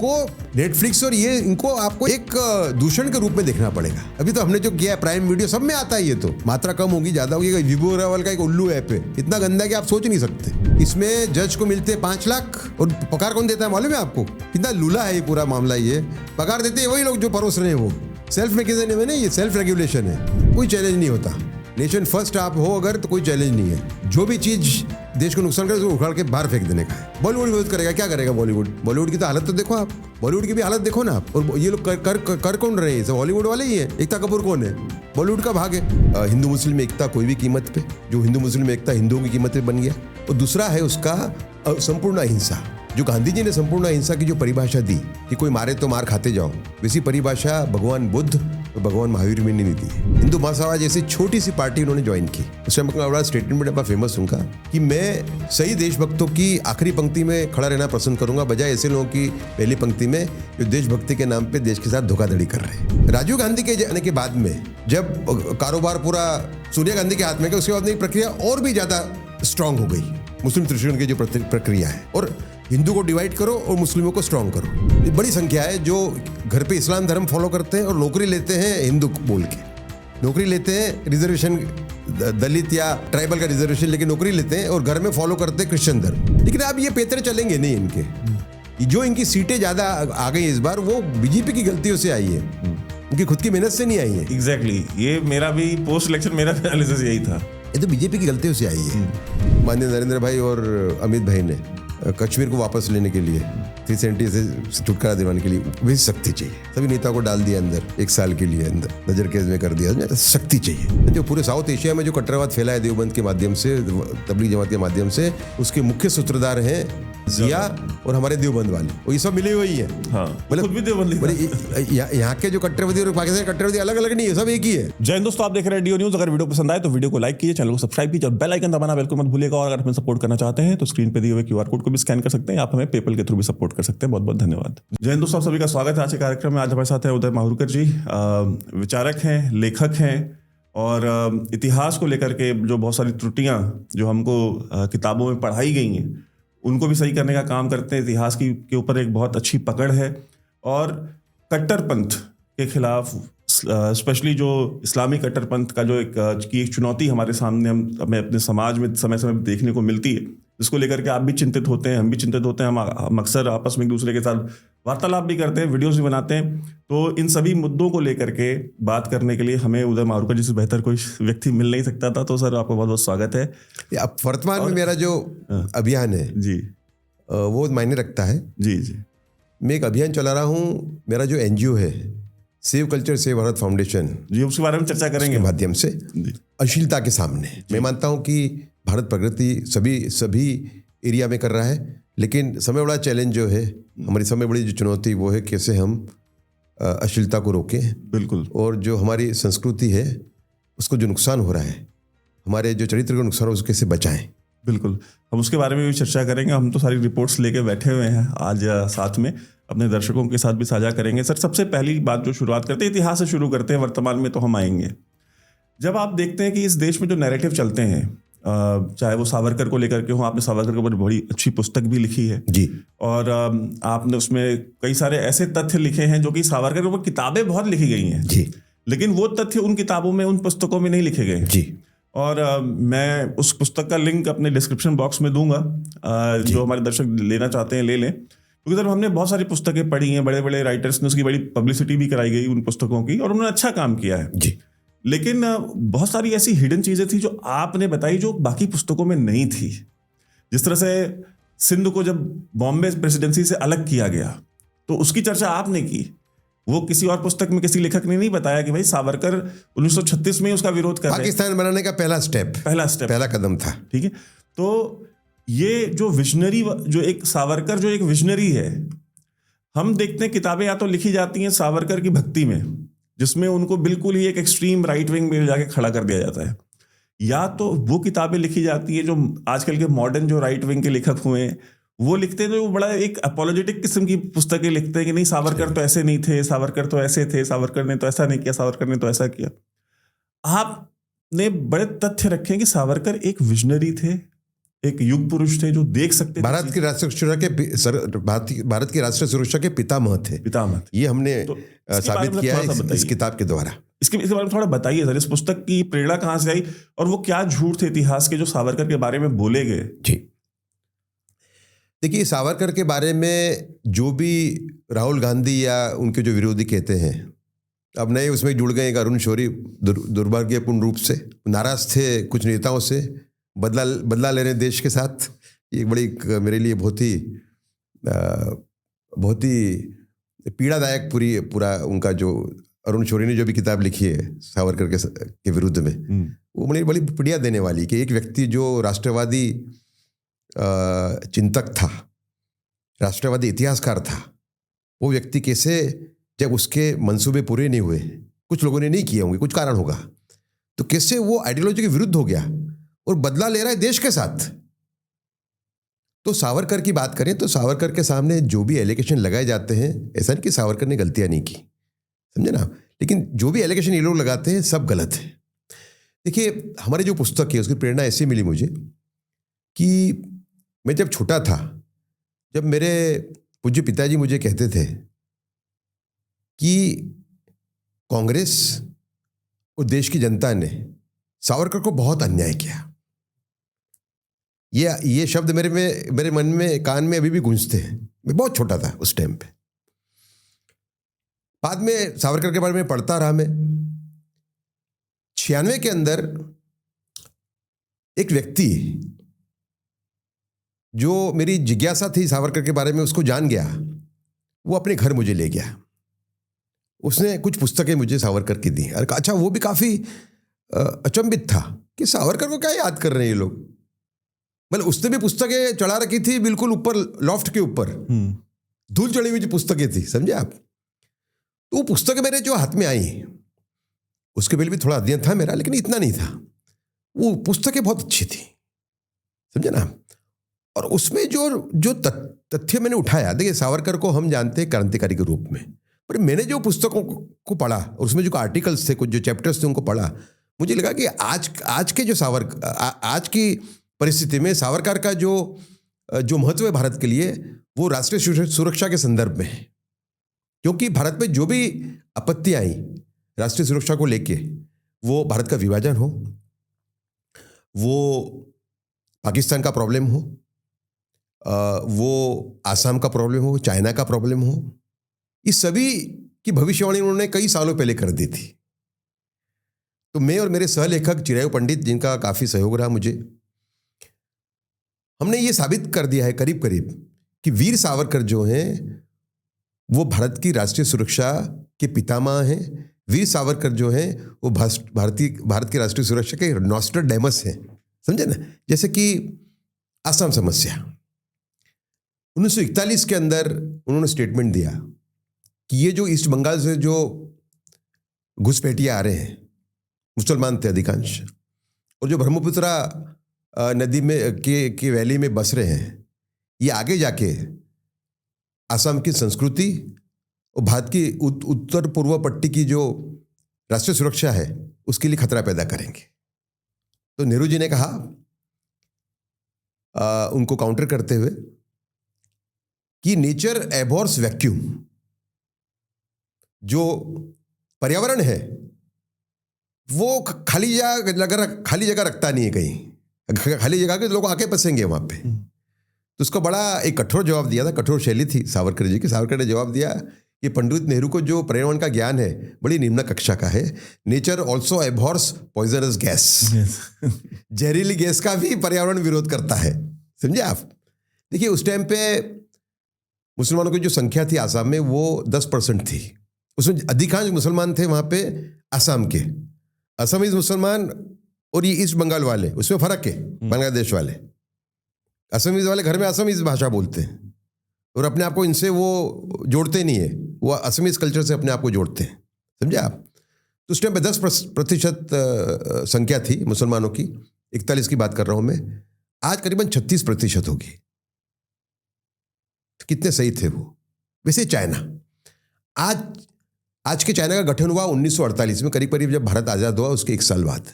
आपको नेटफ्लिक्स और ये इनको आपको एक दूषण के रूप में देखना पड़ेगा। अभी तो हमने जो किया है प्राइम वीडियो, सब में आता है ये तो, मात्रा कम होगी ज्यादा होगी। विभू रावल का एक उल्लू ऐप है, इतना गंदा कि आप सोच नहीं सकते। इसमें जज को मिलते हैं 5 लाख और पगार कौन देता है मालूम है आपको? कितना लूला है ये पूरा मामला। ये पगार देते हैं वही लोग जो परोस रहे हैं। वो सेल्फ मैकेजन में नहीं, ये सेल्फ रेगुलेशन है, कोई चैलेंज नहीं होता। नेशन फर्स्ट आप हो अगर तो कोई चैलेंज नहीं है। जो भी चीज देश को नुकसान करे उसको उखाड़ के बाहर फेंक देने का है। बॉलीवुड विरोध करेगा, क्या करेगा बॉलीवुड की तो हालत तो देखो आप, बॉलीवुड की भी हालत देखो ना आप। और ये लोग कर कौन रहे हैं? सब हॉलीवुड वाले ही है। एकता कपूर कौन है? बॉलीवुड का भाग है। हिंदू मुस्लिम एकता कोई भी कीमत पे, जो हिंदू मुस्लिम एकता हिंदुओं की कीमत पे बन गया। और दूसरा है उसका संपूर्ण अहिंसा। जो गांधी जी ने संपूर्ण अहिंसा की जो परिभाषा दी कि कोई मारे तो मार खाते जाओ, वैसी परिभाषा भगवान बुद्ध और भगवान महावीर में नहीं दी। हिंदू महासभा जैसी छोटी सी पार्टी उन्होंने ज्वाइन की। उसमें बड़ा स्टेटमेंट बड़ा फेमस उनका कि मैं सही देशभक्तों की आखिरी पंक्ति में खड़ा रहना पसंद करूंगा, बजाय ऐसे लोगों की पहली पंक्ति में जो देशभक्ति के नाम पे देश के साथ धोखाधड़ी कर रहे हैं। राजीव गांधी के जाने के बाद में जब कारोबार पूरा सोनिया गांधी के हाथ में गया, उसके बाद में प्रक्रिया और भी ज्यादा स्ट्रांग हो गई। मुस्लिम त्रिशूल की जो प्रक्रिया है, और हिंदू को डिवाइड करो और मुस्लिमों को स्ट्रांग करो। ये बड़ी संख्या है जो घर पे इस्लाम धर्म फॉलो करते हैं और नौकरी लेते हैं हिंदू बोल के। नौकरी लेते हैं रिजर्वेशन, दलित या ट्राइबल का रिजर्वेशन लेके नौकरी लेते हैं, और घर में फॉलो करते हैं क्रिश्चियन धर्म। लेकिन अब ये पेतरे चलेंगे नहीं इनके। जो इनकी सीटें ज्यादा आ गई इस बार, वो बीजेपी की गलतियों से आई है, उनकी खुद की मेहनत से नहीं आई है। एग्जैक्टली, ये मेरा भी पोस्ट इलेक्शन मेरा एनालिसिस यही था। ये तो बीजेपी की गलतियों से आई है। माननीय नरेंद्र भाई और अमित भाई ने कश्मीर को वापस लेने के लिए, 370 से छुटकारा दिलवाने के लिए वैसी शक्ति चाहिए। सभी नेताओं को डाल दिया अंदर, 1 साल के लिए अंदर नजर कैद में कर दिया। शक्ति चाहिए। जो पूरे साउथ एशिया में जो कट्टरवाद फैला है देवबंद के माध्यम से, तबलीग जमात के माध्यम से, उसके मुख्य सूत्रधार हैं जिया और हमारे देवबंद वाले। वो ये सब मिले हुए ही है। हाँ, मतलब यहाँ के जो कट्टरवादी और पाकिस्तान कट्टरवादी अलग अलग नहीं है, सब एक ही है। जय हिंद दोस्तों, आप देख रहे हैं डीओ न्यूज। अगर वीडियो पसंद आए तो वीडियो को लाइक कीजिए, चैनल को सब्सक्राइब कीजिए और बेल आइकन दबाना बिल्कुल मत भूलिएगा। और अगर हमें सपोर्ट करना चाहते हैं तो स्क्रीन पे दिए हुए QR कोड को भी स्कैन कर सकते हैं। आप हमें पेपल के थ्रू भी सपोर्ट कर सकते हैं। बहुत बहुत धन्यवाद। जय हिंद दोस्तों, आप सभी का स्वागत है आज के कार्यक्रम में। आज हमारे साथ है उदय माहुरकर जी, विचारक हैं, लेखक हैं, और इतिहास को लेकर के जो बहुत सारी त्रुटियां जो हमको किताबों में पढ़ाई गई हैं उनको भी सही करने का काम करते हैं। इतिहास के ऊपर एक बहुत अच्छी पकड़ है, और कट्टरपंथ के खिलाफ, स्पेशली जो इस्लामी कट्टरपंथ का जो एक चुनौती हमारे सामने हमें अपने समाज में समय समय देखने को मिलती है, जिसको लेकर के आप भी चिंतित होते हैं, हम भी चिंतित होते हैं। हम अक्सर आपस में एक दूसरे के साथ वार्तालाप भी करते हैं, वीडियोस भी बनाते हैं। तो इन सभी मुद्दों को लेकर के बात करने के लिए हमें उदय माहुरकर जी से बेहतर कोई व्यक्ति मिल नहीं सकता था। तो सर, आपका बहुत बहुत स्वागत है। अब वर्तमान में मेरा जो अभियान है जी, वो मायने रखता है। जी जी, मैं एक अभियान चला रहा हूँ। मेरा जो NGO है, save culture save Bharat foundation ji, उसके बारे में चर्चा करेंगे के माध्यम से अश्लीलता के सामने। मैं मानता हूँ कि भारत प्रगति सभी एरिया में कर रहा है, लेकिन समय बड़ा चैलेंज जो है, हमारी समय बड़ी जो चुनौती वो है कैसे हम अश्लीलता को रोकें। बिल्कुल। और जो हमारी संस्कृति है उसको जो नुकसान हो रहा है, हमारे जो चरित्र को नुकसान हो, उसको कैसे बचाएं। बिल्कुल, हम उसके बारे में भी चर्चा करेंगे। हम तो सारी रिपोर्ट्स लेके बैठे हुए हैं आज, साथ में अपने दर्शकों के साथ भी साझा करेंगे। सर, सबसे पहली बात जो शुरुआत करते हैं, इतिहास से शुरू करते हैं, वर्तमान में तो हम आएंगे। जब आप देखते हैं कि इस देश में जो नैरेटिव चलते हैं, चाहे वो सावरकर को लेकर के हो, आपने सावरकर के ऊपर बड़ी अच्छी पुस्तक भी लिखी है जी, और आपने उसमें कई सारे ऐसे तथ्य लिखे हैं जो कि सावरकर के ऊपर किताबें बहुत लिखी गई हैं जी, लेकिन वो तथ्य उन किताबों में, उन पुस्तकों में नहीं लिखे गए जी। और मैं उस पुस्तक का लिंक अपने डिस्क्रिप्शन बॉक्स में दूंगा, जो हमारे दर्शक लेना चाहते हैं ले लें। क्योंकि सर, हमने बहुत सारी पुस्तकें पढ़ी हैं, बड़े बड़े राइटर्स ने उसकी बड़ी पब्लिसिटी भी कराई गई उन पुस्तकों की, और उन्होंने अच्छा काम किया है जी। लेकिन बहुत सारी ऐसी हिडन चीजें थी जो आपने बताई, जो बाकी पुस्तकों में नहीं थी। जिस तरह से सिंध को जब बॉम्बे प्रेसिडेंसी से अलग किया गया तो उसकी चर्चा आपने की, वो किसी और पुस्तक में किसी लेखक ने नहीं बताया कि भाई सावरकर 1936 में उसका विरोध कर रहे हैं। पाकिस्तान बनाने का पहला कदम था। ठीक है, तो ये जो विजनरी, जो एक सावरकर जो एक विजनरी है, हम देखते हैं किताबें या तो लिखी जाती हैं सावरकर की भक्ति में, जिसमें उनको बिल्कुल ही एक एक्सट्रीम राइट विंग में जाके खड़ा कर दिया जाता है, या तो वो किताबें लिखी जाती है जो आजकल के मॉडर्न जो राइट विंग के लेखक हुए हैं वो लिखते हैं, तो वो बड़ा एक अपोलोजेटिक किस्म की पुस्तकें लिखते हैं कि नहीं, सावरकर तो ऐसे नहीं थे, सावरकर तो ऐसे थे, सावरकर ने तो ऐसा नहीं किया, सावरकर ने तो ऐसा किया। आपने बड़े तथ्य रखे कि सावरकर एक विजनरी थे, एक युग पुरुष थे जो देख सकते थे भारत की राष्ट्रीय सुरक्षा भारत की राष्ट्रीय सुरक्षा के पितामह थे। पितामह। ये हमने तो इसके बारे साबित में किया थोड़ा सा है इस बताइए। किताब के द्वारा। इसके बारे में थोड़ा बताइए सर, इस पुस्तक की प्रेरणा कहाँ से आई और वो क्या झूठ थे इतिहास के जो सावरकर के बारे में बोले गए? जी, देखिए, सावरकर के बारे में जो भी राहुल गांधी या उनके जो विरोधी कहते हैं, अब नए उसमें जुड़ गए एक अरुण शौरी दुर्भाग्यपूर्ण रूप से नाराज थे कुछ नेताओं से, बदला ले रहे देश के साथ। ये एक बड़ी मेरे लिए बहुत ही पीड़ादायक पूरा उनका जो अरुण शौरी ने जो भी किताब लिखी है सावरकर के विरुद्ध में, वो बड़ी पीड़ा देने वाली कि एक व्यक्ति जो राष्ट्रवादी चिंतक था, राष्ट्रवादी इतिहासकार था, वो व्यक्ति कैसे जब उसके मंसूबे पूरे नहीं हुए, कुछ लोगों ने नहीं किए होंगे, कुछ कारण होगा, तो कैसे वो आइडियोलॉजी के विरुद्ध हो गया और बदला ले रहा है देश के साथ। तो सावरकर की बात करें तो सावरकर के सामने जो भी एलिगेशन लगाए जाते हैं, ऐसा नहीं कि सावरकर ने गलतियां नहीं की, समझे ना, लेकिन जो भी एलिगेशन ये लोग लगाते हैं सब गलत है। देखिए, हमारी जो पुस्तक है उसकी प्रेरणा ऐसी मिली मुझे कि मैं जब छोटा था, जब मेरे पूज्य पिताजी मुझे कहते थे कि कांग्रेस और देश की जनता ने सावरकर को बहुत अन्याय किया, ये शब्द मेरे मन में, कान में अभी भी गूंजते हैं। मैं बहुत छोटा था उस टाइम पे। बाद में सावरकर के बारे में पढ़ता रहा मैं। 96 के अंदर एक व्यक्ति जो मेरी जिज्ञासा थी सावरकर के बारे में, उसको जान गया, वो अपने घर मुझे ले गया। उसने कुछ पुस्तकें मुझे सावरकर की दी। अरे अच्छा, वो भी काफ़ी अचंभित था कि सावरकर को क्या याद कर रहे हैं ये लोग। मतलब उसने भी पुस्तकें चढ़ा रखी थी बिल्कुल ऊपर, लॉफ्ट के ऊपर धूल चढ़ी हुई पुस्तकें थी, समझे आप। तो वो पुस्तकें मेरे जो हाथ में आई, उसके पहले भी थोड़ा अध्ययन था मेरा, लेकिन इतना नहीं था। वो पुस्तकें बहुत अच्छी थी, समझे ना। और उसमें जो तथ्य मैंने उठाया, देखिए सावरकर को हम जानते हैं क्रांतिकारी के रूप में, पर मैंने जो पुस्तकों को पढ़ा और उसमें जो आर्टिकल्स थे, कुछ जो चैप्टर्स थे उनको पढ़ा, मुझे लगा कि आज के जो आज की परिस्थिति में सावरकर का जो महत्व है भारत के लिए, वो राष्ट्रीय सुरक्षा के संदर्भ में है। क्योंकि भारत में जो भी आपत्ति आई राष्ट्रीय सुरक्षा को लेके, वो भारत का विभाजन हो, वो पाकिस्तान का प्रॉब्लम हो, वो आसाम का प्रॉब्लम हो, चाइना का प्रॉब्लम हो, इस सभी की भविष्यवाणी उन्होंने कई सालों पहले कर दी थी। तो मैं और मेरे सहलेखक चिरायु पंडित, जिनका काफ़ी सहयोग रहा मुझे, हमने ये साबित कर दिया है करीब करीब कि वीर सावरकर जो हैं वो भारत की राष्ट्रीय सुरक्षा के पितामह हैं। वीर सावरकर जो हैं वो भारत की राष्ट्रीय सुरक्षा के नॉस्ट्राडेमस हैं, समझे ना। जैसे कि आसाम समस्या 1941 के अंदर उन्होंने स्टेटमेंट दिया कि ये जो ईस्ट बंगाल से जो घुसपैठिए आ रहे हैं, मुसलमान थे अधिकांश, और जो ब्रह्मपुत्रा नदी में के वैली में बस रहे हैं, ये आगे जाके आसाम की संस्कृति और भारत की उत्तर पूर्व पट्टी की जो राष्ट्रीय सुरक्षा है उसके लिए खतरा पैदा करेंगे। तो नेहरू जी ने कहा, उनको काउंटर करते हुए, कि नेचर एबॉर्स वैक्यूम, जो पर्यावरण है वो खाली जगह रखता नहीं है कहीं, खाली जगह के लोग आके बसेंगे वहां पे। तो उसको बड़ा एक कठोर जवाब दिया था, कठोर शैली थी सावरकर जी की। सावरकर ने जवाब दिया कि पंडित नेहरू को जो पर्यावरण का ज्ञान है बड़ी निम्न कक्षा का है। नेचर ऑल्सो एबॉर्स पॉइजनस गैस, जहरीली गैस का भी पर्यावरण विरोध करता है, समझे आप। देखिए, उस टाइम पे मुसलमानों की जो संख्या थी आसाम में वो 10% थी। उसमें अधिकांश मुसलमान थे वहाँ पे आसाम के। असमीज मुसलमान और ये ईस्ट बंगाल वाले, उसमें फ़र्क है। बांग्लादेश वाले, असमीज वाले घर में असमीज भाषा बोलते हैं और अपने आप को इनसे वो जोड़ते नहीं है, वो असमीज कल्चर से अपने आप को जोड़ते हैं, समझे आप। तो उस टाइम पे 10% संख्या थी मुसलमानों की, 41 की बात कर रहा हूँ मैं। आज करीबन 36% होगी। तो कितने सही थे वो। वैसे चाइना, आज के चाइना का गठन हुआ 1948 में, करीब करीब जब भारत आज़ाद हुआ उसके 1 साल बाद।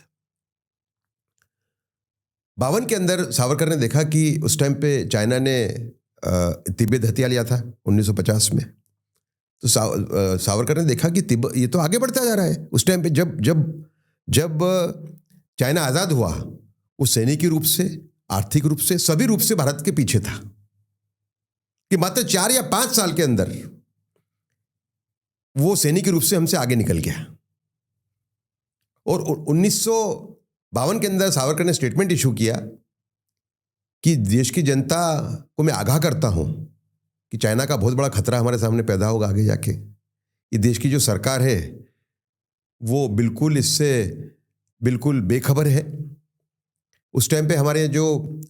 52 के अंदर सावरकर ने देखा कि उस टाइम पे चाइना ने तिब्बत हथिया लिया था 1950 में। तो सावरकर ने देखा कि तिब्बत ये तो आगे बढ़ता जा रहा है। उस टाइम पे जब जब जब चाइना आज़ाद हुआ, वो सैनिकी रूप से, आर्थिक रूप से, सभी रूप से भारत के पीछे था, कि मात्र 4 या 5 साल के अंदर वो सैनिकी रूप से हमसे आगे निकल गया। और 1952 के अंदर सावरकर ने स्टेटमेंट इशू किया कि देश की जनता को मैं आगाह करता हूं कि चाइना का बहुत बड़ा खतरा हमारे सामने पैदा होगा आगे जाके। ये देश की जो सरकार है वो बिल्कुल इससे बिल्कुल बेखबर है। उस टाइम पे हमारे जो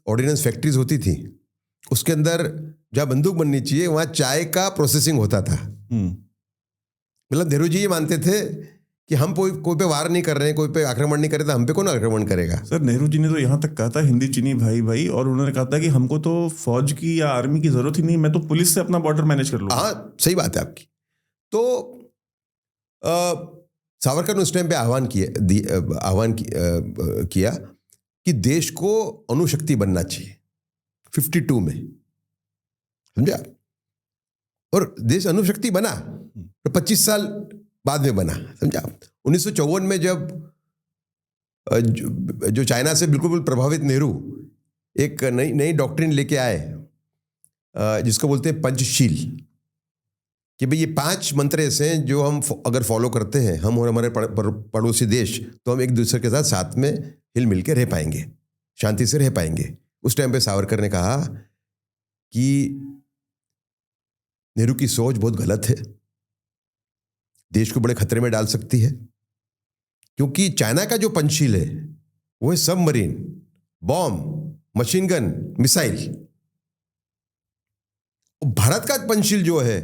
ऑर्डिनेंस फैक्ट्रीज होती थी, उसके अंदर जहाँ बंदूक बननी चाहिए वहाँ चाय का प्रोसेसिंग होता था। मतलब नेहरू जी ये मानते थे कि हम कोई पे वार नहीं कर रहे हैं, कोई पे आक्रमण नहीं कर रहे, तो हम पे कौन आक्रमण करेगा। सर, नेहरू जी ने तो यहाँ तक कहा था हिंदी चीनी भाई भाई, और उन्होंने कहा था कि हमको तो फौज की या आर्मी की जरूरत ही नहीं, मैं तो पुलिस से अपना बॉर्डर मैनेज कर लूंगा। हाँ, सही बात है आपकी। तो सावरकर ने उस टाइम पे आह्वान किया कि देश को अणुशक्ति बनना चाहिए 52 में, समझा। और देश अणुशक्ति बना तो 25 साल बाद में बना, समझा। 1954 में जब जो चाइना से बिल्कुल प्रभावित नेहरू एक नई डॉक्ट्रिन लेके आए, जिसको बोलते हैं पंचशील, कि भाई ये 5 मंत्र ऐसे हैं जो हम अगर फॉलो करते हैं, हम और हमारे पड़ोसी देश, तो हम एक दूसरे के साथ में हिल मिल के रह पाएंगे, शांति से रह पाएंगे। उस टाइम पे सावरकर ने कहा कि नेहरू की सोच बहुत गलत है, देश को बड़े खतरे में डाल सकती है, क्योंकि चाइना का जो पंचशील है वो है submarine, bomb, machine gun, missile. Bharat का पंचशील जो है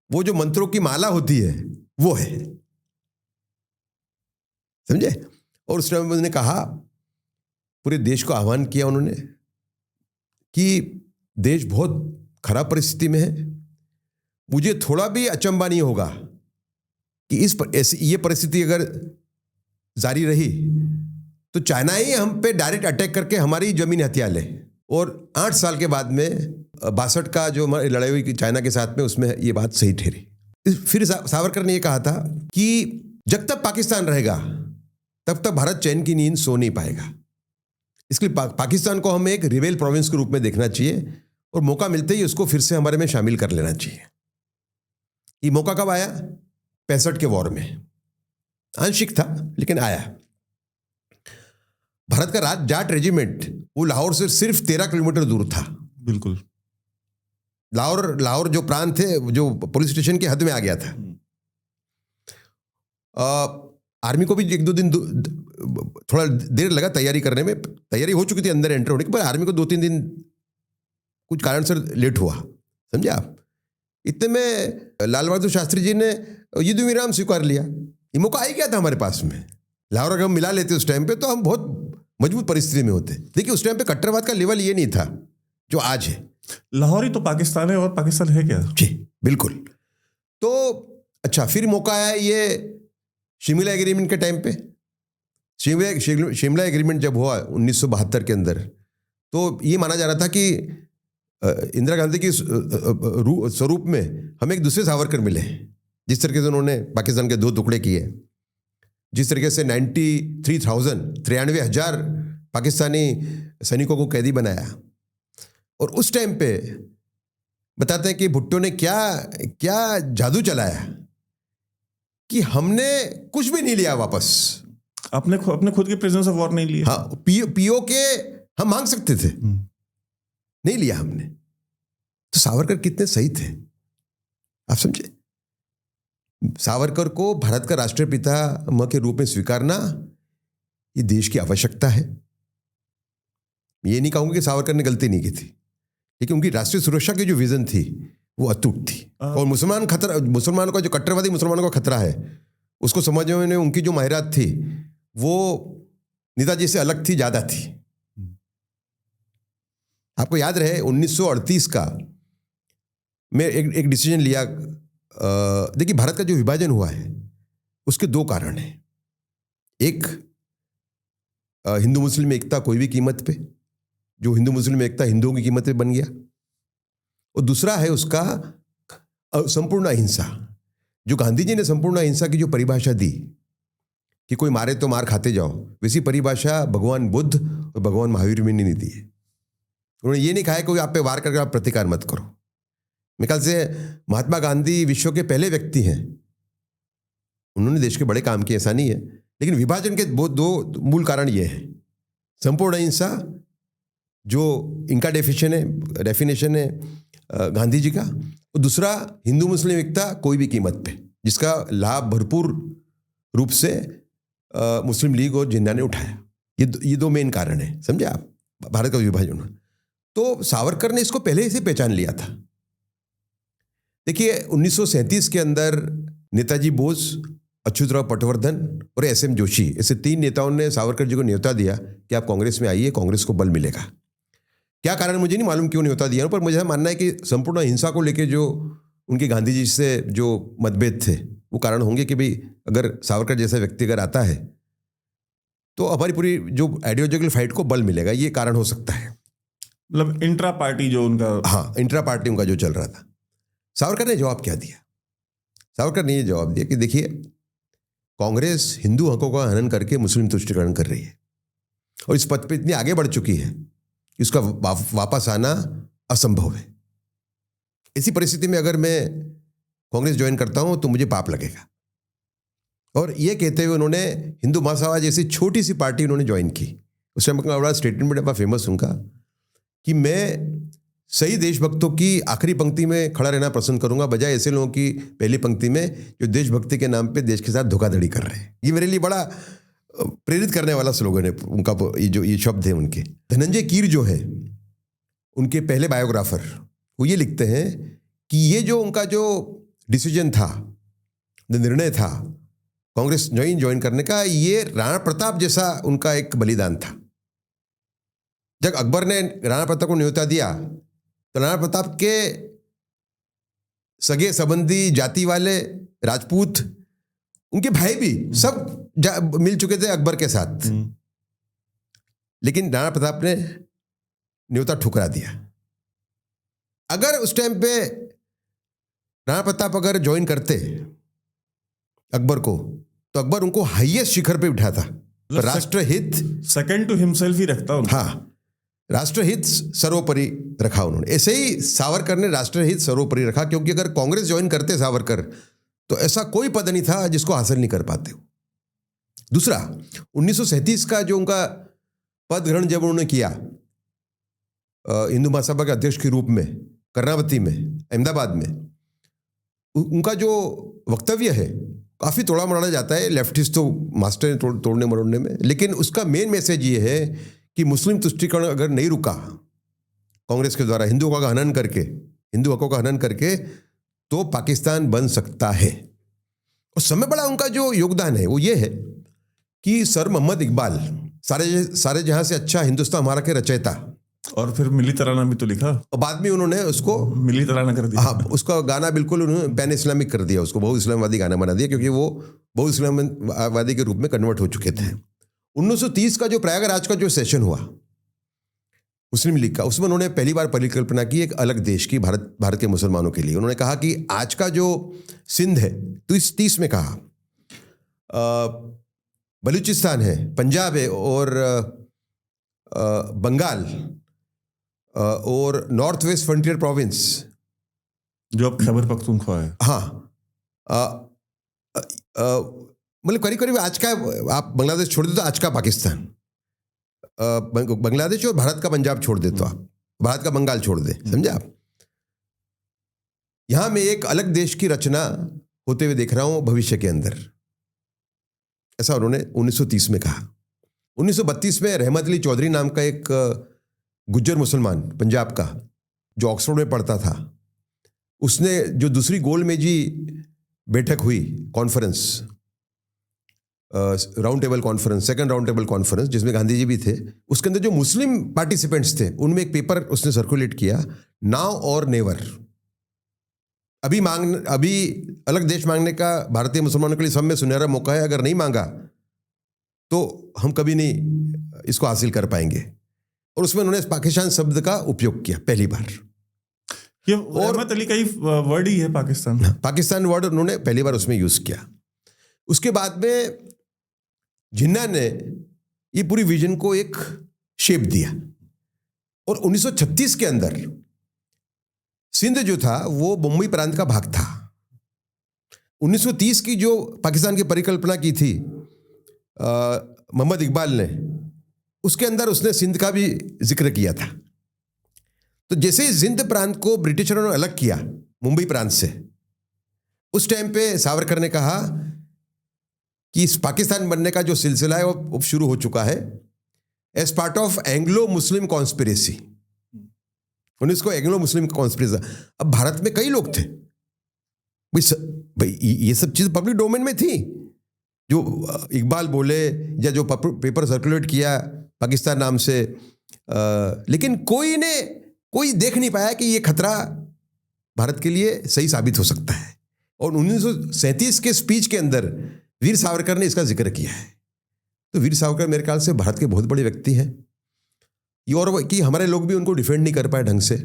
वो जो मंत्रों की माला होती है वो है, समझे। और उस टाइम उन्होंने कहा, पूरे देश को आह्वान किया उन्होंने कि देश बहुत खराब परिस्थिति में है, मुझे थोड़ा भी अचंभा नहीं होगा कि ये परिस्थिति अगर जारी रही तो चाइना ही हम पे डायरेक्ट अटैक करके हमारी जमीन हथिया ले। और 8 साल के बाद में 62 का जो लड़ाई हुई चाइना के साथ में, उसमें ये बात सही ठहरी। फिर सावरकर ने ये कहा था कि जब तक पाकिस्तान रहेगा तब तक भारत चैन की नींद सो नहीं पाएगा। इसके लिए पाकिस्तान को हमें एक रिबेल प्रोविंस के रूप में देखना चाहिए और मौका मिलते ही उसको फिर से हमारे में शामिल कर लेना चाहिए। ये मौका कब आया? 65 के वॉर में। आंशिक था लेकिन आया। भारत का जाट रेजिमेंट वो लाहौर से सिर्फ 13 किलोमीटर दूर था। बिल्कुल। लाहौर जो प्रांत थे, जो पुलिस स्टेशन की हद में आ गया था। आर्मी को भी 1-2 दिन थोड़ा देर लगा तैयारी करने में। तैयारी हो चुकी थी अंदर एंटर होने की, पर आर्मी को 2-3 दिन कुछ कारण से लेट हुआ, समझे आप। इतने में लाल बहादुर शास्त्री जी ने युद्ध विराम स्वीकार लिया। ये मौका आ ही गया था हमारे पास में। लाहौर अगर हम मिला लेते उस टाइम पे तो हम बहुत मजबूत परिस्थिति में होते। देखिए उस टाइम पे कट्टरवाद का लेवल ये नहीं था जो आज है। लाहौर ही तो पाकिस्तान है, और पाकिस्तान है क्या? जी बिल्कुल। तो अच्छा, फिर मौका आया ये शिमला एग्रीमेंट के टाइम पे। शिमला एग्रीमेंट जब हुआ 1972 के अंदर, तो ये माना जा रहा था कि इंदिरा गांधी के स्वरूप में हमें एक दूसरे सावरकर मिले। जिस तरीके से उन्होंने पाकिस्तान के 2 टुकड़े किए, जिस तरीके से 93,000 पाकिस्तानी सैनिकों को कैदी बनाया। और उस टाइम पे बताते हैं कि भुट्टो ने क्या जादू चलाया कि हमने कुछ भी नहीं लिया वापस। अपने खुद के प्रिजनर्स ऑफ वॉर नहीं लिए। हाँ, पीओ के हम मांग सकते थे, नहीं लिया हमने। तो सावरकर कितने सही थे, आप समझे। सावरकर को भारत का राष्ट्रीय पिता के रूप में स्वीकारना ये देश की आवश्यकता है। ये नहीं कहूंगा कि सावरकर ने गलती नहीं की थी, लेकिन उनकी राष्ट्रीय सुरक्षा की जो विजन थी वो अटूट थी। और मुसलमानों का जो कट्टरवादी मुसलमानों का खतरा है उसको समझने में उनकी जो माहिरात थी वो नेताजी से अलग थी, ज्यादा थी। आपको याद रहे 1938 का में एक डिसीजन लिया। देखिए भारत का जो विभाजन हुआ है उसके 2 कारण हैं। एक, हिंदू मुस्लिम एकता कोई भी कीमत पे, जो हिंदू मुस्लिम एकता हिंदुओं की कीमत पे बन गया। और दूसरा है उसका संपूर्ण अहिंसा, जो गांधी जी ने संपूर्ण अहिंसा की जो परिभाषा दी कि कोई मारे तो मार खाते जाओ, वैसी परिभाषा भगवान बुद्ध और भगवान महावीर में नहीं दी है। उन्होंने ये नहीं कहा है कोई आप पे वार करके आप प्रतिकार मत करो। मेरे ख्याल से महात्मा गांधी विश्व के पहले व्यक्ति हैं, उन्होंने देश के बड़े काम किए, ऐसा नहीं है, लेकिन विभाजन के दो मूल कारण ये है, संपूर्ण अहिंसा जो इनका डेफिनेशन है गांधी जी का, और दूसरा हिंदू मुस्लिम एकता कोई भी कीमत पे, जिसका लाभ भरपूर रूप से मुस्लिम लीग और जिन्ना ने उठाया। ये दो मेन कारण है, समझे आप, भारत का विभाजन। तो सावरकर ने इसको पहले से पहचान लिया था। देखिए 1937 के अंदर नेताजी बोस, अच्युतराव पटवर्धन और एसएम जोशी, ऐसे 3 नेताओं ने सावरकर जी को न्योता दिया कि आप कांग्रेस में आइए, कांग्रेस को बल मिलेगा। क्या कारण मुझे नहीं मालूम क्यों न्योता दिया, पर मुझे मानना है कि संपूर्ण अहिंसा को लेकर जो उनके गांधी जी से जो मतभेद थे वो कारण होंगे कि भाई अगर सावरकर जैसा व्यक्ति अगर आता है तो हमारी पूरी जो आइडियोलॉजिकल फाइट को बल मिलेगा, ये कारण हो सकता है। मतलब इंट्रा पार्टी जो उनका, हाँ, इंट्रा पार्टी उनका जो चल रहा था। सावरकर ने जवाब क्या दिया? सावरकर ने ये जवाब दिया कि देखिए कांग्रेस हिंदू हकों का हनन करके मुस्लिम तुष्टीकरण कर रही है और इस पथ पे इतनी आगे बढ़ चुकी है कि उसका वापस आना असंभव है। ऐसी परिस्थिति में अगर मैं कांग्रेस ज्वाइन करता हूं तो मुझे पाप लगेगा। और ये कहते हुए उन्होंने हिंदू महासभा जैसी छोटी सी पार्टी उन्होंने ज्वाइन की। उस टाइम का बड़ा स्टेटमेंट बड़ा फेमस उनका कि मैं सही देशभक्तों की आखिरी पंक्ति में खड़ा रहना पसंद करूंगा, बजाय ऐसे लोगों की पहली पंक्ति में जो देशभक्ति के नाम पे देश के साथ धोखाधड़ी कर रहे हैं। ये मेरे लिए बड़ा प्रेरित करने वाला स्लोगन है उनका। ये शब्द है उनके। धनंजय कीर जो है उनके पहले बायोग्राफर, वो ये लिखते हैं कि ये जो उनका जो डिसीजन था, जो निर्णय था कांग्रेस ज्वाइन करने का, ये राणा प्रताप जैसा उनका एक बलिदान था। जब अकबर ने राणा प्रताप को न्योता दिया तो राणा प्रताप के सगे संबंधी, जाति वाले, राजपूत, उनके भाई भी सब मिल चुके थे अकबर के साथ, लेकिन राणा प्रताप ने न्योता ठुकरा दिया। अगर उस टाइम पे राणा प्रताप अगर ज्वाइन करते अकबर को तो अकबर उनको हाईएस्ट शिखर पे बिठा था। राष्ट्रहित सेकंड टू हिमसेल्फ ही रखता उनको। हाँ, राष्ट्रहित सर्वोपरि रखा उन्होंने। ऐसे ही सावरकर ने राष्ट्रहित सर्वोपरि रखा, क्योंकि अगर कांग्रेस ज्वाइन करते सावरकर तो ऐसा कोई पद नहीं था जिसको हासिल नहीं कर पाते। दूसरा 1937 का जो उनका पद ग्रहण जब उन्होंने किया हिंदू महासभा के अध्यक्ष के रूप में कर्नावती में, अहमदाबाद में, उनका जो वक्तव्य है काफ़ी तोड़ा मरोड़ा जाता है। लेफ्टिस्ट तो मास्टर है तोड़ने मरोड़ने में, लेकिन उसका मेन मैसेज ये है कि मुस्लिम तुष्टीकरण अगर नहीं रुका कांग्रेस के द्वारा हिंदू हकों का हनन करके तो पाकिस्तान बन सकता है। और समय बड़ा उनका जो योगदान है वो ये है कि सर मोहम्मद इकबाल, सारे जहां से अच्छा हिंदुस्तान हमारा के रचयिता, और फिर मिली तराना भी तो लिखा, और बाद में उन्होंने उसको मिली तराना कर दिया। हाँ, उसका गाना बिल्कुल उन्होंने पैन इस्लामिक कर दिया, उसको बहुत इस्लामवादी गाना बना दिया, क्योंकि वो बहुत इस्लामवादी के रूप में कन्वर्ट हो चुके थे। 1930 का जो प्रयागराज का जो सेशन हुआ मुस्लिम लीग का, उसमें उन्होंने पहली बार परिकल्पना की एक अलग देश की, भारत के मुसलमानों के लिए। उन्होंने कहा कि आज का जो सिंध है, तो इस 30 में कहा बलूचिस्तान है, पंजाब है, और बंगाल और नॉर्थ वेस्ट फ्रंटियर प्रोविंस जो अब खैबर पख्तूनख्वा है। हाँ, मतलब करीब करीब आज का, आप बांग्लादेश छोड़ दे तो आज का पाकिस्तान, बांग्लादेश और भारत का पंजाब छोड़ दे तो आप भारत का बंगाल छोड़ दे, समझे आप। यहां मैं एक अलग देश की रचना होते हुए देख रहा हूं भविष्य के अंदर, ऐसा उन्होंने 1930 में कहा। 1932 में रहमत अली चौधरी नाम का एक गुज्जर मुसलमान पंजाब का, जो ऑक्सफोर्ड में पढ़ता था, उसने जो दूसरी गोलमेजी बैठक हुई, conference, round table conference, second round table conference, जिसमें गांधी जी भी थे, उसके अंदर जो मुस्लिम पार्टिसिपेंट्स थे उनमें एक पेपर उसने सर्कुलेट किया, नाउ और नेवर। अभी अलग देश मांगने का भारतीय मुसलमानों के लिए सब में सुनहरा मौका है, अगर नहीं मांगा तो हम कभी नहीं इसको हासिल कर पाएंगे। और उसमें उन्होंने पाकिस्तान शब्द का उपयोग किया पहली बार। ये रहमत अली का ही वर्ड ही है पाकिस्तान। पाकिस्तान वर्ड उन्होंने पहली बार उसमें यूज किया। उसके बाद में जिन्ना ने ये पूरी विजन को एक शेप दिया और 1936 के अंदर सिंध जो था वो मुंबई प्रांत का भाग था। 1930 की जो पाकिस्तान की परिकल्पना की थी मोहम्मद इकबाल ने, उसके अंदर उसने सिंध का भी जिक्र किया था। तो जैसे ही सिंध प्रांत को ब्रिटिशरों ने अलग किया मुंबई प्रांत से, उस टाइम पे सावरकर ने कहा कि इस पाकिस्तान बनने का जो सिलसिला है वो शुरू हो चुका है as part of Anglo Muslim conspiracy. इसको एंग्लो मुस्लिम कॉन्स्पिरेसी। अब भारत में कई लोग थे भाई, ये सब चीज़ पब्लिक डोमेन में थी, जो इकबाल बोले या जो पेपर सर्कुलेट किया पाकिस्तान नाम से, लेकिन कोई देख नहीं पाया कि ये खतरा भारत के लिए सही साबित हो सकता है। और 1937 के स्पीच के अंदर वीर सावरकर ने इसका जिक्र किया है। तो वीर सावरकर मेरे ख्याल से भारत के बहुत बड़े व्यक्ति हैं, और कि हमारे लोग भी उनको डिफेंड नहीं कर पाए ढंग से,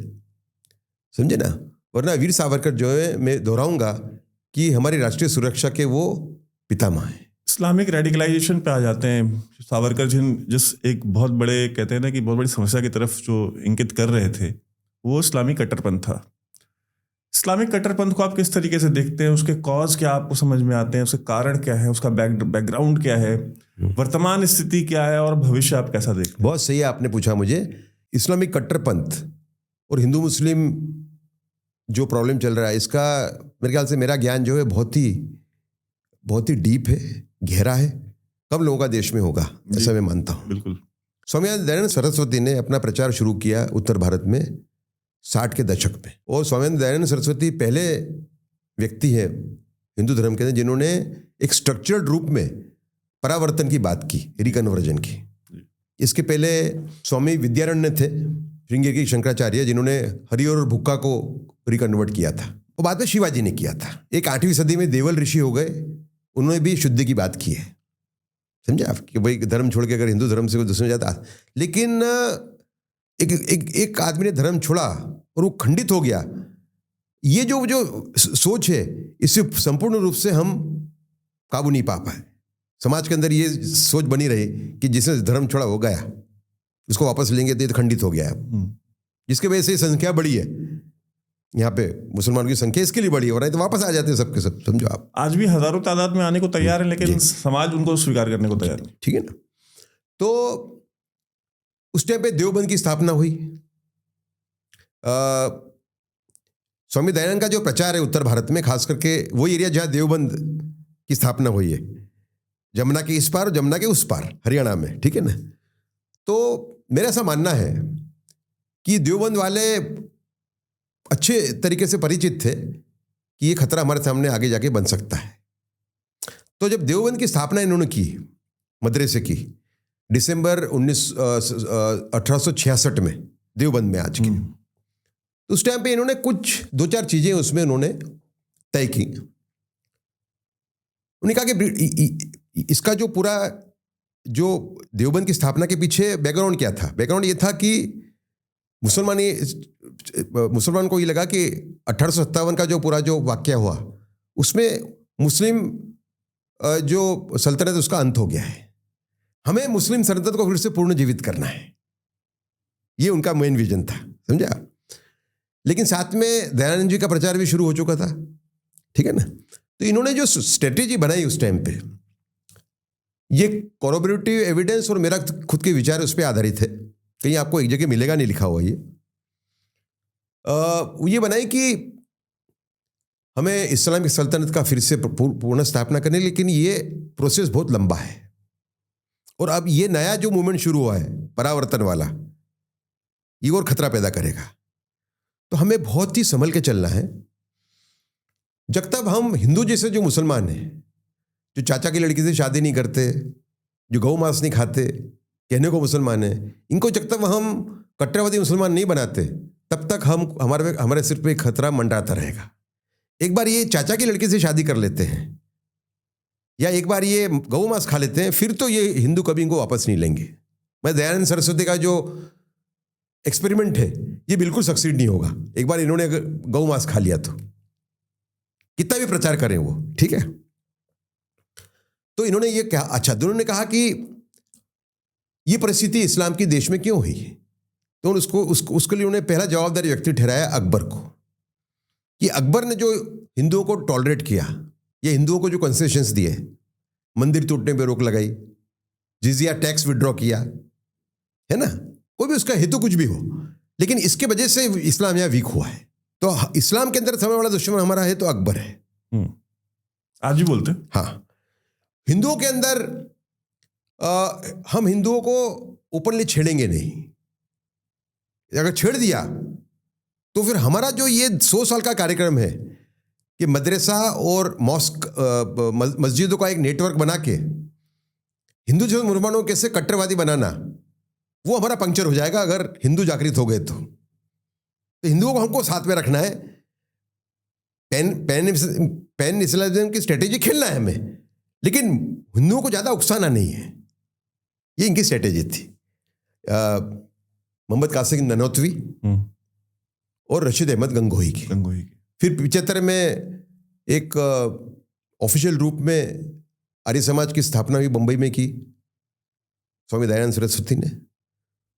समझे ना। वरना वीर सावरकर जो है, मैं दोहराऊंगा कि हमारी राष्ट्रीय सुरक्षा के वो पितामह हैं। इस्लामिक रेडिकलाइजेशन पे आ जाते हैं। सावरकर जिस एक बहुत बड़े, कहते हैं ना कि बहुत बड़ी समस्या की तरफ जो इंगित कर रहे थे, वो इस्लामिक कट्टरपंथ था। इस्लामिक कट्टरपंथ को आप किस तरीके से देखते हैं? उसके कॉज क्या आपको समझ में आते हैं? उसके कारण क्या है? उसका बैकग्राउंड क्या है? वर्तमान स्थिति क्या है और भविष्य आप कैसा देखते हैं? बहुत सही आपने पूछा मुझे। इस्लामिक कट्टरपंथ और हिंदू मुस्लिम जो प्रॉब्लम चल रहा है, इसका मेरे ख्याल से मेरा ज्ञान जो है बहुत ही डीप है, गहरा है। कम लोगों का देश में होगा, ऐसा मैं मानता हूँ। बिल्कुल। स्वामी दयानंद सरस्वती ने अपना प्रचार शुरू किया उत्तर भारत में 60 के दशक में, और स्वामी दयानंद सरस्वती पहले व्यक्ति हैं हिंदू धर्म के अंदर जिन्होंने एक स्ट्रक्चर्ड रूप में परावर्तन की बात की, रिकन्वर्जन की। इसके पहले स्वामी विद्यारण्य थे, श्रृंगेरी शंकराचार्य, जिन्होंने हरिहर और भुक्का को रिकन्वर्ट किया था। और बाद में शिवाजी ने किया था। एक 8वीं सदी में देवल ऋषि हो गए, उन्होंने भी शुद्धि की बात की है, समझे आप, कि भाई धर्म छोड़ के अगर हिंदू धर्म से कोई दूसरे जाता। लेकिन एक आदमी ने धर्म छोड़ा और वो खंडित हो गया। ये जो सोच है, इससे संपूर्ण रूप से हम काबू नहीं पा पाए। समाज के अंदर ये सोच बनी रही कि जिसने धर्म छोड़ा हो गया, उसको वापस लेंगे तो ये खंडित हो गया है, जिसकी वजह से संख्या बढ़ी है। यहाँ पे मुसलमानों की संख्या इसके लिए बढ़ी है, और तो वापस आ जाते हैं सबके सब, समझो आप। आज भी हजारों तादाद में आने को तैयार है, लेकिन समाज उनको स्वीकार करने को तैयार नहीं। ठीक है ना। तो उस टाइम पे देवबंद की स्थापना हुई। स्वामी दयानंद का जो प्रचार है उत्तर भारत में, खास करके वो एरिया जहाँ देवबंद की स्थापना हुई है, जमुना के इस पार और जमुना के उस पार, हरियाणा में, ठीक है ना। तो मेरा ऐसा मानना है कि देवबंद वाले अच्छे तरीके से परिचित थे कि ये खतरा हमारे सामने आगे जाके बन सकता है। तो जब देवबंद की स्थापना इन्होंने की, मद्रास की, दिसंबर 1866 में देवबंद में आज की, तो उस टाइम पे इन्होंने कुछ 2-4 चीजें उसमें उन्होंने तय की। उन्होंने कहा कि इसका जो पूरा जो देवबंद की स्थापना के पीछे बैकग्राउंड क्या था। बैकग्राउंड ये था कि मुसलमान को ये लगा कि 1857 का जो पूरा जो वाकया हुआ, उसमें मुस्लिम जो सल्तनत उसका अंत हो गया है। हमें मुस्लिम सल्तनत को फिर से पुनर्जीवित करना है, ये उनका मेन विजन था, समझा। लेकिन साथ में दयानंद जी का प्रचार भी शुरू हो चुका था, ठीक है ना। तो इन्होंने जो स्ट्रेटेजी बनाई उस टाइम पे, ये कोरोबोरेटिव एविडेंस और मेरा खुद के विचार उस पर आधारित है, कहीं आपको एक जगह मिलेगा नहीं लिखा हुआ। ये बनाई कि हमें इस्लामिक सल्तनत का फिर से पूर्ण स्थापना करनी, लेकिन ये प्रोसेस बहुत लंबा है। और अब ये नया जो मूवमेंट शुरू हुआ है परावर्तन वाला, ये और खतरा पैदा करेगा। तो हमें बहुत ही संभल के चलना है। जब तक हम हिंदू जैसे जो मुसलमान हैं, जो चाचा की लड़की से शादी नहीं करते, जो गौ मांस नहीं खाते, कहने को मुसलमान है, इनको जब तक हम कट्टरवादी मुसलमान नहीं बनाते, तब तक हमारे सिर पे खतरा मंडराता रहेगा। एक बार ये चाचा की लड़की से शादी कर लेते हैं या एक बार ये गौ मांस खा लेते हैं, फिर तो ये हिंदू कभी इनको वापस नहीं लेंगे। मैं दयानंद सरस्वती का जो एक्सपेरिमेंट है ये बिल्कुल सक्सीड नहीं होगा। एक बार इन्होंने अगर गौ मांस खा लिया तो कितना भी प्रचार करें वो, ठीक है। तो इन्होंने ये कहा, अच्छा, दोनों ने कहा कि ये परिस्थिति इस्लाम की देश में क्यों हुई, तो उसके लिए उन्होंने पहला जवाबदारी व्यक्ति ठहराया अकबर को, कि अकबर ने जो हिंदुओं को टॉलरेट किया या हिंदुओं को जो कंसेशंस दिए, मंदिर टूटने पे रोक लगाई, जिजिया टैक्स विड्रॉ किया, है ना, कोई भी उसका हेतु कुछ भी हो, लेकिन इसके वजह से इस्लाम यहाँ वीक हुआ है। तो इस्लाम के अंदर सबसे बड़ा दुश्मन हमारा है तो अकबर है। आज भी बोलते हैं। हाँ, हिंदुओं के अंदर हम हिंदुओं को ओपनली छेड़ेंगे नहीं। अगर छेड़ दिया तो फिर हमारा जो ये 100 साल का कार्यक्रम है कि मदरसा और मॉस्क मस्जिदों का एक नेटवर्क बना के हिंदू जो मुसलमानों को कैसे कट्टरवादी बनाना, वो हमारा पंक्चर हो जाएगा अगर हिंदू जागृत हो गए तो हिंदुओं को हमको साथ में रखना है। पैन इस्लामिज्म की स्ट्रेटेजी खेलना है हमें, लेकिन हिंदुओं को ज़्यादा उकसाना नहीं है। ये इनकी स्ट्रेटेजी थी। मोहम्मद कासिम ननौतवी और रशीद अहमद गंगोही की। फिर 75 में एक ऑफिशियल रूप में आर्य समाज की स्थापना हुई बंबई में की स्वामी दयानंद सरस्वती ने।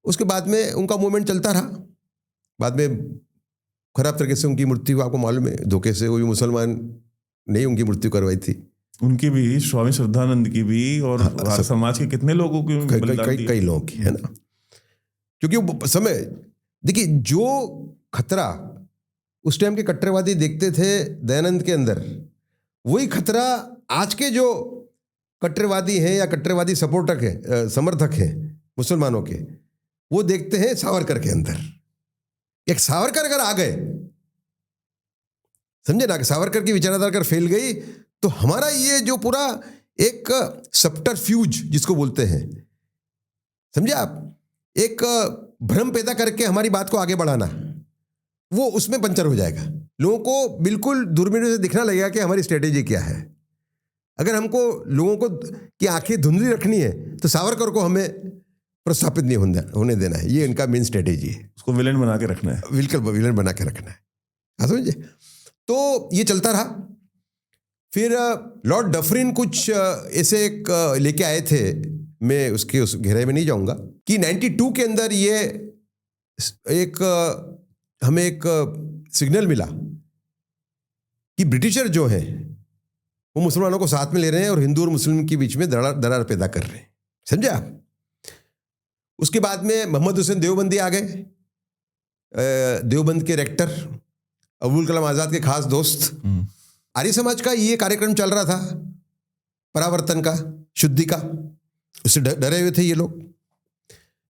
उसके बाद में उनका मूवमेंट चलता रहा। बाद में खराब तरीके से उनकी मृत्यु, आपको मालूम है, धोखे से, वो भी मुसलमान नहीं उनकी मृत्यु करवाई थी। उनकी भी, स्वामी श्रद्धानंद की भी, और आर्य समाज के कितने लोगों की कई लोगों की, है ना। क्योंकि वो समय, देखिए, जो खतरा उस टाइम के कट्टरवादी देखते थे दयानंद के अंदर, वही खतरा आज के जो कट्टरवादी हैं या कट्टरवादी समर्थक हैं मुसलमानों के, वो देखते हैं सावरकर के अंदर। एक सावरकर अगर आ गए, समझे ना, कि सावरकर की विचारधारा अगर फैल गई तो हमारा ये जो पूरा एक सबटरफ्यूज जिसको बोलते हैं, समझे आप, एक भ्रम पैदा करके हमारी बात को आगे बढ़ाना, वो उसमें पंचर हो जाएगा। लोगों को बिल्कुल दूरबीन से दिखना लगेगा कि हमारी स्ट्रेटेजी क्या है। अगर हमको लोगों को की आंखें धुंधली रखनी है तो सावरकर को हमें प्रस्थापित नहीं होने देना है। ये इनका मेन स्ट्रेटेजी है। उसको विलेन बना के रखना है, बिल्कुल विलेन बना के रखना है। समझे। तो ये चलता रहा। फिर लॉर्ड डफरिन कुछ ऐसे एक लेके आए थे, मैं उसके उस गहराई में नहीं जाऊंगा, कि 92 के अंदर ये हमें एक सिग्नल मिला कि ब्रिटिशर जो हैं वो मुसलमानों को साथ में ले रहे हैं और हिंदू और मुस्लिम के बीच में दरार पैदा कर रहे हैं। समझे आप। उसके बाद में मोहम्मद हुसैन देवबंदी आ गए, देवबंद के रेक्टर, अबुल कलाम आज़ाद के खास दोस्त। आर्य समाज का ये कार्यक्रम चल रहा था परावर्तन का, शुद्धि का, उससे डरे हुए थे ये लोग।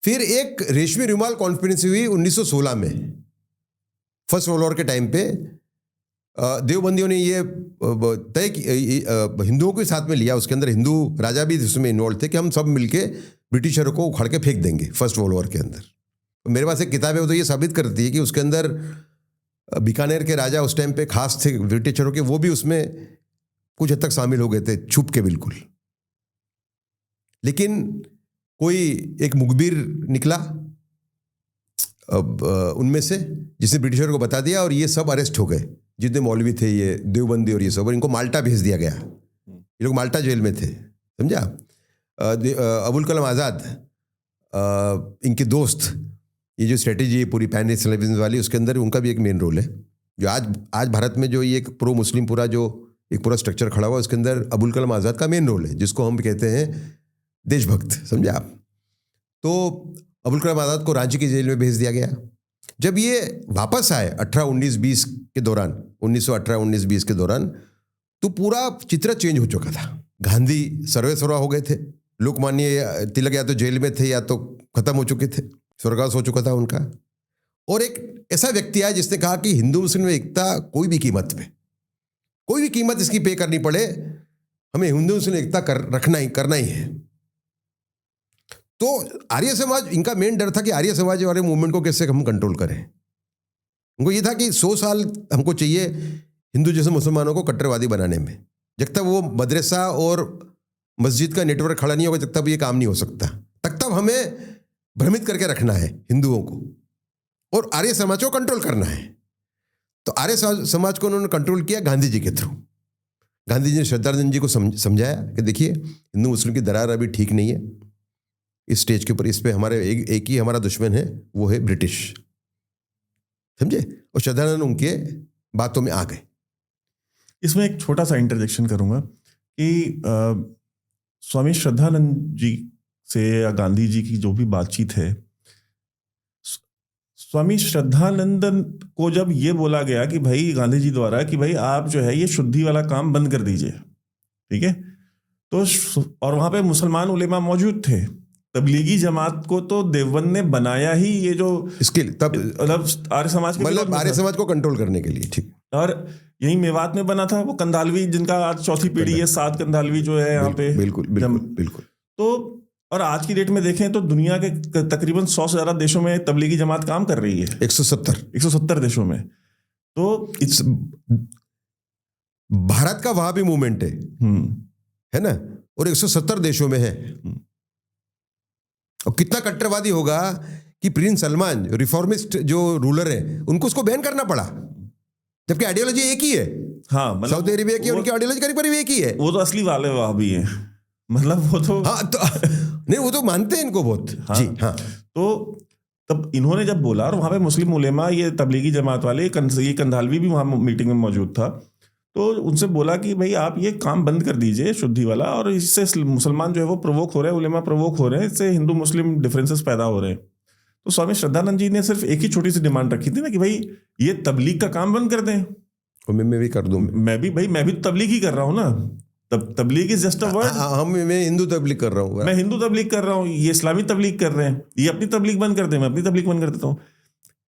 फिर एक रेशमी रुमाल कॉन्फ्रेंस हुई 1916 में, फर्स्ट वर्ल्ड वॉर के टाइम पे। देवबंदियों ने ये तय हिंदुओं के साथ में लिया, उसके अंदर हिंदू राजा भी उसमें इन्वॉल्व थे, कि हम सब मिलके ब्रिटिशरों को उखाड़ के फेंक देंगे फर्स्ट वर्ल्ड वॉर के अंदर। मेरे पास एक किताब है, वो तो ये साबित करती है कि उसके अंदर बीकानेर के राजा उस टाइम पे खास थे ब्रिटिशरों के, वो भी उसमें कुछ हद तक शामिल हो गए थे, छुप के बिल्कुल। लेकिन कोई एक मुखबिर निकला उनमें से, जिसने ब्रिटिशरों को बता दिया, और ये सब अरेस्ट हो गए, जितने मौलवी थे, ये देवबंदी और ये सब, और इनको माल्टा भेज दिया गया। ये लोग माल्टा जेल में थे, समझा। अबुल कलाम आज़ाद, इनके दोस्त, ये जो स्ट्रेटेजी है पूरी पैन इस्लामिज्म वाली, उसके अंदर उनका भी एक मेन रोल है। जो आज भारत में जो ये एक प्रो मुस्लिम पूरा जो एक पूरा स्ट्रक्चर खड़ा हुआ, उसके अंदर अबुल कलाम आज़ाद का मेन रोल है, जिसको हम कहते हैं देशभक्त, समझे आप। तो अबुल कलाम आज़ाद को रांची की जेल में भेज दिया गया। जब ये वापस आए 18-19-20 के दौरान, 1918-19-20 के दौरान, तो पूरा चित्र चेंज हो चुका था। गांधी सर्वेसर्वा हो गए थे, लोकमान्य तिलक या तो जेल में थे या तो खत्म हो चुके थे, स्वर्गवास हो चुका था उनका। और एक ऐसा व्यक्ति आया जिसने कहा कि हिंदू मुस्लिम में एकता कोई भी कीमत पे, कोई भी कीमत इसकी पे करनी पड़े, हमें हिंदू मुस्लिम एकता करना ही है। तो आर्य समाज, इनका मेन डर था कि आर्य समाज वाले मूवमेंट को कैसे हम कंट्रोल करें। उनको ये था कि 100 साल हमको चाहिए हिंदू जैसे मुसलमानों को कट्टरवादी बनाने में। जब तक वो मदरसा और मस्जिद का नेटवर्क खड़ा नहीं होगा, तब तक ये काम नहीं हो सकता। तब हमें भ्रमित करके रखना है हिंदुओं को और आर्य समाज को कंट्रोल करना है। तो आर्य समाज को उन्होंने कंट्रोल किया गांधी जी के थ्रू। गांधी जी ने श्रद्धानंद जी को समझाया कि देखिए हिंदू मुस्लिम की दरार अभी ठीक नहीं है इस स्टेज के ऊपर, इस पे हमारे एक ही हमारा दुश्मन है, वो है ब्रिटिश, समझे। और श्रद्धानंद उनके बातों में आ गए। इसमें एक छोटा सा इंटरजेक्शन करूंगा कि स्वामी श्रद्धानंद जी से या गांधी जी की जो भी बातचीत है, स्वामी श्रद्धानंद को जब ये बोला गया कि भाई गांधी जी द्वारा कि भाई आप जो है ये शुद्धि वाला काम बंद कर दीजिए, ठीक है, तो और वहां पे मुसलमान उलेमा मौजूद थे, तबलीगी जमात को तो देवबंद ने बनाया ही ये जो इसके तब मतलब आर्य समाज के मतलब आर्य समाज को कंट्रोल करने के लिए, ठीक। और यही मेवात में बना था वो कंधालवी, जिनका आज चौथी पीढ़ी है, 7 कंधालवी जो है यहाँ पे। बिल्कुल बिल्कुल बिल्कुल। तो और आज की डेट में देखें तो दुनिया के तकरीबन 100 से ज्यादा देशों में तबलीगी जमात काम कर रही है। 170 देशों में। तो भारत का वहां भी मूवमेंट है ना, और 170 देशों में है। और कितना कट्टरवादी होगा कि प्रिंस सलमान रिफॉर्मिस्ट जो रूलर है उनको उसको बैन करना पड़ा, जबकि आइडियोलॉजी एक ही है। हाँ, मतलब सऊदी अरेबिया की उनकी आइडियोलॉजी करीब एक ही है। वो तो असली वाले वहां भी हैं, मतलब वो तो हाँ तो नहीं, वो तो मानते हैं इनको बहुत। हाँ, जी हाँ। तो तब इन्होंने जब बोला, और वहां पे मुस्लिम उलेमा ये तबलीगी जमात वाले ये कंधालवी भी वहां मीटिंग में मौजूद था, तो उनसे बोला कि भाई आप ये काम बंद कर दीजिए शुद्धि वाला, और इससे मुसलमान जो है वो प्रोवोक हो रहे हैं, उलेमा प्रोवोक हो रहे हैं, इससे हिंदू मुस्लिम डिफरेंसेस पैदा हो रहे हैं। तो स्वामी श्रद्धानंद जी ने सिर्फ एक ही छोटी सी डिमांड रखी थी ना कि भाई ये तबलीग का काम बंद कर दें। और मैं भी कर दूं, मैं भी तो तबलीग ही कर रहा हूँ ना। तबलीग इज जस्ट अ वर्ड। मैं हिंदू तबलीग कर रहा हूँ, मैं हिंदू तबलीग कर रहा हूँ, ये इस्लामी तबलीग कर रहे हैं, ये अपनी तबलीग बंद कर दे, मैं अपनी तबलीग बंद कर देता हूँ।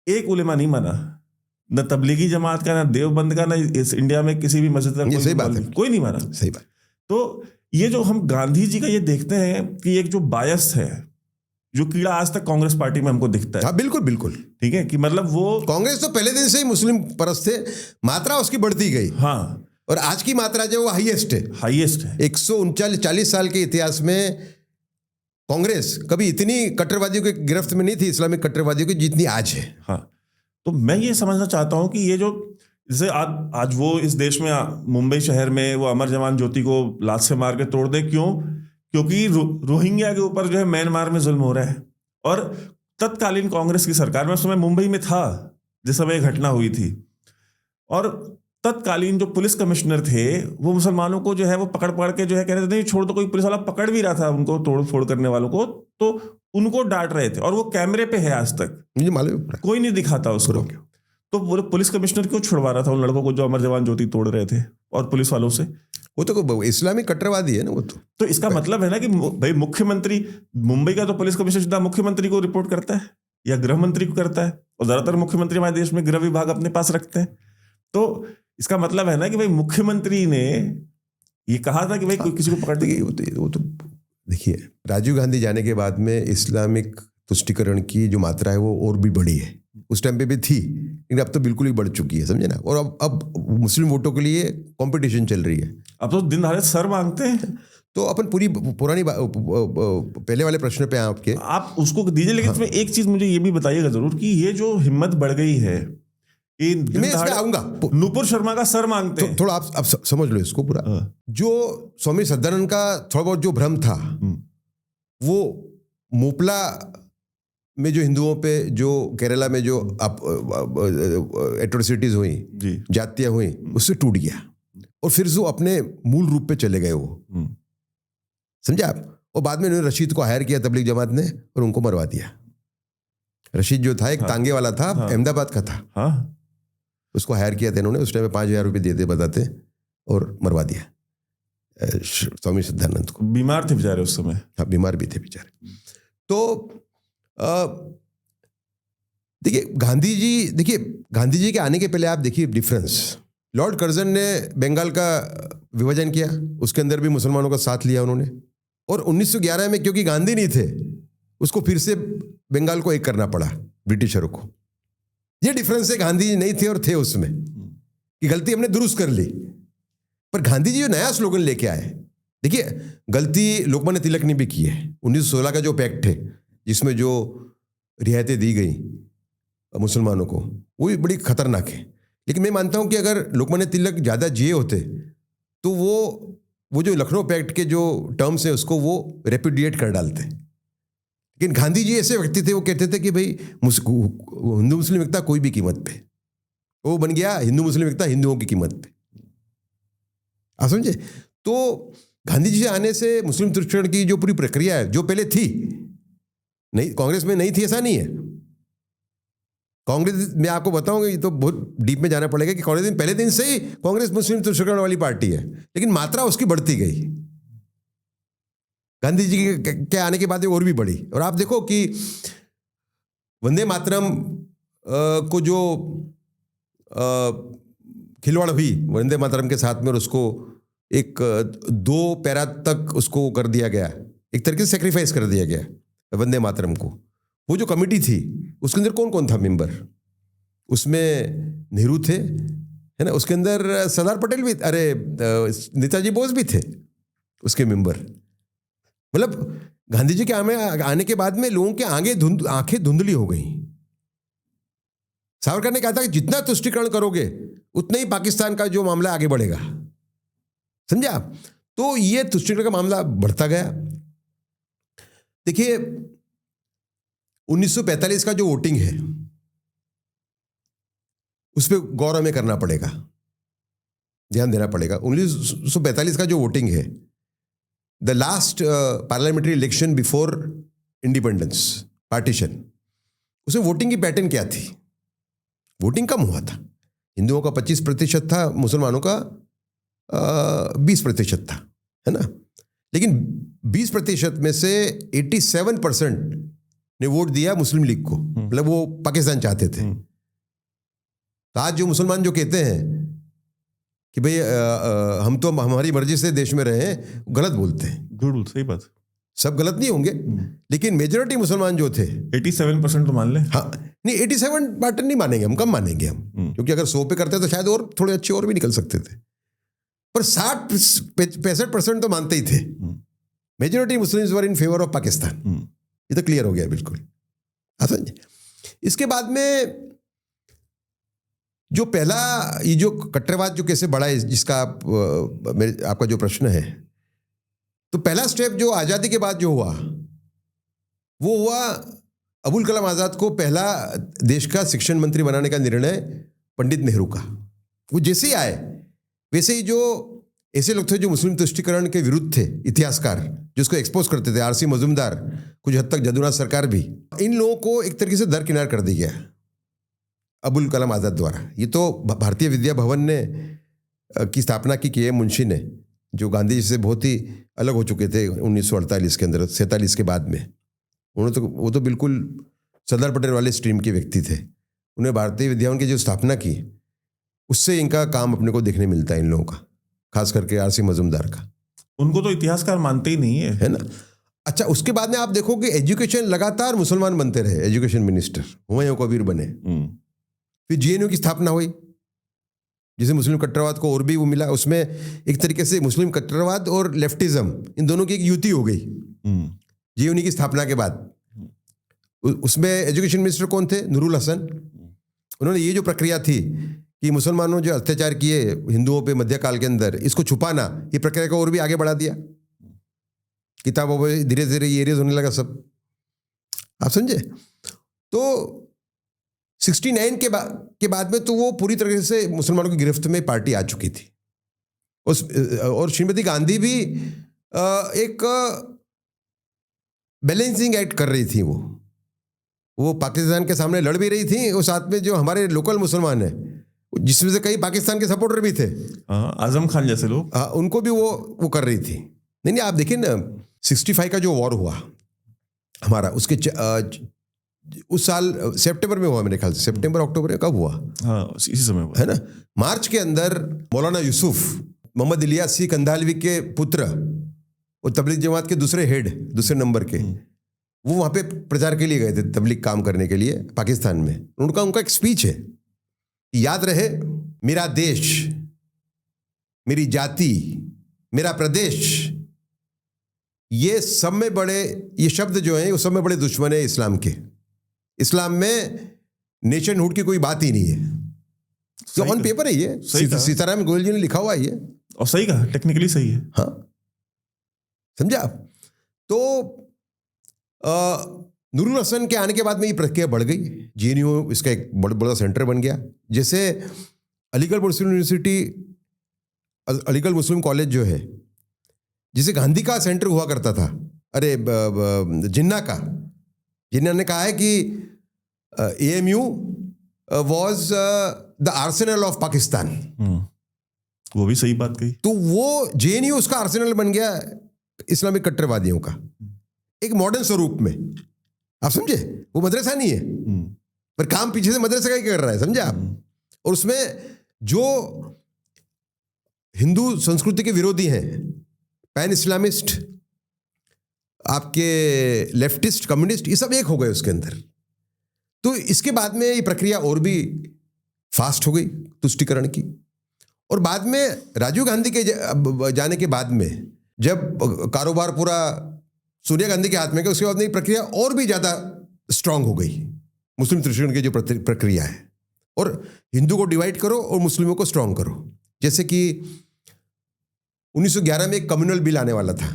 एक उलेमा नहीं माना, न तबलीगी जमात का, न देवबंद का, न इस इंडिया में किसी भी मस्जिद का, सही बात है, कोई नहीं माना। सही बात। तो ये जो हम गांधी जी का ये देखते हैं कि एक जो बायस है, जो कीड़ा आज तक कांग्रेस पार्टी में हमको दिखता है। हाँ बिल्कुल बिल्कुल, ठीक है कि मतलब वो कांग्रेस तो पहले दिन से ही मुस्लिम परस्त थे, मात्रा उसकी बढ़ती गई। हाँ, और आज की मात्रा जो वो हाईएस्ट है। 139 साल के इतिहास में कांग्रेस कभी इतनी कट्टरवादियों की गिरफ्त में नहीं थी, इस्लामिक कट्टरवादियों की, जितनी आज है। हाँ, तो मैं ये समझना चाहता हूं कि ये जो जैसे आज वो इस देश में मुंबई शहर में वो अमर जवान ज्योति को लात से मार के तोड़ दे, क्यों? क्योंकि रोहिंग्या के ऊपर जो है म्यांमार में जुल्म हो रहा है। और तत्कालीन कांग्रेस की सरकार में, उस समय मुंबई में था जिस समय घटना हुई थी, और तत्कालीन जो पुलिस कमिश्नर थे वो मुसलमानों को जो है वो पकड़ के जो है कह रहे थे नहीं छोड़ दो, कोई पुलिस वाला पकड़ भी रहा था उनको, तोड़ फोड़ करने वालों को, तो उनको डांट रहे थे। और वो कैमरे पे है, आज तक मुझे मालूम, कोई नहीं दिखाता उसको। तो वो पुलिस कमिश्नर क्यों छुड़वा रहा था उन लड़कों को जो अमर जवान ज्योति तोड़ रहे थे और पुलिस वालों से? वो तो इस्लामिक कट्टरवादी है ना वो तो इसका मतलब है ना कि भाई मुख्यमंत्री, मुंबई का तो पुलिस कमिश्नर सीधा मुख्यमंत्री को रिपोर्ट करता है या गृह मंत्री को करता है, और ज्यादातर मुख्यमंत्री हमारे देश में गृह विभाग अपने पास रखते हैं। तो इसका मतलब है ना कि भाई मुख्यमंत्री ने ये कहा था कि भाई कोई किसी को पकड़ देगी। वो तो देखिए, राजीव गांधी जाने के बाद में इस्लामिक तुष्टिकरण की जो मात्रा है वो और भी बढ़ी है। उस टाइम पे भी थी, लेकिन अब तो बिल्कुल ही बढ़ चुकी है, समझे ना। और अब मुस्लिम वोटों के लिए कंपटीशन चल रही है। अब तो दिन दहाड़े सर मांगते हैं। तो अपन पुरानी पहले वाले प्रश्न पे आपके आप उसको दीजिए, लेकिन इसमें एक चीज मुझे ये भी बताइएगा जरूर कि ये जो हिम्मत बढ़ गई है, मैं इसमें आऊंगा। नुपुर शर्मा का सर मांगते हैं। थोड़ा आप समझ लो इसको पूरा। जो स्वामी सदानंद का थोड़ा बहुत जो भ्रम था, वो मोपला में जो हिंदुओं पे, जो केरला में जो एट्रोसिटीज हुई, जातियां हुई, उससे टूट गया और फिर वो अपने मूल रूप पे चले गए वो, समझे आप। और बाद में उन्होंने रशीद को हायर किया तबलीग जमात ने और उनको मरवा दिया। रशीद जो था एक तांगे वाला था, अहमदाबाद का था, उसको हायर किया था इन्होंने। उस टाइम में 5,000 रुपये देते बताते और मरवा दिया स्वामी सिद्धानंद को। बीमार थे बेचारे उस समय। हाँ, बीमार भी थे बेचारे। तो देखिए गांधी जी के आने के पहले आप देखिए डिफरेंस। लॉर्ड कर्जन ने बंगाल का विभाजन किया, उसके अंदर भी मुसलमानों का साथ लिया उन्होंने। और 1911 में क्योंकि गांधी नहीं थे, उसको फिर से बंगाल को एक करना पड़ा ब्रिटिशरों को। ये डिफरेंस है, गांधी जी नहीं थे और थे उसमें, कि गलती हमने दुरुस्त कर ली। पर गांधी जी जो नया स्लोगन लेके आए, देखिए गलती लोकमान्य तिलक ने भी की है। 1916 का जो पैक्ट है, जिसमें जो रियायतें दी गई मुसलमानों को, वो भी बड़ी खतरनाक है। लेकिन मैं मानता हूं कि अगर लोकमान्य तिलक ज़्यादा जिए होते तो वो जो लखनऊ पैक्ट के जो टर्म्स हैं उसको वो रेपुडिएट कर डालते। लेकिन गांधी जी ऐसे व्यक्ति थे, वो कहते थे कि भाई हिंदू मुस्लिम एकता कोई भी कीमत पे। वो बन गया हिंदू मुस्लिम एकता हिंदुओं की कीमत पे, आप समझे। तो गांधी जी से आने से मुस्लिम तुष्टीकरण की जो पूरी प्रक्रिया है, जो पहले थी, नहीं कांग्रेस में नहीं थी ऐसा नहीं है। कांग्रेस में आपको बताऊंगा, ये तो बहुत डीप में जाना पड़ेगा कि कांग्रेस पहले दिन से ही कांग्रेस मुस्लिम तुष्टीकरण वाली पार्टी है, लेकिन मात्रा उसकी बढ़ती गई। गांधी जी के आने के बाद और भी बढ़ी। और आप देखो कि वंदे मातरम को जो खिलवाड़ हुई वंदे मातरम के साथ में, और उसको एक 2 पैरा तक उसको कर दिया गया, एक तरीके से सेक्रीफाइस कर दिया गया वंदे मातरम को। वो जो कमेटी थी उसके अंदर कौन कौन था मेंबर? उसमें नेहरू थे, है ना, उसके अंदर सरदार पटेल भी, अरे नेताजी बोस भी थे उसके मेंबर। मतलब गांधी जी के आने के बाद में लोगों के आंखें धुंधली हो गई। सावरकर ने कहा था कि जितना तुष्टीकरण करोगे उतना ही पाकिस्तान का जो मामला आगे बढ़ेगा, समझे आप। तो ये तुष्टीकरण का मामला बढ़ता गया। देखिए 1945 का जो वोटिंग है उस पर गौर हमें करना पड़ेगा, ध्यान देना पड़ेगा। 1945 का जो वोटिंग है, the last parliamentary election before independence, partition, उसमें वोटिंग की पैटर्न क्या थी? वोटिंग कम हुआ था, हिंदुओं का 25% था, मुसलमानों का 20% था, है ना। लेकिन 20% में से 87% ने वोट दिया मुस्लिम लीग को, मतलब वो पाकिस्तान चाहते थे। तो आज जो मुसलमान जो कहते हैं कि भाई हम तो हमारी मर्जी से देश में रहे हैं, गलत बोलते हैं। बिल्कुल सही बात। सब गलत नहीं होंगे, लेकिन मेजोरिटी मुसलमान जो थे 87% तो मान ले। हाँ, नहीं 87% नहीं मानेंगे हम, कम मानेंगे हम, क्योंकि अगर 100 पे करते तो शायद और थोड़े अच्छे और भी निकल सकते थे। पर 60-65% तो मानते ही थे। Majority Muslims were in favour of Pakistan. ये तो क्लियर हो गया बिल्कुल। समझे। इसके बाद में जो पहला ये जो कट्टरवाद जो कैसे बढ़ा है, जिसका आपका जो प्रश्न है, तो पहला स्टेप जो आज़ादी के बाद जो हुआ वो हुआ अबुल कलाम आज़ाद को पहला देश का शिक्षण मंत्री बनाने का निर्णय पंडित नेहरू का। वो जैसे ही आए वैसे ही जो ऐसे लोग थे जो मुस्लिम तुष्टीकरण के विरुद्ध थे, इतिहासकार जो उसको एक्सपोज करते थे, आरसी मजूमदार, कुछ हद तक जदुनाथ सरकार भी, इन लोगों को एक तरीके से दरकिनार कर दिया गया अबुल कलाम आज़ाद द्वारा। ये तो भारतीय विद्या भवन ने की स्थापना की के मुंशी ने, जो गांधी जी से बहुत ही अलग हो चुके थे 1948 के अंदर, 47 के बाद में। वो तो बिल्कुल सरदार पटेल वाले स्ट्रीम के व्यक्ति थे। उन्हें भारतीय विद्या भवन की जो स्थापना की, उससे इनका काम अपने को देखने मिलता है इन लोगों का, खास करके आरसी मजूमदार का। उनको तो इतिहासकार मानते ही नहीं है ना। अच्छा, उसके बाद में आप देखो कि एजुकेशन लगातार मुसलमान बनते रहे, एजुकेशन मिनिस्टर हुमायूं कबीर बने। फिर जेएनयू की स्थापना हुई, जिसे मुस्लिम कट्टरवाद को और भी वो मिला। उसमें एक तरीके से मुस्लिम कट्टरवाद और लेफ्टिज्म इन दोनों की एक युति हो गई जेएनयू की स्थापना के बाद। उसमें एजुकेशन मिनिस्टर कौन थे? नूरुल हसन। उन्होंने ये जो प्रक्रिया थी कि मुसलमानों जो अत्याचार किए हिंदुओं पे मध्यकाल के अंदर, इसको छुपाना, ये प्रक्रिया को और भी आगे बढ़ा दिया। किताबों पर धीरे धीरे ये एरियज होने लगा सब, आप समझे। तो 69 के बाद में तो वो पूरी तरीके से मुसलमानों की गिरफ्त में पार्टी आ चुकी थी। और श्रीमती गांधी भी एक बैलेंसिंग एक्ट कर रही थी। वो पाकिस्तान के सामने लड़ भी रही थी, और साथ में जो हमारे लोकल मुसलमान हैं, जिसमें से कई पाकिस्तान के सपोर्टर भी थे, आजम खान जैसे लोग, उनको भी वो कर रही थी। नहीं, आप देखिए ना, 65 का जो वॉर हुआ हमारा, उसके उस साल सितंबर में हुआ, मेरे ख्याल से सितंबर अक्टूबर कब हुआ? हाँ, इसी समय हुआ, है ना। मार्च के अंदर मौलाना यूसुफ, मोहम्मद इलियास सी कंधालवी के पुत्र और तबलीग जमात के दूसरे हेड, दूसरे नंबर के, वो वहाँ पे प्रचार के लिए गए थे, तबलीग काम करने के लिए पाकिस्तान में। उनका एक स्पीच है, याद रहे मेरा देश, मेरी जाति, मेरा प्रदेश, ये सब में बड़े, ये शब्द जो हैं वो सब में बड़े दुश्मन है इस्लाम के। इस्लाम में नेशनहुड की कोई बात ही नहीं है। तो ऑन पेपर है ये, सीताराम गोयल जी ने लिखा हुआ है ये, और सही कहा, टेक्निकली सही है। हाँ, समझा आप? तो नूरुल हसन के आने के बाद में ये प्रक्रिया बढ़ गई। जेएनयू इसका एक बड़ा सेंटर बन गया। जैसे अलीगढ़ मुस्लिम यूनिवर्सिटी, अलीगढ़ मुस्लिम कॉलेज जो है, जिसे गांधी का सेंटर हुआ करता था, अरे जिन्ना का, जिन्ना ने कहा है कि AMU was the Arsenal of Pakistan. वो भी सही बात कही। तो वो जेएनयू उसका आर्सेनल बन गया इस्लामिक कट्टरवादियों का, एक मॉडर्न स्वरूप में। आप समझे? वो मदरसा नहीं है, पर काम पीछे से मदरसा का ही कर रहा है, समझे आप? और उसमें जो हिंदू संस्कृति के विरोधी हैं, पैन इस्लामिस्ट, आपके लेफ्टिस्ट, कम्युनिस्ट, ये सब एक हो गए उसके अंदर। तो इसके बाद में ये प्रक्रिया और भी फास्ट हो गई तुष्टीकरण की। और बाद में राजीव गांधी के जाने के बाद में जब कारोबार पूरा सोनिया गांधी के हाथ में गया, उसके बाद में ये प्रक्रिया और भी ज़्यादा स्ट्रांग हो गई। मुस्लिम तुष्टीकरण की जो प्रक्रिया है, और हिंदू को डिवाइड करो और मुस्लिमों को स्ट्रांग करो। जैसे कि 1911 में एक कम्युनल बिल आने वाला था,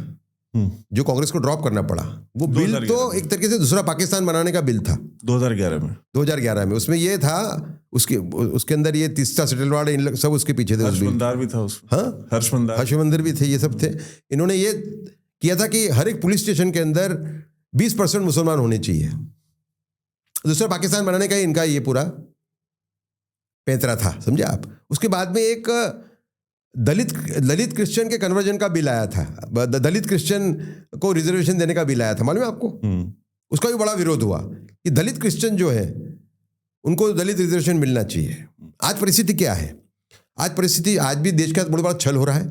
जो कांग्रेस को ड्रॉप करना पड़ा। वो बिल तो एक तरीके से दूसरा पाकिस्तान बनाने का बिल था 2011 में। उसमें ये था, उसके अंदर ये तीसरा सेटलवाड़ सब उसके पीछे थे। हर्षमंदार भी था उसमें। हाँ, हर्षमंदार भी थे, ये सब थे। इन्होंने ये किया था कि हर एक पुलिस स्टेशन के अंदर 20% मुसलमान होने चाहिए। दूसरा पाकिस्तान बनाने का इनका ये पूरा पैंतरा था, समझे आप? उसके बाद में एक दलित क्रिश्चियन के कन्वर्जन का बिल आया था, दलित क्रिश्चियन को रिजर्वेशन देने का बिल आया था, मालूम है आपको? उसका भी बड़ा विरोध हुआ कि दलित क्रिश्चियन जो है उनको दलित रिजर्वेशन मिलना चाहिए। आज परिस्थिति क्या है? आज भी देश के साथ बहुत बड़ा छल हो रहा है।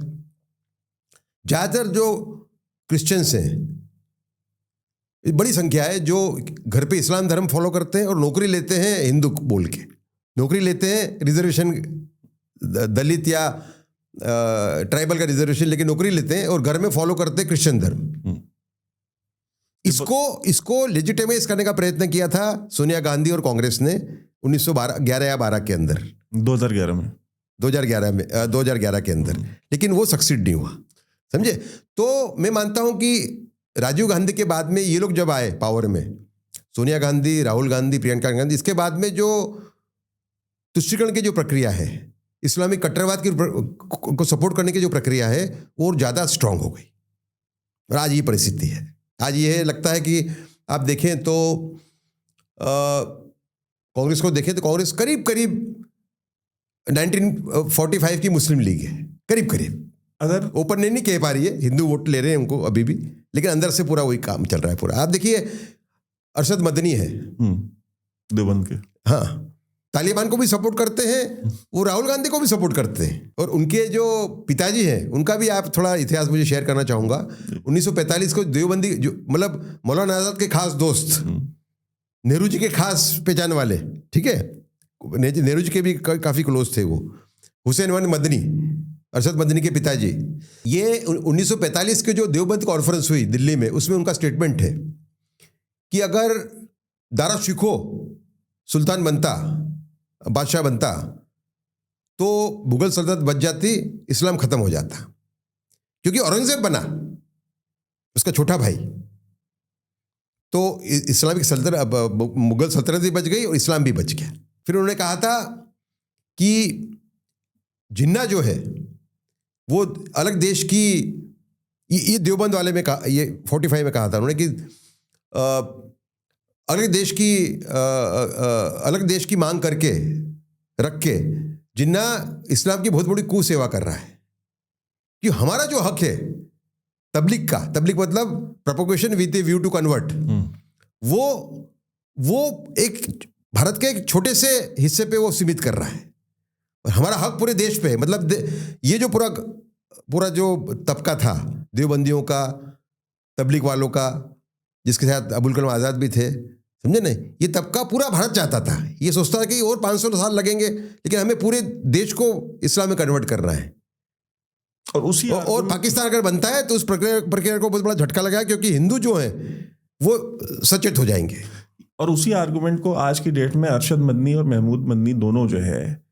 ज़्यादातर जो क्रिश्चियंस हैं, बड़ी संख्या है जो घर पे इस्लाम धर्म फॉलो करते हैं और नौकरी लेते हैं हिंदू बोल के, नौकरी लेते हैं रिजर्वेशन, दलित या ट्राइबल का रिजर्वेशन लेके नौकरी लेते हैं, और घर में फॉलो करते हैं क्रिश्चियन धर्म। इसको लेजिटिमाइज करने का प्रयत्न किया था सोनिया गांधी और कांग्रेस ने 1911 या 12 के अंदर, 2011 के अंदर, लेकिन वो सक्सीड नहीं हुआ, समझे? तो मैं मानता हूं कि राजीव गांधी के बाद में ये लोग जब आए पावर में, सोनिया गांधी, राहुल गांधी, प्रियंका गांधी, इसके बाद में जो तुष्टीकरण की जो प्रक्रिया है, इस्लामिक कट्टरवाद को सपोर्ट करने की जो प्रक्रिया है, वो ज़्यादा स्ट्रांग हो गई। और आज ये परिस्थिति है। आज ये लगता है कि आप देखें तो कांग्रेस को देखें तो कांग्रेस करीब 1945 की मुस्लिम लीग है, करीब। अगर ओपन नहीं कह पा रही है, हिंदू वोट ले रहे हैं उनको अभी भी, लेकिन अंदर से पूरा वही काम चल रहा है पूरा। आप देखिए, अरशद मदनी है देवबंद के, हाँ, तालिबान को भी सपोर्ट करते हैं, वो राहुल गांधी को भी सपोर्ट करते हैं। और उनके जो पिताजी हैं, उनका भी आप थोड़ा इतिहास मुझे शेयर करना चाहूँगा। 1945 को देवबंदी, जो मतलब मौलाना आज़ाद के खास दोस्त, नेहरू जी के खास पहचान वाले, ठीक है, नेहरू जी के भी काफ़ी क्लोज थे वो, हुसैन अहमद मदनी, अरशद मदनी के पिताजी। ये 1945 के जो देवबंद कॉन्फ्रेंस हुई दिल्ली में, उसमें उनका स्टेटमेंट है कि अगर दारा शिको सुल्तान बनता, बादशाह बनता, तो मुगल सल्तनत बच जाती, इस्लाम खत्म हो जाता। क्योंकि औरंगजेब बना, उसका छोटा भाई, तो इस्लामिक सल्तनत, मुगल सल्तनत भी बच गई और इस्लाम भी बच गया। फिर उन्होंने कहा था कि जिन्ना जो है वो अलग देश की, ये देवबंद वाले में कहा, ये 45 में कहा था उन्होंने कि अलग देश की मांग करके रख के जिन्ना इस्लाम की बहुत बड़ी कुसेवा कर रहा है। कि हमारा जो हक है तबलीग का, तबलीग मतलब propagation with a view to convert, वो एक भारत के एक छोटे से हिस्से पे वो सीमित कर रहा है। और हमारा हक पूरे देश पे है। मतलब ये जो पूरा जो तबका था देवबंदियों का, तबलीग वालों का, जिसके साथ अबुल कलाम आज़ाद भी थे, समझे नहीं, ये तबका पूरा भारत चाहता था। ये सोचता था कि और 500 साल लगेंगे, लेकिन हमें पूरे देश को इस्लाम में कन्वर्ट करना है। और उसी और पाकिस्तान अगर बनता है तो उस प्रक्रिया को बहुत बड़ा झटका लगा, क्योंकि हिंदू जो हैं वो सचेत हो जाएंगे। और उसी आर्गुमेंट को आज की डेट में अरशद मदनी और महमूद मदनी दोनों जो है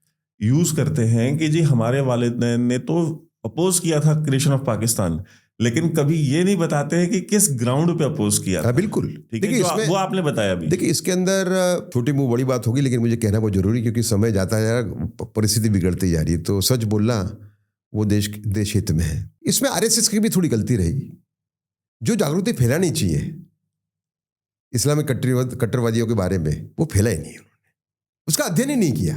यूज करते हैं कि जी हमारे वालिदैन ने तो अपोज किया था क्रिएशन ऑफ पाकिस्तान, लेकिन कभी ये नहीं बताते हैं कि किस ग्राउंड पे अपोज किया था। बिल्कुल। ठीक है, जो वो आपने बताया अभी। देखिए इसके अंदर छोटी मुंह बड़ी बात होगी, लेकिन मुझे कहना बहुत जरूरी, क्योंकि समय जाता है, परिस्थिति बिगड़ती जा रही है, तो सच बोलना वो देश हित में है। इसमें आरएसएस की भी थोड़ी गलती रही, जो जागृति फैलानी चाहिए इस्लामिक कट्टरवादियों के बारे में, वो फैलाई नहीं उन्होंने, उसका अध्ययन ही नहीं किया।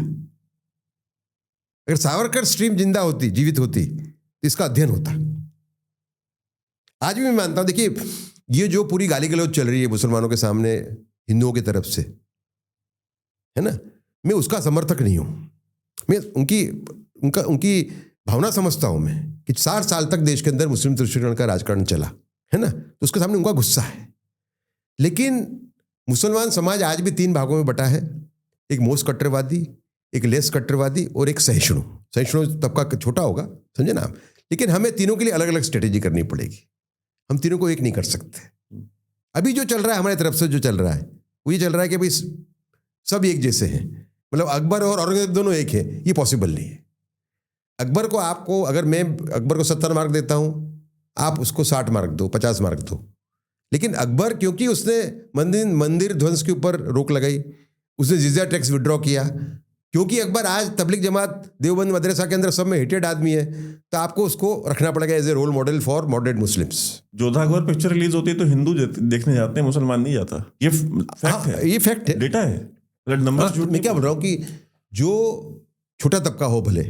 अगर सावरकर स्ट्रीम जिंदा होती, जीवित होती, तो इसका अध्ययन होता। आज भी मैं मानता हूं, देखिए ये जो पूरी गाली गलौज चल रही है मुसलमानों के सामने हिंदुओं की तरफ से, है ना, मैं उसका समर्थक नहीं हूं। मैं उनकी भावना समझता हूं मैं कि 60 साल तक देश के अंदर मुस्लिम तुष्टीकरण का राजकारण चला, है ना, तो उसके सामने उनका गुस्सा है। लेकिन मुसलमान समाज आज भी 3 भागों में बटा है, एक मोस्ट कट्टरवादी, एक लेस कट्टरवादी और एक सहिष्णु। सहिष्णु तबका छोटा होगा, समझे ना आप, लेकिन हमें तीनों के लिए अलग अलग स्ट्रेटेजी करनी पड़ेगी। हम तीनों को एक नहीं कर सकते। अभी जो चल रहा है हमारी तरफ से, जो चल रहा है वो ये चल रहा है कि भाई सब एक जैसे हैं, मतलब अकबर और औरंगजेब दोनों एक है, ये पॉसिबल नहीं है। अकबर को आपको, अगर मैं अकबर को 70 मार्क देता हूं, आप उसको 60 मार्क दो, 50 मार्क दो, लेकिन अकबर क्योंकि उसने मंदिर ध्वंस के ऊपर रोक लगाई, उसने जिज़िया टैक्स विड्रॉ किया, क्योंकि अकबर आज तबलीग जमात देवबंद मदरसा के अंदर सब में हेटेड आदमी है, तो आपको उसको रखना पड़ेगा as a role model for moderate Muslims. Jodha Akbar picture release होती है तो हिंदू देखने जाते हैं, मुसलमान नहीं जाता। ये फैक्ट है, ये फैक्ट है, डेटा है, नंबर। मैं क्या बोल रहा हूँ कि जो छोटा तबका हो भले,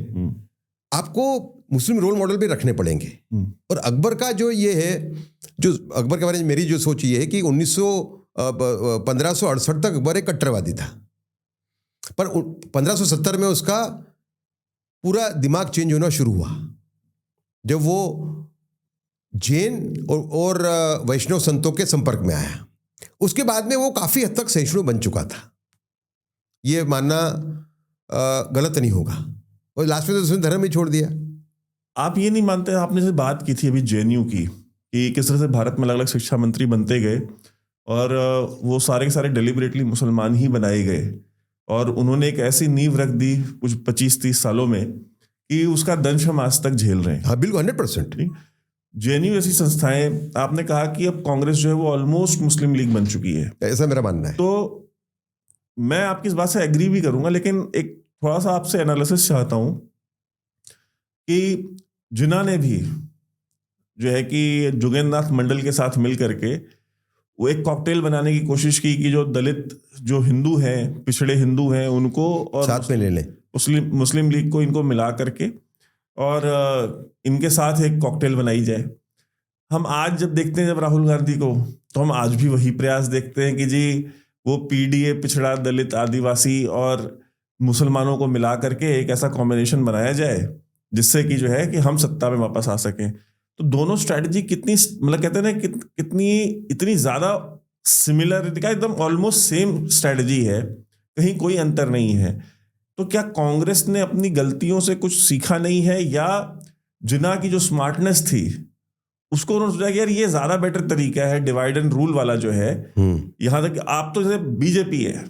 आपको मुस्लिम रोल मॉडल भी रखने पड़ेंगे। और अकबर का जो ये है, जो अकबर के बारे में मेरी जो सोच ये है कि 1568 तक अकबर एक कट्टरवादी था, पर 1570 में उसका पूरा दिमाग चेंज होना शुरू हुआ, जब वो जैन और वैष्णव संतों के संपर्क में आया। उसके बाद में वो काफी हद तक सहिष्णु बन चुका था, ये मानना गलत नहीं होगा, और लास्ट में तो उसने धर्म ही छोड़ दिया। आप ये नहीं मानते, आपने से बात की थी अभी जेएनयू की, कि किस तरह से भारत में अलग अलग शिक्षा मंत्री बनते गए और वो सारे के सारे डेलिबरेटली मुसलमान ही बनाए गए, और उन्होंने एक ऐसी नींव रख दी कुछ 25-30 सालों में कि उसका दंश हम आज तक झेल रहे हैं। हाँ बिल्कुल, 100%। जेएनयू ऐसी संस्थाएं, आपने कहा कि अब कांग्रेस जो है वो ऑलमोस्ट मुस्लिम लीग बन चुकी है, ऐसा मेरा मानना है। तो मैं आपकी इस बात से एग्री भी करूंगा, लेकिन एक थोड़ा सा आपसे एनालिसिस चाहता हूं कि जिन्ना ने भी जो है कि जोगेंद्रनाथ मंडल के साथ मिल करके वो एक कॉकटेल बनाने की कोशिश की कि जो दलित, जो हिंदू हैं, पिछड़े हिंदू हैं, उनको और साथ में ले लें, मुस्लिम लीग को, इनको मिला करके और इनके साथ एक कॉकटेल बनाई जाए। हम आज जब देखते हैं जब राहुल गांधी को, तो हम आज भी वही प्रयास देखते हैं कि जी वो पीडीए, पिछड़ा, दलित, आदिवासी और मुसलमानों को मिला करके एक ऐसा कॉम्बिनेशन बनाया जाए जिससे कि जो है कि हम सत्ता में वापस आ सकें। तो दोनों स्ट्रैटेजी कितनी, मतलब कहते हैं ना, कितनी इतनी ज्यादा सिमिलर, का एकदम ऑलमोस्ट सेम स्ट्रैटेजी है, कहीं कोई अंतर नहीं है। तो क्या कांग्रेस ने अपनी गलतियों से कुछ सीखा नहीं है, या जिन्ना की जो स्मार्टनेस थी उसको उन्होंने सोचा कि यार ये ज्यादा बेटर तरीका है, डिवाइड एंड रूल वाला जो है। यहां तक आप तो जैसे बीजेपी है,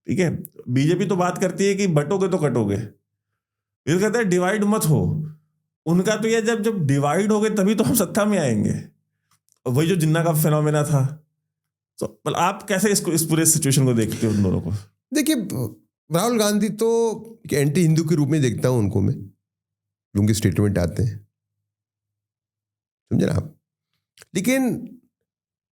ठीक है, बीजेपी तो बात करती है कि बटोगे तो कटोगे, ये कहता है डिवाइड मत हो। उनका तो ये जब डिवाइड हो गए तभी तो हम सत्ता में आएंगे, वही जो जिन्ना का फिनोमेना था। तो आप कैसे इस पूरे सिचुएशन को देखते हो उन दोनों को? देखिए, राहुल गांधी तो एंटी हिंदू के रूप में देखता हूं उनको मैं, उनके स्टेटमेंट आते हैं, समझे ना आप, लेकिन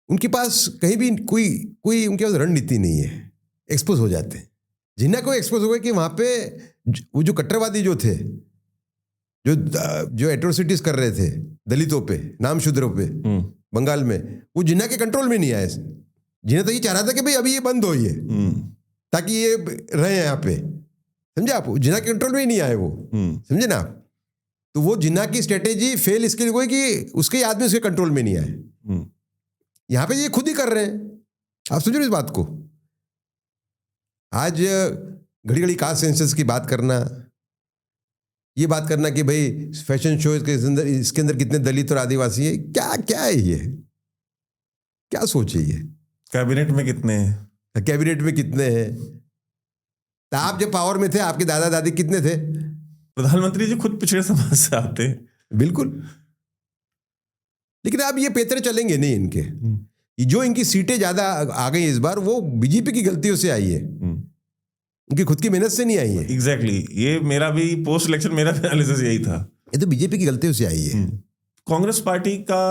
उनके पास कहीं भी कोई उनके पास रणनीति नहीं है, एक्सपोज हो जाते हैं। जिन्ना को एक्सपोज हो गए कि वहां पे वो जो कट्टरवादी जो थे, जो एट्रोसिटीज कर रहे थे दलितों पे, नाम शूद्रों पे बंगाल में, वो जिन्ना के कंट्रोल में नहीं आए। जिन्ना तो ये चाह रहा था कि भाई अभी ये बंद हो, ये ताकि ये रहे यहाँ पे, समझे आप, जिन्ना के कंट्रोल में ही नहीं आए वो, समझे ना आप। तो वो जिन्ना की स्ट्रेटेजी फेल इसके लिए हुई कि उसके आदमी उसके कंट्रोल में नहीं आए। यहां पे ये खुद ही कर रहे हैं, आप समझो इस बात को। आज घड़ी घड़ी कास्ट सेंसस की बात करना, ये बात करना कि भाई फैशन शो इसके अंदर कितने दलित और आदिवासी है, क्या क्या है ये, क्या सोचे ये? कैबिनेट में कितने हैं? कैबिनेट में कितने हैं? तो आप जब पावर में थे आपके दादा दादी कितने थे? प्रधानमंत्री जी खुद पिछड़े समाज से आते हैं। बिल्कुल। लेकिन अब ये पेतरे चलेंगे नहीं इनके। जो इनकी सीटें ज्यादा आ गई इस बार, वो बीजेपी की गलतियों से आई है, उनकी खुद की मेहनत से नहीं आई है। एग्जैक्टली ये मेरा भी पोस्ट इलेक्शन मेरा एनालिसिस यही था, ये तो बीजेपी की गलतियों से आई है। कांग्रेस पार्टी का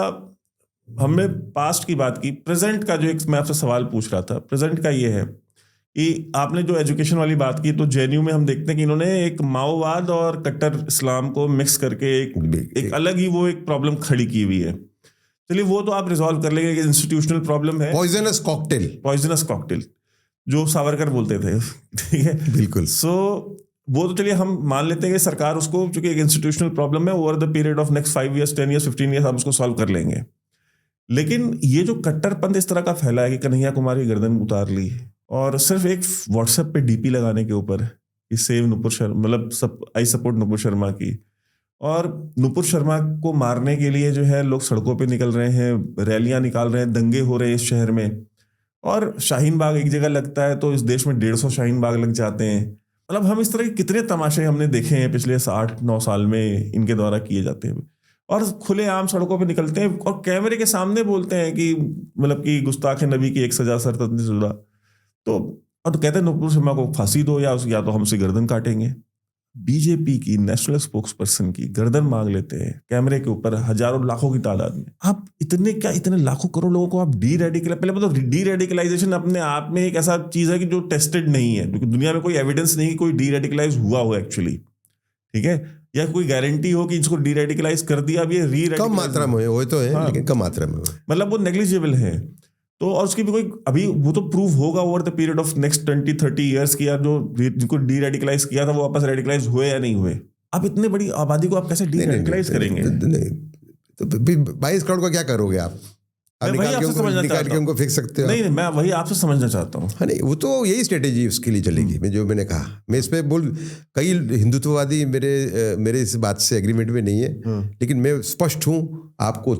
हमने पास्ट की बात की, प्रेजेंट का जो एक मैं आपसे सवाल पूछ रहा था, प्रेजेंट का ये है कि आपने जो एजुकेशन वाली बात की, तो जेएनयू में हम देखते हैं कि इन्होंने एक माओवाद और कट्टर इस्लाम को मिक्स करके एक अलग ही वो एक प्रॉब्लम खड़ी की हुई है। चलिए वो तो आप रिजॉल्व कर लेंगे कि इंस्टीट्यूशनल प्रॉब्लम है, पॉइजनस कॉकटेल जो सावरकर बोलते थे, ठीक है, बिल्कुल। सो वो तो चलिए हम मान लेते हैं कि सरकार उसको, चूंकि एक इंस्टीट्यूशनल प्रॉब्लम है, over the period of next 5 years 10 years 15 years आप उसको सॉल्व कर लेंगे। लेकिन ये जो कट्टरपंथ इस तरह का फैला है कि कन्हैया कुमार की गर्दन उतार ली, और सिर्फ एक व्हाट्सएप पे डीपी लगाने के ऊपर कि सेव नुपुर शर्मा, मतलब आई सपोर्ट नुपुर शर्मा की, और नुपुर शर्मा को मारने के लिए जो है लोग सड़कों पे निकल रहे हैं, रैलियां निकाल रहे हैं, दंगे हो रहे हैं इस शहर में, और शाहीन बाग एक जगह लगता है तो इस देश में 150 शाहीन बाग लग जाते हैं। मतलब हम इस तरह के कितने तमाशे हमने देखे हैं पिछले 8-9 साल में इनके द्वारा किए जाते हैं, और खुलेआम सड़कों पे निकलते हैं और कैमरे के सामने बोलते हैं कि मतलब कि गुस्ताख नबी की एक सजा सरतंत्र जुड़ा, तो कहते हैं नुपुर शर्मा को फांसी दो या तो हम उसे गर्दन काटेंगे। बीजेपी की नेशनल स्पोक्स पर्सन की गर्दन मांग लेते हैं कैमरे के ऊपर, हजारों लाखों की तादाद में। आप इतने लाखों करोड़ लोगों को आप पहले मतलब डी रेडिकलाइजेशन अपने आप में एक ऐसा चीज है कि जो टेस्टेड नहीं है, क्योंकि दुनिया में कोई एविडेंस नहीं कि कोई डी रेडिकलाइज हुआ हो एक्चुअली, ठीक है, या कोई गारंटी हो कि इसको डी रेडिकलाइज कर दिया। अब ये कम मात्रा में हुए तो है, लेकिन कम मात्रा में हुए, मतलब वो नेग्लिजिबल है। तो और उसकी भी कोई अभी वो तो प्रूव होगा over the period of next 20-30 years की, यार जो जिनको डी रेडिकलाइज किया था वो वापस रेडिकलाइज हुए या नहीं हुए। अब इतने बड़ी आबादी को आप कैसे डी रेडिकलाइज करेंगे? तो 22 करोड़ का क्या करोगे आप? निकाल के उनको फेंक सकते हो? नहीं, मैं वही आपसे समझना चाहता हूँ। हाँ, नहीं, वो तो यही स्ट्रेटेजी उसके लिए चलेगी। मैंने कहा, मैं इस पे कई हिंदुत्ववादी मेरे इस बात से एग्रीमेंट में नहीं है, लेकिन मैं स्पष्ट हूँ, आपको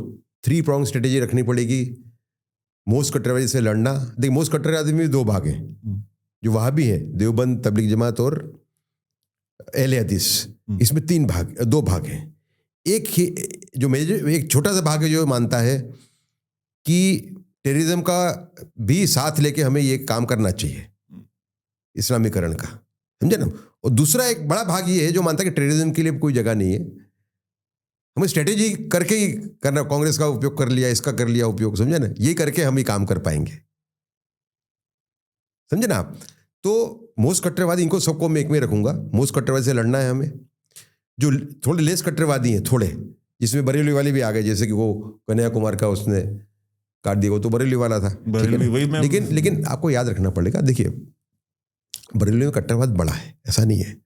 3 prong स्ट्रेटेजी रखनी पड़ेगी। मोस्ट कट्टरवादी से लड़ना, देखिए मोस्ट कट्टरवादी में 2 भाग हैं, जो वहाँ भी है, देवबंद, तबलीग जमात और अहले हदीस। इसमें 2 भाग हैं। एक छोटा सा भाग है जो मानता है कि टेररिज्म का भी साथ लेके हमें ये काम करना चाहिए, इस्लामीकरण का, समझे ना। और दूसरा एक बड़ा भाग ये है जो मानता है कि टेररिज्म के लिए कोई जगह नहीं है, हमें स्ट्रेटेजी करके ही करना, कांग्रेस का उपयोग कर लिया, इसका कर लिया उपयोग, समझे ना, ये करके हम ही काम कर पाएंगे, समझे ना आप। तो मोस्ट कट्टरवादी, इनको सबको मैं एक में रखूंगा, मोस्ट कट्टरवादी से लड़ना है हमें। जो थोड़े लेस कट्टरवादी हैं, थोड़े, जिसमें बरेली वाले भी आ गए, जैसे कि वो कन्हैया कुमार का उसने काट दिया, वो तो बरेली वाला था, लेकिन आपको याद रखना पड़ेगा, देखिए बरेली में कट्टरवाद बड़ा है, ऐसा नहीं है,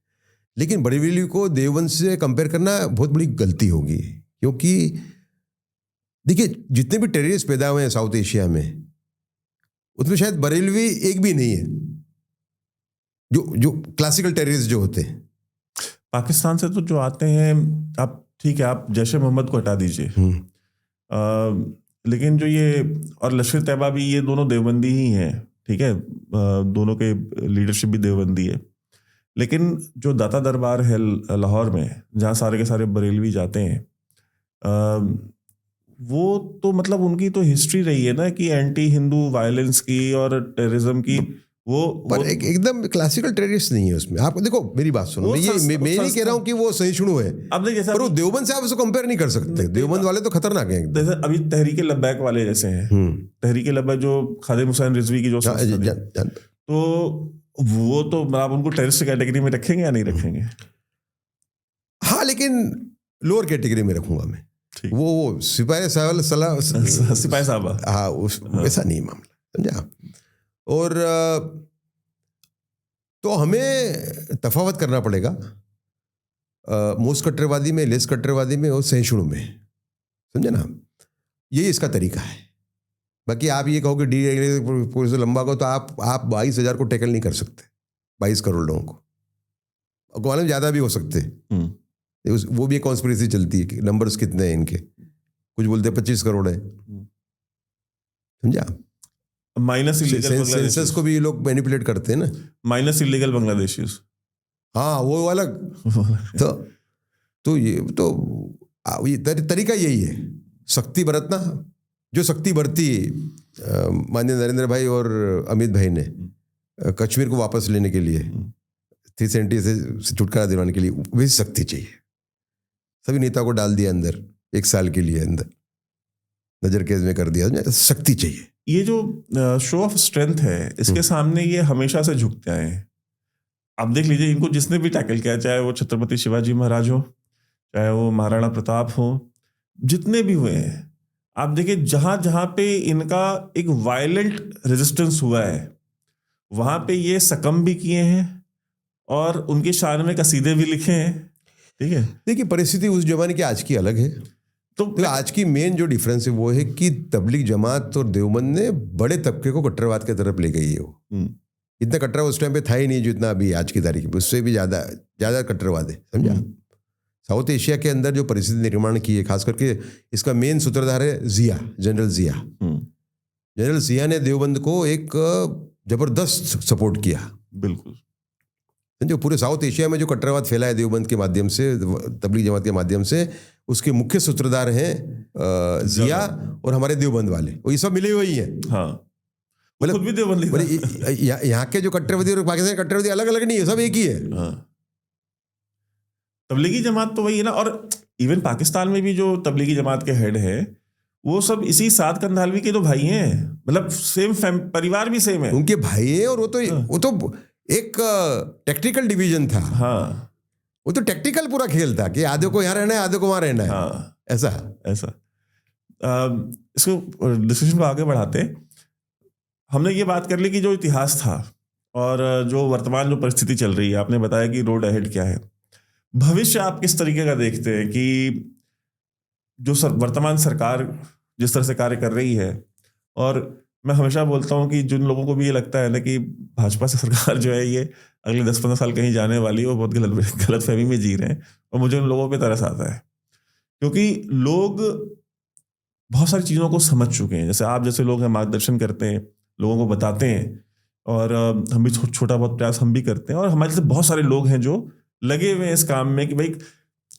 लेकिन बरेली को देवबंद से कंपेयर करना बहुत बड़ी गलती होगी, क्योंकि देखिए जितने भी टेररिस्ट पैदा हुए हैं साउथ एशिया में, उसमें शायद बरेलवी एक भी नहीं है, जो क्लासिकल टेररिस्ट जो होते हैं। पाकिस्तान से तो जो आते हैं, आप ठीक है, आप जैश-ए मोहम्मद को हटा दीजिए, लेकिन जो ये और लश्कर तैयबा भी, ये दोनों देवबंदी ही हैं, ठीक है, दोनों के लीडरशिप भी देवबंदी है। लेकिन जो दाता दरबार है लाहौर में, जहाँ सारे के सारे बरेलवी जाते हैं, वो तो मतलब उनकी तो हिस्ट्री रही है ना कि एंटी हिंदू वायलेंस की और टेररिज्म की, वो एकदम क्लासिकल टेररिस्ट नहीं है उसमें। आप देखो, मेरी बात सुनो, मैं नहीं कह रहा हूँ कि वो सहिष्णु है, अब देखिए पर वो देवबंद से आप उसको कंपेयर नहीं कर सकते। देवबंद वाले तो खतरनाक हैं, जैसे अभी तहरीक लब्बैक वाले जैसे हैं, तहरीक लब्बैक जो खादिम हुसैन रिजवी की जो तो वो तो आप उनको टेररिस्ट कैटेगरी में रखेंगे या नहीं रखेंगे? हाँ, लेकिन लोअर कैटेगरी में रखूंगा मैं। वो सिपाही साहब, हाँ, वैसा नहीं मामला, समझा। और तो हमें तफावत करना पड़ेगा मोस्ट कट्टरवादी में, लेस कट्टरवादी में और सहिष्णु में, समझे ना। यही इसका तरीका है। बाकी आप ये कहोगे डी पुलिस लंबा को, तो आप 22,000 को टैकल नहीं कर सकते, 22 करोड़ लोगों को, मालूम ज़्यादा भी हो सकते, वो भी एक कॉन्स्पिरेसी चलती है कि नंबर्स कितने हैं इनके, कुछ बोलते हैं 25 करोड़ है, समझा। माइनस इलीगल सेंसस बांग्लादेशीज, को भी ये लोग मैनिपुलेट करते हैं ना। Minus illegal Bangladeshis. हाँ वो अलग। तो ये तो ये तरीका यही है, शक्ति बरतना। जो शक्ति बरती माननीय नरेंद्र भाई और अमित भाई ने कश्मीर को वापस लेने के लिए, 370 से छुटकारा दिलाने के लिए, वैसी शक्ति चाहिए। सभी नेताओं को डाल दिया अंदर, 1 साल के लिए अंदर नजर कैद में कर दिया। शक्ति चाहिए। ये जो शो ऑफ स्ट्रेंथ है, इसके सामने ये हमेशा से झुकते आए हैं। आप देख लीजिए, इनको जिसने भी टैकल किया, चाहे वो छत्रपति शिवाजी महाराज हो, चाहे वो महाराणा प्रताप हो, जितने भी हुए हैं, आप देखिए जहां जहां पे इनका एक वायलेंट रेजिस्टेंस हुआ है, वहां पे ये सकम भी किए हैं और उनके शान में कसीदे भी लिखे हैं। ठीक है, देखिए परिस्थिति उस जमाने की आज की अलग है। तो आज की मेन जो डिफरेंस है वो है कि तबलीग जमात और देवबंद ने बड़े तबके को कट्टरवाद की तरफ ले गई है। वो इतना कट्टरवाद उस टाइम पे था ही नहीं जो इतना अभी आज की तारीख में, उससे भी ज़्यादा कट्टरवाद है, समझा। साउथ एशिया के अंदर जो परिस्थिति निर्माण की है, खास करके इसका मेन सूत्रधार है जिया, जनरल जिया। जनरल जिया ने देवबंद को एक जबरदस्त सपोर्ट किया। बिल्कुल, जो पूरे साउथ एशिया में जो कट्टरवाद फैला है देवबंद के माध्यम से, तबलीग जमात के माध्यम से, उसके मुख्य सूत्रधार हैं जिया और हमारे देवबंद वाले। वो ये सब मिले हुए ही हैं। हाँ, मतलब भी देवबंदी यहाँ के जो कट्टरवादी और पाकिस्तान के कट्टरवादी अलग अलग नहीं है, सब एक ही है। हाँ, तबलीगी जमात तो वही है ना। और इवन पाकिस्तान में भी जो तबलीगी जमात के हेड है, वो सब इसी साद कंधालवी के तो भाई हैं, मतलब सेम परिवार भी सेम है, उनके भाई हैं। और वो तो एक टेक्टिकल डिवीजन था। हाँ, वो तो टेक्टिकल पूरा खेल था कि आधे को यहाँ रहना है, आधे को वहां रहना है। हाँ, ऐसा इसको डिस्कशन को आगे बढ़ाते, हमने ये बात कर ली कि जो इतिहास था और जो वर्तमान जो परिस्थिति चल रही है, आपने बताया कि रोड अहेड क्या है। भविष्य आप किस तरीके का देखते हैं कि जो वर्तमान सरकार जिस तरह से कार्य कर रही है, और मैं हमेशा बोलता हूं कि जिन लोगों को भी ये लगता है ना कि भाजपा से सरकार जो है ये अगले 10-15 साल कहीं जाने वाली है, वो बहुत गलत फहमी में जी रहे हैं। और मुझे उन लोगों पे तरस आता है, क्योंकि लोग बहुत सारी चीज़ों को समझ चुके हैं। जैसे आप जैसे लोग हैं, मार्गदर्शन करते हैं, लोगों को बताते हैं, और हम भी छोटा बहुत प्रयास हम भी करते हैं। और हमारे जैसे बहुत सारे लोग हैं जो लगे हुए हैं इस काम में कि भाई,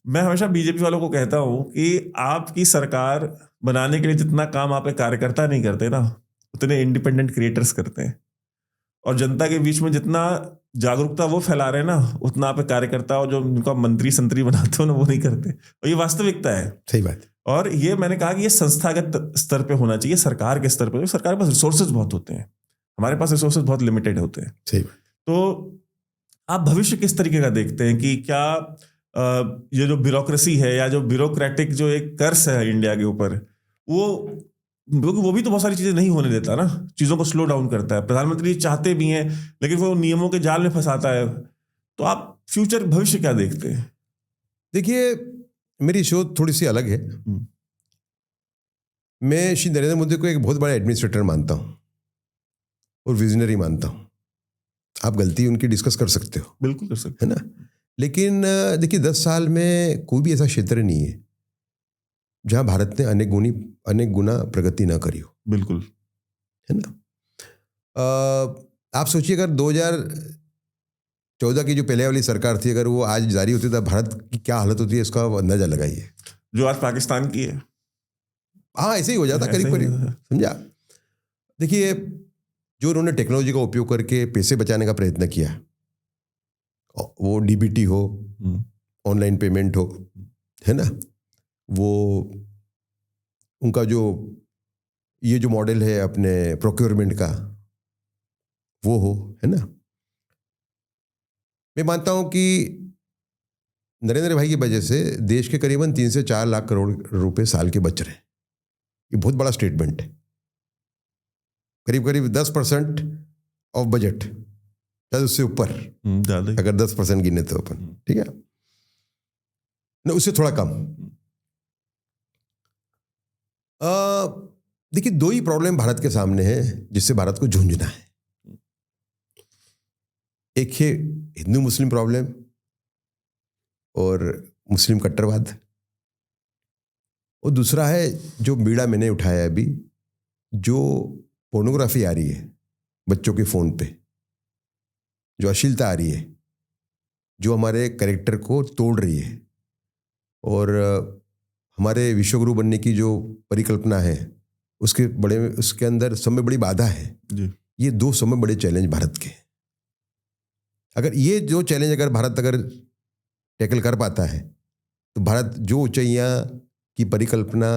मैं हमेशा बीजेपी वालों को कहता हूं कि आपकी सरकार बनाने के लिए जितना काम आप कार्यकर्ता नहीं करते ना, उतने इंडिपेंडेंट क्रिएटर्स करते हैं। और जनता के बीच में जितना जागरूकता वो फैला रहे हैं ना, उतना आप कार्यकर्ता और जो उनका मंत्री संतरी बनाते हो ना, वो नहीं करते। और ये वास्तविकता है। सही बात। और ये मैंने कहा कि ये संस्थागत स्तर पे होना चाहिए, सरकार के स्तर पे। सरकार के पास रिसोर्सेज बहुत होते हैं, हमारे पास रिसोर्सेज बहुत लिमिटेड होते हैं। सही। तो आप भविष्य किस तरीके का देखते हैं कि क्या ये जो ब्यूरोक्रेसी है या जो ब्यूरोक्रेटिक जो एक कर्स है इंडिया के ऊपर, वो भी तो बहुत सारी चीजें नहीं होने देता ना, चीजों को स्लो डाउन करता है। प्रधानमंत्री चाहते भी हैं, लेकिन वो नियमों के जाल में फंसाता है। तो आप फ्यूचर भविष्य क्या देखते हैं? देखिए, मेरी सोच थोड़ी सी अलग है। मैं श्री नरेंद्र मोदी को एक बहुत बड़ा एडमिनिस्ट्रेटर मानता हूं और विजनरी मानता हूं। आप गलती उनकी डिस्कस कर सकते हो, बिल्कुल कर सकते है ना। लेकिन देखिए, 10 साल में कोई भी ऐसा क्षेत्र नहीं है जहां भारत ने अनेक गुना प्रगति ना करी हो। बिल्कुल, है ना। आप सोचिए, अगर 2014 की जो पहले वाली सरकार थी, अगर वो आज जारी होती तो भारत की क्या हालत होती है, इसका अंदाजा लगाइए। जो आज पाकिस्तान की है, हाँ, ऐसे ही हो जाता करीब करीब, समझा। देखिए, जो उन्होंने टेक्नोलॉजी का उपयोग करके पैसे बचाने का प्रयत्न किया, वो डीबीटी हो, ऑनलाइन पेमेंट हो, है ना, वो उनका जो ये जो मॉडल है अपने प्रोक्योरमेंट का, वो हो, है ना। मैं मानता हूं कि नरेंद्र भाई की वजह से देश के करीबन 3 से 4 लाख करोड़ रुपए साल के बच रहे हैं। ये बहुत बड़ा स्टेटमेंट है। करीब करीब 10% ऑफ बजट, शायद उससे ऊपर, अगर 10% गिने तो अपन, ठीक है ना, उससे थोड़ा कम। देखिए, 2 ही प्रॉब्लम भारत के सामने है जिससे भारत को झुंझना है। एक है हिंदू मुस्लिम प्रॉब्लम और मुस्लिम कट्टरवाद, और दूसरा है जो बीड़ा मैंने उठाया अभी, जो पोर्नोग्राफी आ रही है बच्चों के फ़ोन पे, जो अश्लीलता आ रही है, जो हमारे कैरेक्टर को तोड़ रही है, और हमारे विश्वगुरु बनने की जो परिकल्पना है उसके अंदर सब में बड़ी बाधा है जी। ये दो सब में बड़े चैलेंज भारत के हैं। अगर ये जो चैलेंज अगर भारत अगर टैकल कर पाता है तो भारत जो ऊंचाइयाँ की परिकल्पना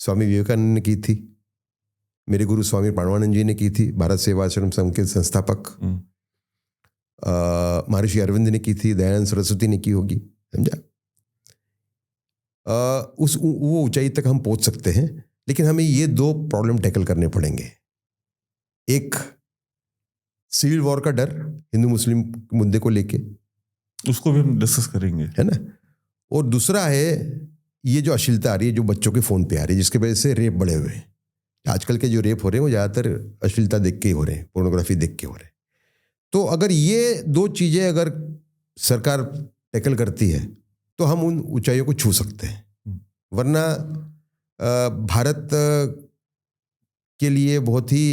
स्वामी विवेकानंद ने की थी, मेरे गुरु स्वामी प्राणवानंद जी ने की थी, भारत सेवाश्रम संघ के संस्थापक महर्षि अरविंद ने की थी, दयानंद सरस्वती ने की होगी, समझा। वो ऊंचाई तक हम पहुंच सकते हैं, लेकिन हमें ये दो प्रॉब्लम टैकल करने पड़ेंगे। एक सिविल वॉर का डर हिंदू मुस्लिम मुद्दे को लेके, उसको भी हम डिस्कस करेंगे, है ना, और दूसरा है ये जो अश्लीलता आ रही है जो बच्चों के फ़ोन पे आ रही है, जिसकी वजह से रेप बढ़े हुए हैं। आजकल के जो रेप हो रहे हैं वो ज़्यादातर अश्लीलता देख के ही हो रहे हैं, पोर्नोग्राफी देख के हो रहे हैं। तो अगर ये दो चीज़ें अगर सरकार टैकल करती है तो हम उन ऊंचाइयों को छू सकते हैं, वरना भारत के लिए बहुत ही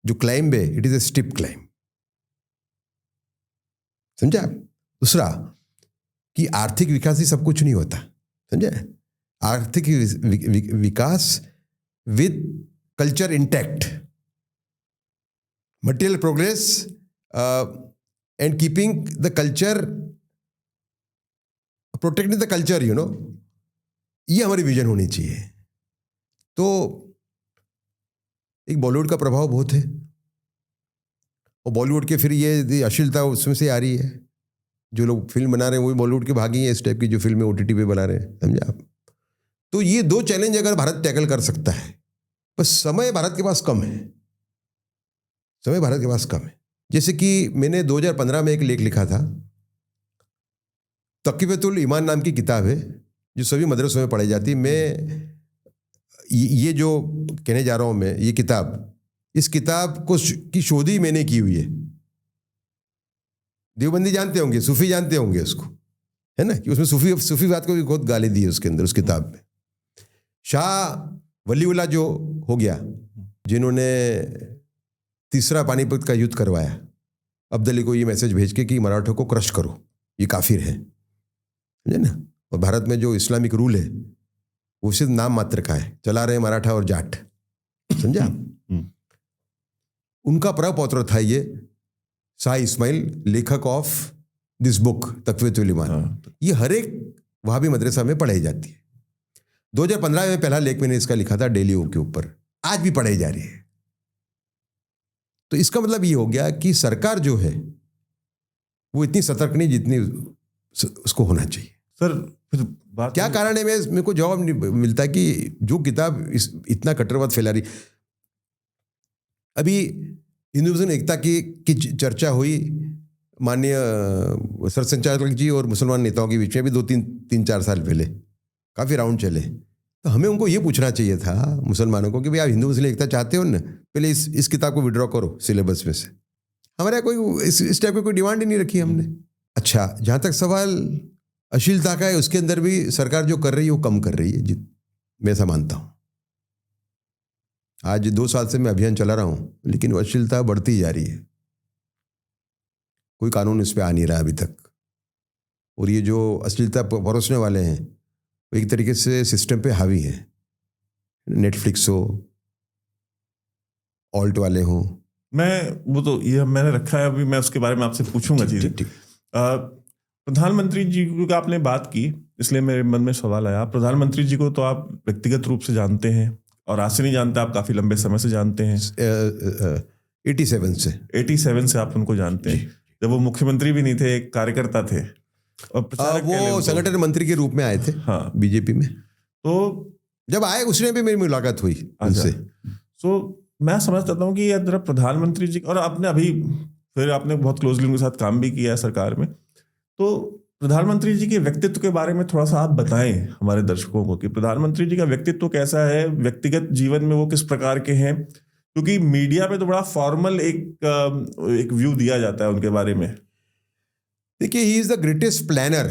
जो क्लाइंब है, इट इज़ ए स्टिप क्लाइंब, समझा। दूसरा कि आर्थिक विकास ही सब कुछ नहीं होता, समझा। आर्थिक विकास with culture intact, material progress and keeping the culture, protecting the culture, ये हमारी विजन होनी चाहिए। तो एक बॉलीवुड का प्रभाव बहुत है, और बॉलीवुड के फिर ये अश्लीलता उसमें से आ रही है। जो लोग फिल्म बना रहे हैं वो भी बॉलीवुड के भागी हैं, इस टाइप की जो फिल्में OTT पे बना रहे हैं, समझा आप। तो ये दो चैलेंज अगर भारत टैकल कर सकता है, बस समय भारत के पास कम है, समय भारत के पास कम है। जैसे कि मैंने 2015 में एक लेख लिखा था, तक़ियतुल ईमान नाम की किताब है जो सभी मदरसों में पढ़ाई जाती है। मैं ये जो कहने जा रहा हूँ मैं, ये किताब, इस किताब को की शोध ही मैंने की हुई है। देवबंदी जानते होंगे, सूफी जानते होंगे उसको, है ना, कि उसमें सूफी बात को भी बहुत गाली दी है उसके अंदर, उस किताब में। शाह वलीउल्लाह जो हो गया, जिन्होंने तीसरा पानीपत का युद्ध करवाया, अब्दाली को ये मैसेज भेज के कि मराठों को क्रश करो, ये काफिर है, समझे ना। और भारत में जो इस्लामिक रूल है वो सिर्फ नाम मात्र का है, चला रहे मराठा और जाट, समझा। उनका प्रपौत्र था ये शाह इस्माइल, लेखक ऑफ दिस बुक तक़वियतुल ईमान। ये हर एक वहाबी मदरसा में पढ़ाई जाती है। 2015 में पहला लेख मैंने इसका लिखा था डेली के ऊपर, आज भी पढ़ाई जा रही है। तो इसका मतलब ये हो गया कि सरकार जो है वो इतनी सतर्क नहीं जितनी उसको होना चाहिए। सर फिर बात क्या कारण है, मेरे को जवाब नहीं मिलता कि जो किताब इतना कट्टरवाद फैला रही। अभी हिंदुइज्म एकता की चर्चा हुई माननीय सरसंघचालक जी और मुसलमान नेताओं के बीच में भी 2-3-4 साल पहले काफ़ी राउंड चले। तो हमें उनको ये पूछना चाहिए था मुसलमानों को कि भाई आप हिंदू मुस्लिम एकता चाहते हो ना, पहले इस किताब को विड्रॉ करो सिलेबस में से। हमारे कोई इस टाइप की कोई डिमांड ही नहीं रखी हमने। अच्छा, जहाँ तक सवाल अश्लीलता का है, उसके अंदर भी सरकार जो कर रही है वो कम कर रही है, मैं ऐसा मानता हूँ। आज 2 साल से मैं अभियान चला रहा हूँ, लेकिन अश्लीलता बढ़ती जा रही है, कोई कानून इस पर आ नहीं रहा अभी तक। और ये जो अश्लीलता परोसने वाले हैं वो एक तरीके से सिस्टम पे हावी है, नेटफ्लिक्स हो, ऑल्ट वाले हों। वो तो ये मैंने रखा है, अभी मैं उसके बारे में आपसे पूछूंगा चीजें। प्रधानमंत्री जी की आपने बात की, इसलिए मेरे मन में सवाल आया। प्रधानमंत्री जी को तो आप व्यक्तिगत रूप से जानते हैं, और आज से नहीं जानते, आप काफी लंबे समय से जानते हैं। 87 से आप उनको जानते हैं। जब वो मुख्यमंत्री भी नहीं थे, एक कार्यकर्ता थे, और वो संगठन मंत्री के रूप में आए थे, हाँ, बीजेपी में। तो जब आए उसने भी मेरी मुलाकात हुई उनसे। तो मैं समझ सकता हूँ कि यार प्रधानमंत्री जी, और आपने बहुत क्लोजली उनके साथ काम भी किया है सरकार में, तो प्रधानमंत्री जी के व्यक्तित्व के बारे में थोड़ा सा आप बताएं हमारे दर्शकों को कि प्रधानमंत्री जी का व्यक्तित्व कैसा है, व्यक्तिगत जीवन में वो किस प्रकार के हैं, क्योंकि मीडिया पे तो बड़ा फॉर्मल एक व्यू दिया जाता है उनके बारे में। देखिए, he is the greatest planner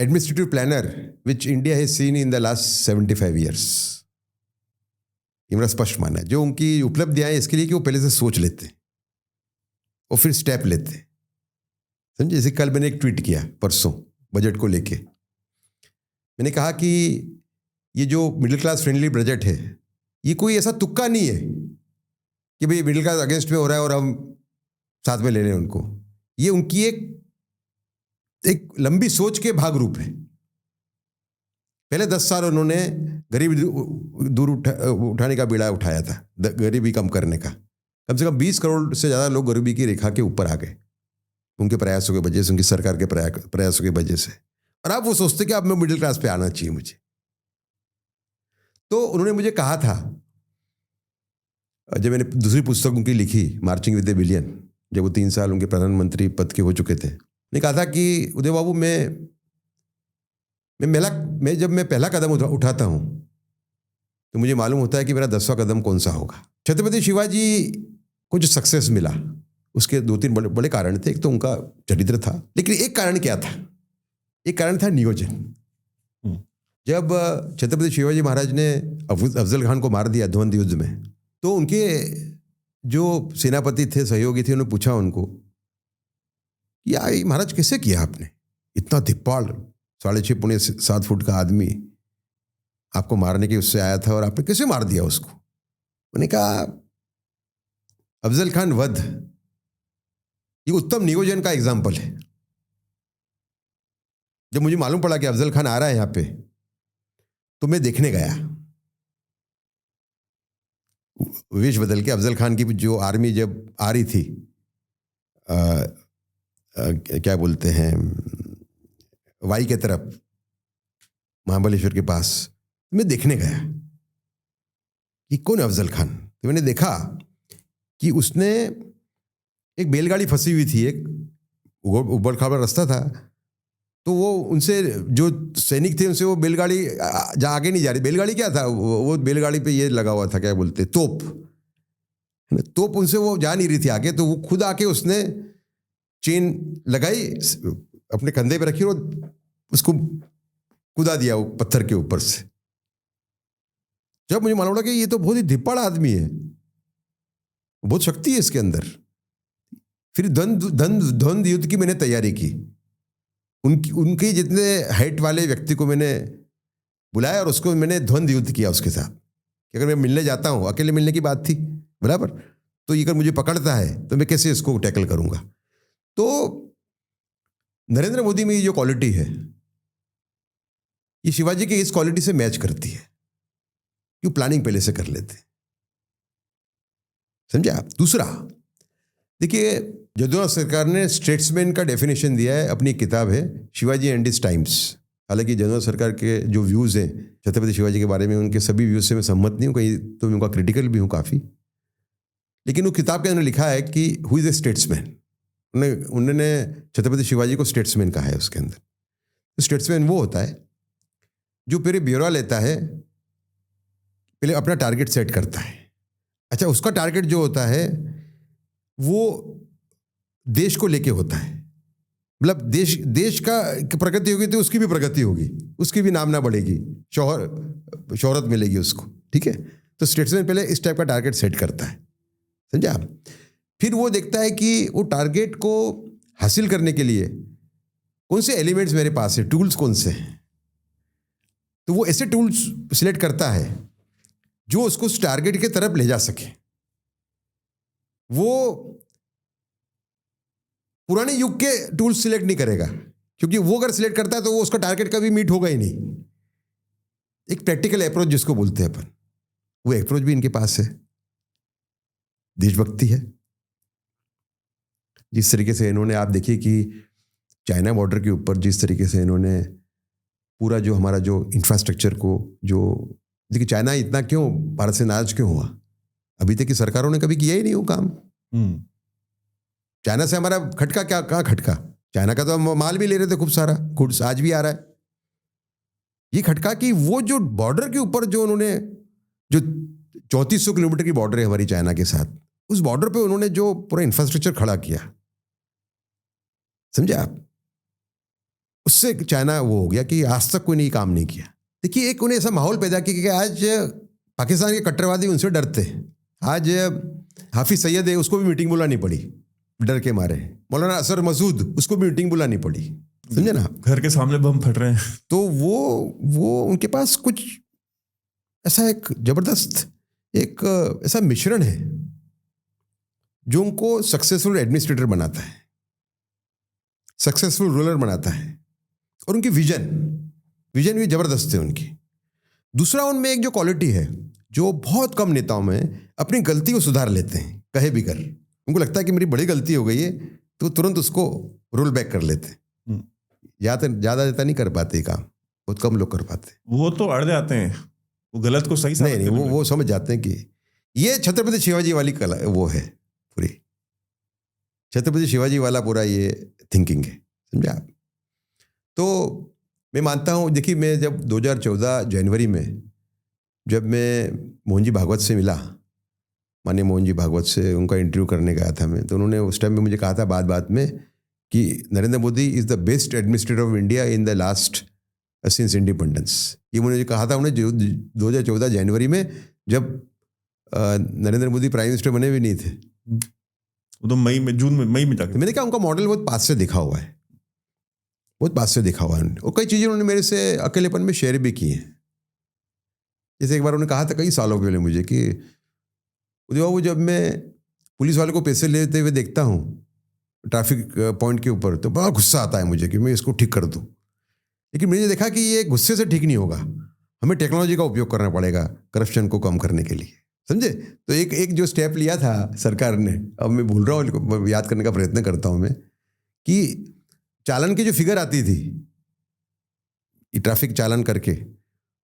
administrative planner which India has seen in the last 75 years. ये मेरा स्पष्ट मानना है। जो उनकी उपलब्धियां हैं इसके लिए कि वो पहले से सोच लेते और फिर स्टेप लेते। समझे? जैसे कल मैंने एक ट्वीट किया परसों बजट को लेके, मैंने कहा कि ये जो मिडिल क्लास फ्रेंडली बजट है ये कोई ऐसा तुक्का नहीं है कि भाई मिडिल क्लास अगेंस्ट में हो रहा है और हम साथ में ले रहे हैं उनको। ये उनकी एक लंबी सोच के भाग रूप है। पहले 10 साल उन्होंने गरीबी दूर उठाने का बीड़ा उठाया था, गरीबी कम करने का। कम से कम 20 करोड़ से ज़्यादा लोग गरीबी की रेखा के ऊपर आ गए उनके प्रयासों की वजह से, उनकी सरकार के प्रयासों की वजह से। और आप वो सोचते कि अब मैं मिडिल क्लास पे आना चाहिए मुझे। तो उन्होंने मुझे कहा था, जब मैंने दूसरी पुस्तक उनकी लिखी मार्चिंग विद द बिलियन, जब वो 3 साल उनके प्रधानमंत्री पद के हो चुके थे, ने कहा था कि उदय बाबू मैं जब मैं पहला कदम उठाता हूं तो मुझे मालूम होता है कि मेरा 10वां कदम कौन सा होगा। छत्रपति शिवाजी को जो सक्सेस मिला उसके 2-3 बड़े कारण थे। एक तो उनका चरित्र था, लेकिन एक कारण क्या था? एक कारण था नियोजन। जब छत्रपति शिवाजी महाराज ने अफजल खान को मार दिया द्वंद्व युद्ध में, तो उनके जो सेनापति थे, सहयोगी थे, उन्होंने पूछा उनको, यार महाराज कैसे किया आपने? इतना धिप्पाड़ 6.5 पौने 7 फुट का आदमी आपको मारने के उससे आया था और आपने कैसे मार दिया उसको? उन्होंने कहा अफजल खान वध ये उत्तम नियोजन का एग्जाम्पल है। जब मुझे मालूम पड़ा कि अफजल खान आ रहा है यहाँ पे, तो मैं देखने गया। वेश बदल के अफजल खान की जो आर्मी जब आ रही थी, क्या बोलते हैं, वाई के तरफ, महाबलेश्वर के पास, मैं देखने गया कि कौन है अफजल खान। तो मैंने देखा कि उसने एक बैलगाड़ी फंसी हुई थी, एक उबड़ खाबड़ रास्ता था, तो वो उनसे जो सैनिक थे उनसे वो बैलगाड़ी आगे नहीं जा रही। बैलगाड़ी क्या था, वो बैलगाड़ी पे ये लगा हुआ था, क्या बोलते, तोप उनसे वो जा नहीं रही थी आगे। तो वो खुद आके उसने चेन लगाई, अपने कंधे पे रखी और उसको कूदा दिया वो पत्थर के ऊपर से। जब मुझे मालूम पड़ा कि ये तो बहुत ही धिप्पाड़ आदमी है, बहुत शक्ति है इसके अंदर। फिर द्वंद्व युद्ध की मैंने तैयारी की। उनके जितने हाइट वाले व्यक्ति को मैंने बुलाया और उसको मैंने द्वंद्व युद्ध किया उसके साथ कि अगर मैं मिलने जाता हूं, अकेले मिलने की बात थी बराबर, तो ये अगर मुझे पकड़ता है तो मैं कैसे इसको टैकल करूंगा। तो नरेंद्र मोदी में ये जो क्वालिटी है, ये शिवाजी की इस क्वालिटी से मैच करती है। क्यों? प्लानिंग पहले से कर लेते, समझे आप। दूसरा देखिए, जदुनाथ सरकार ने स्टेट्समैन का डेफिनेशन दिया है, अपनी किताब है शिवाजी एंड हिज टाइम्स। हालांकि जदुनाथ सरकार के जो व्यूज़ हैं छत्रपति शिवाजी के बारे में, उनके सभी व्यूज़ से मैं सहमत नहीं हूँ, कहीं तो मैं उनका क्रिटिकल भी हूँ काफ़ी। लेकिन वो किताब के अंदर लिखा है कि हु इज़ ए स्टेट्समैन। उन्होंने छत्रपति शिवाजी को स्टेट्समैन कहा है उसके अंदर। तो स्टेट्समैन वो होता है जो पहले ब्यौरा लेता है, पहले अपना टारगेट सेट करता है। अच्छा, उसका टारगेट जो होता है वो देश को लेके होता है। मतलब देश का प्रगति होगी तो उसकी भी प्रगति होगी, उसकी भी नामना बढ़ेगी, शोहरत मिलेगी उसको, ठीक है। तो स्टेट्समैन पहले इस टाइप का टारगेट सेट करता है, समझे आप। फिर वो देखता है कि वो टारगेट को हासिल करने के लिए कौन से एलिमेंट्स मेरे पास है, टूल्स कौन से हैं। तो वो ऐसे टूल्स सिलेक्ट करता है जो उसको उस टारगेट के तरफ ले जा सके। वो पुराने युग के टूल्स सिलेक्ट नहीं करेगा, क्योंकि वो अगर सिलेक्ट करता है तो वो उसका टारगेट कभी मीट होगा ही नहीं। एक प्रैक्टिकल अप्रोच जिसको बोलते हैं अपन, वो अप्रोच भी इनके पास है। देशभक्ति है। जिस तरीके से इन्होंने, आप देखिए कि चाइना बॉर्डर के ऊपर जिस तरीके से इन्होंने पूरा जो हमारा जो इंफ्रास्ट्रक्चर को, जो देखिए चाइना इतना क्यों भारत से नाराज क्यों हुआ, अभी तक की सरकारों ने कभी किया ही नहीं वो काम। चाइना से हमारा खटका क्या, कहाँ खटका, चाइना का तो हम माल भी ले रहे थे खूब सारा, गुड्स आज भी आ रहा है। ये खटका कि वो जो बॉर्डर के ऊपर जो उन्होंने, जो 3400 किलोमीटर की बॉर्डर है हमारी चाइना के साथ, उस बॉर्डर पे उन्होंने जो पूरा इंफ्रास्ट्रक्चर खड़ा किया, समझे आप। उससे चाइना वो हो गया कि आज तक कोई नहीं काम नहीं किया। देखिए, एक उन्हें ऐसा माहौल पैदा किया कि आज पाकिस्तान के कट्टरवादी उनसे डरते हैं। आज हाफिज सैयद है, उसको भी मीटिंग बुलानी पड़ी डर के मारे। मौलाना असर मसूद, उसको भी मीटिंग बुलानी पड़ी, समझे ना। घर के सामने बम फट रहे हैं। तो वो उनके पास कुछ ऐसा एक जबरदस्त एक ऐसा मिश्रण है जो उनको सक्सेसफुल एडमिनिस्ट्रेटर बनाता है, सक्सेसफुल रूलर बनाता है। और उनकी विजन भी जबरदस्त है उनकी। दूसरा, उनमें एक जो क्वालिटी है जो बहुत कम नेताओं में, अपनी गलती को सुधार लेते हैं कहे भी कर। उनको लगता है कि मेरी बड़ी गलती हो गई है तो तुरंत उसको रोल बैक कर लेते हैं। ज़्यादा नहीं कर पाते काम, बहुत कम लोग कर पाते। वो तो अड़ जाते हैं, वो गलत को सही नहीं, वो समझ जाते हैं कि ये छत्रपति शिवाजी वाली कला वो है पूरी, छत्रपति शिवाजी वाला पूरा ये थिंकिंग है, समझे आप। तो मैं मानता हूँ, देखिए मैं जब 2014 जनवरी में जब मैं मोहन जी भागवत से मिला, माननीय मोहन जी भागवत से उनका इंटरव्यू करने गया था मैं, तो उन्होंने उस टाइम में मुझे कहा था बात में कि Narendra Modi is the best administrator of India in the last since independence. ये मुझे कहा था उन्होंने 2014 जनवरी में, जब नरेंद्र मोदी प्राइम मिनिस्टर बने भी नहीं थे। वो तो मई में जाके मैंने कहा उनका मॉडल बहुत पास से देखा हुआ है, बहुत पास से देखा हुआ है। और कई चीज़ें उन्होंने मेरे से अकेलेपन में शेयर भी की हैं। जैसे एक बार उन्होंने कहा था कई सालों पहले मुझे कि उदय बाबू, जब मैं पुलिस वाले को पैसे लेते हुए देखता हूँ ट्रैफिक पॉइंट के ऊपर, तो बड़ा गुस्सा आता है मुझे कि मैं इसको ठीक कर दूँ। लेकिन मैंने देखा कि ये गुस्से से ठीक नहीं होगा, हमें टेक्नोलॉजी का उपयोग करना पड़ेगा करप्शन को कम करने के लिए, समझे। तो एक जो स्टेप लिया था सरकार ने, अब मैं भूल रहा हूँ, याद करने का प्रयत्न करता हूँ मैं, कि चालान की जो फिगर आती थी ट्रैफिक चालान करके,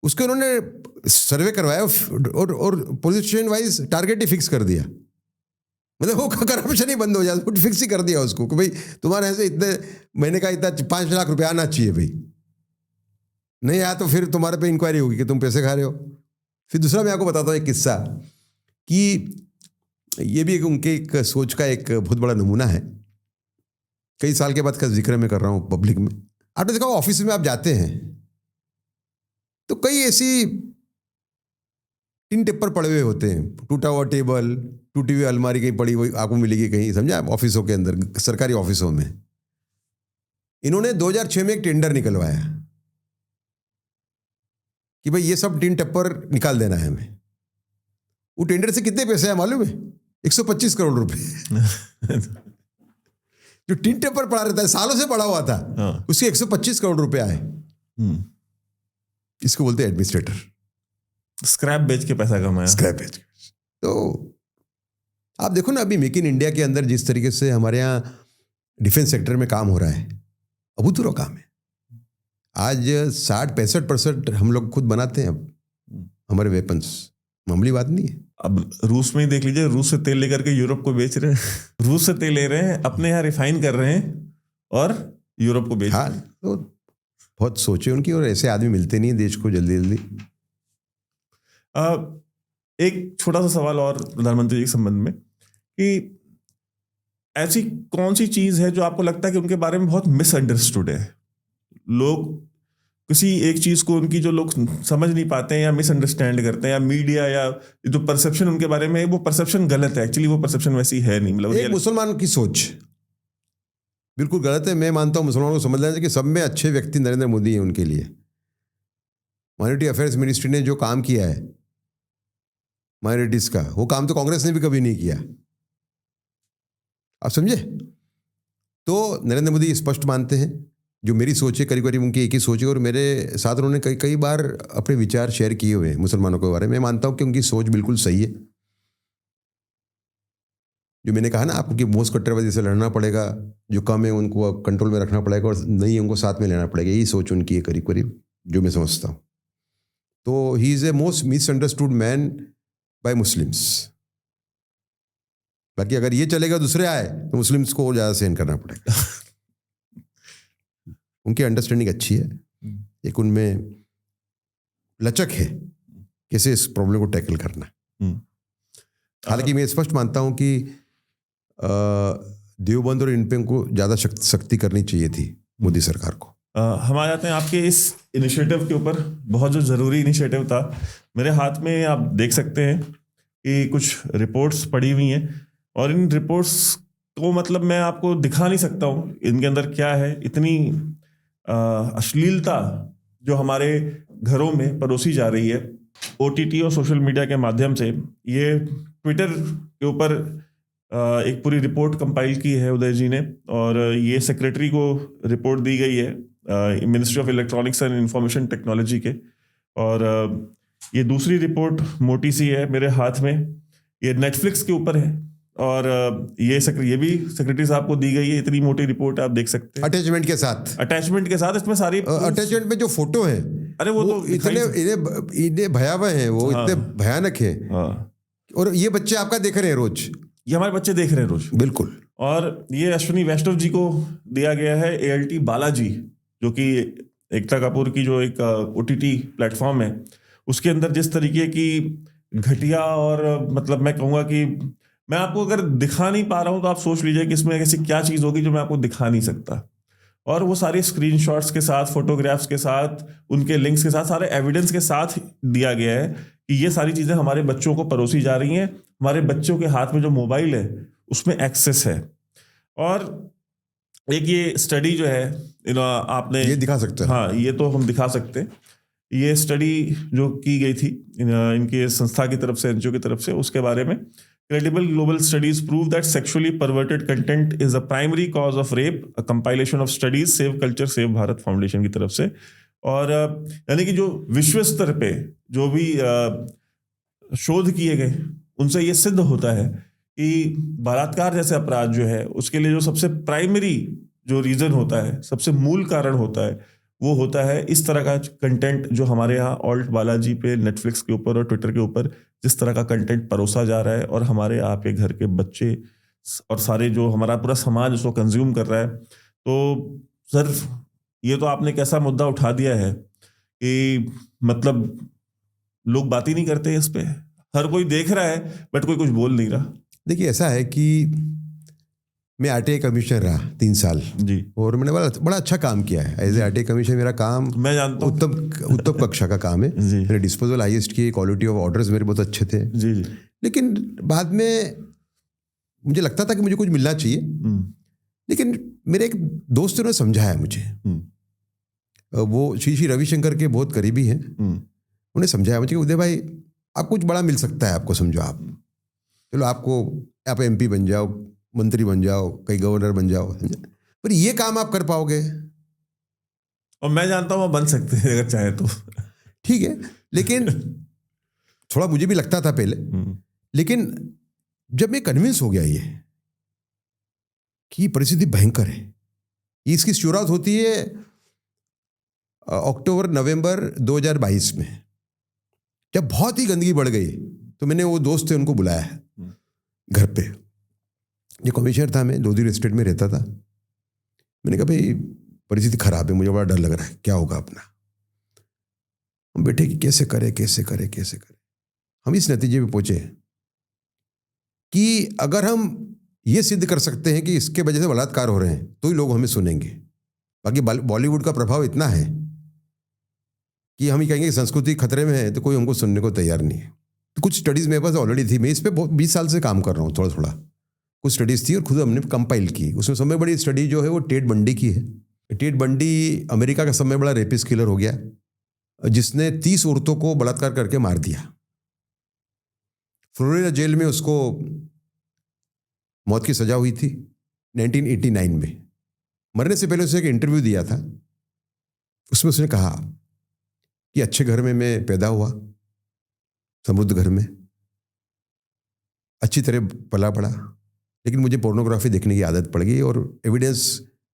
उसके उन्होंने सर्वे करवाया और पोजीशन वाइज टारगेट ही फिक्स कर दिया। मतलब वो करप्शन ही बंद हो जाए, वो फिक्स ही कर दिया उसको कि भाई तुम्हारे ऐसे इतने महीने का इतना 5 लाख रुपया आना चाहिए, भाई नहीं आया तो फिर तुम्हारे पे इंक्वायरी होगी कि तुम पैसे खा रहे हो। फिर दूसरा मैं आपको बताता हूँ एक किस्सा, कि ये भी उनके एक सोच का एक बहुत बड़ा नमूना है। कई साल के बाद का जिक्र मैं कर रहा हूँ पब्लिक में। आपने देखा ऑफिस में आप जाते हैं तो कई ऐसी टिन टिप्पर पड़े हुए होते हैं, टूटा हुआ टेबल, टूटी हुई अलमारी कहीं पड़ी हुई आपको मिलेगी कहीं, समझा, ऑफिसों के अंदर, सरकारी ऑफिसों में। इन्होंने 2006 में एक टेंडर निकलवाया कि भाई ये सब टिन टिप्पर निकाल देना है हमें। वो टेंडर से कितने पैसे आए मालूम है? 125 करोड़ रुपए। जो टिन टिप्पर पड़ा रहता है, सालों से पड़ा हुआ था, उसके 125 करोड़ रुपए आए। इसको बोलते हैं एडमिनिस्ट्रेटर। स्क्रैप बेच के पैसा कमाया। स्क्रैप बेच। तो आप देखो ना, अभी मेक इन इंडिया के अंदर जिस तरीके से हमारे यहाँ डिफेंस सेक्टर में काम हो रहा है, अभूतपूर्व काम है। आज 60-65% हम लोग खुद बनाते हैं अब हमारे वेपन्स, मामूली बात नहीं है। अब रूस में ही देख लीजिए, रूस से तेल लेकर के यूरोप को बेच रहे हैं। रूस से तेल ले रहे हैं, अपने यहाँ रिफाइन कर रहे हैं और यूरोप को बेच रहे हैं। तो बहुत सोचे उनकी, और ऐसे आदमी मिलते नहीं देश को जल्दी जल्दी। एक छोटा सा सवाल और प्रधानमंत्री जी के संबंध में, कि ऐसी कौन सी चीज है जो आपको लगता है कि उनके बारे में बहुत मिसअंडरस्टूड है? लोग किसी एक चीज को, उनकी जो लोग समझ नहीं पाते हैं या मिसअंडरस्टैंड करते हैं, या मीडिया या जो परसेप्शन उनके बारे में है, वो परसेप्शन गलत है। एक्चुअली वो परसेप्शन वैसी है नहीं। मतलब एक मुसलमान की सोच बिल्कुल गलत है। मैं मानता हूं मुसलमानों को समझना चाहिए कि सब में अच्छे व्यक्ति नरेंद्र मोदी हैं उनके लिए। माइनॉरिटी अफेयर्स मिनिस्ट्री ने जो काम किया है माइनॉरिटीज का, वो काम तो कांग्रेस ने भी कभी नहीं किया, आप समझे। तो नरेंद्र मोदी स्पष्ट मानते हैं, जो मेरी सोच है करीब करीब उनकी एक ही सोच है, और मेरे साथ उन्होंने कई बार अपने विचार शेयर किए हुए हैं मुसलमानों के बारे में। मैं मानता हूं कि उनकी सोच बिल्कुल सही है। जो मैंने कहा ना आपको कि मोस्ट कट्टरवादी से लड़ना पड़ेगा, जो कम है उनको कंट्रोल में रखना पड़ेगा और नहीं उनको साथ में लेना पड़ेगा, यही सोच उनकी है करीब करीब, जो मैं समझता हूँ। तो he is a most misunderstood man bye Muslims. बाकी अगर ये चलेगा दूसरे आए तो मुस्लिम्स को और ज़्यादा सहन करना पड़ेगा। उनकी अंडरस्टैंडिंग अच्छी है, एक उनमें लचक है कैसे इस प्रॉब्लम को टैकल करना। हालांकि मैं स्पष्ट मानता हूं कि देवबंद और इन पे को ज़्यादा सख्ती करनी चाहिए थी मोदी सरकार को। हम आ जाते हैं आपके इस इनिशिएटिव के ऊपर। बहुत जो ज़रूरी इनिशिएटिव था, मेरे हाथ में आप देख सकते हैं कि कुछ रिपोर्ट्स पड़ी हुई हैं, और इन रिपोर्ट्स को मतलब मैं आपको दिखा नहीं सकता हूँ इनके अंदर क्या है। इतनी अश्लीलता जो हमारे घरों में परोसी जा रही है OTT और सोशल मीडिया के माध्यम से। ये ट्विटर के ऊपर एक पूरी रिपोर्ट कंपाइल की है उदय जी ने, और ये सेक्रेटरी को रिपोर्ट दी गई है ministry of electronics and information technology के। और ये दूसरी रिपोर्ट मोटी सी है मेरे हाथ में, ये नेटफ्लिक्स के ऊपर है, और ये भी सेक्रेटरी साहब को दी गई है। इतनी मोटी रिपोर्ट आप देख सकते हैं अटैचमेंट के साथ इसमें सारी अटैचमेंट में जो फोटो है, अरे वो तो इतने भयावह हैं, वो इतने भयानक है। और ये बच्चे आपका देख रहे हैं रोज, ये हमारे बच्चे देख रहे हैं रोज, बिल्कुल। और ये अश्विनी वैष्णव जी को दिया गया है ALT बालाजी, जो कि एकता कपूर की जो एक OTT प्लेटफॉर्म है, उसके अंदर जिस तरीके की घटिया, और मतलब मैं कहूँगा कि मैं आपको अगर दिखा नहीं पा रहा हूँ तो आप सोच लीजिए कि इसमें ऐसी क्या चीज़ होगी जो मैं आपको दिखा नहीं सकता। और वो सारी स्क्रीनशॉट्स के साथ, फोटोग्राफ्स के साथ, उनके लिंक्स के साथ, सारे एविडेंस के साथ दिया गया है कि ये सारी चीज़ें हमारे बच्चों को परोसी जा रही हैं। हमारे बच्चों के हाथ में जो मोबाइल है उसमें एक्सेस है। और एक ये स्टडी जो है आपने ये दिखा सकते हैं, हाँ ये तो हम दिखा सकते हैं। ये स्टडी जो की गई थी इनके संस्था की तरफ से, NGO की तरफ से, उसके बारे में, credible global studies prove that sexually perverted content is a primary cause of rape, a compilation of studies Save Culture Save Bharat Foundation की तरफ से। और यानी कि जो विश्व स्तर पे जो भी शोध किए गए, उनसे ये सिद्ध होता है कि बलात्कार जैसे अपराध जो है उसके लिए जो सबसे प्राइमरी जो रीजन होता है, सबसे मूल कारण होता है, वो होता है इस तरह का कंटेंट जो हमारे यहाँ ऑल्ट बालाजी पे, नेटफ्लिक्स के ऊपर और ट्विटर के ऊपर जिस तरह का कंटेंट परोसा जा रहा है, और हमारे आपके घर के बच्चे और सारे जो हमारा पूरा समाज उसको कंज्यूम कर रहा है। तो सर ये तो आपने कैसा मुद्दा उठा दिया है कि मतलब लोग बात ही नहीं करते इस पे। हर कोई देख रहा है बट कोई कुछ बोल नहीं रहा। देखिए ऐसा है कि मैं RTI कमिश्नर रहा 3 साल जी, और मैंने बड़ा अच्छा काम किया है एज ए RTI कमिश्नर। मेरा काम मैं जानता हूँ, उत्तम कक्षा का काम है जी। मेरे डिस्पोजल हाईएस्ट की, क्वालिटी ऑफ ऑर्डर्स मेरे बहुत अच्छे थे जी जी। लेकिन बाद में मुझे लगता था कि मुझे कुछ मिलना चाहिए, लेकिन मेरे एक दोस्त ने समझाया मुझे, वो श्री रविशंकर के बहुत करीबी हैं, उन्हें समझाया मुझे कि उदय भाई आप कुछ बड़ा मिल सकता है, आपको समझो, आप चलो आप MP बन जाओ, मंत्री बन जाओ, कहीं गवर्नर बन जाओ, पर ये काम आप कर पाओगे? और मैं जानता हूँ बन सकते हैं अगर चाहे तो। ठीक है, लेकिन थोड़ा मुझे भी लगता था पहले, लेकिन जब मैं कन्विंस हो गया ये कि परिस्थिति भयंकर है, इसकी शुरुआत होती है अक्टूबर-नवंबर 2022 में, जब बहुत ही गंदगी बढ़ गई। तो मैंने वो दोस्त थे उनको बुलाया घर पे, ये कमिश्नर था, मैं लोधी एस्टेट में रहता था। मैंने कहा भाई परिस्थिति खराब है, मुझे बड़ा डर लग रहा है, क्या होगा अपना। हम बैठे कि कैसे करें। हम इस नतीजे पे पहुंचे कि अगर हम ये सिद्ध कर सकते हैं कि इसके वजह से बलात्कार हो रहे हैं तो ही लोग हमें सुनेंगे। बाकी बॉलीवुड का प्रभाव इतना है कि हम ही कहेंगे कि संस्कृति खतरे में है तो कोई हमको सुनने को तैयार नहीं है। तो कुछ स्टडीज़ मेरे पास ऑलरेडी थी, मैं इस पर 20 साल से काम कर रहा हूँ, थोड़ा कुछ स्टडीज़ थी और खुद हमने कंपाइल की। उसमें सबसे बड़ी स्टडी जो है वो टेड बंडी की है। टेड बंडी अमेरिका का सबसे बड़ा रेपिस्ट किलर हो गया, जिसने 30 औरतों को बलात्कार करके मार दिया। फ्लोरिडा जेल में उसको मौत की सजा हुई थी 1989 में। मरने से पहले उसने एक इंटरव्यू दिया था, उसमें उसने कहा कि अच्छे घर में मैं पैदा हुआ, समृद्ध घर में, अच्छी तरह पला पड़ा, लेकिन मुझे पोर्नोग्राफी देखने की आदत पड़ गई और एविडेंस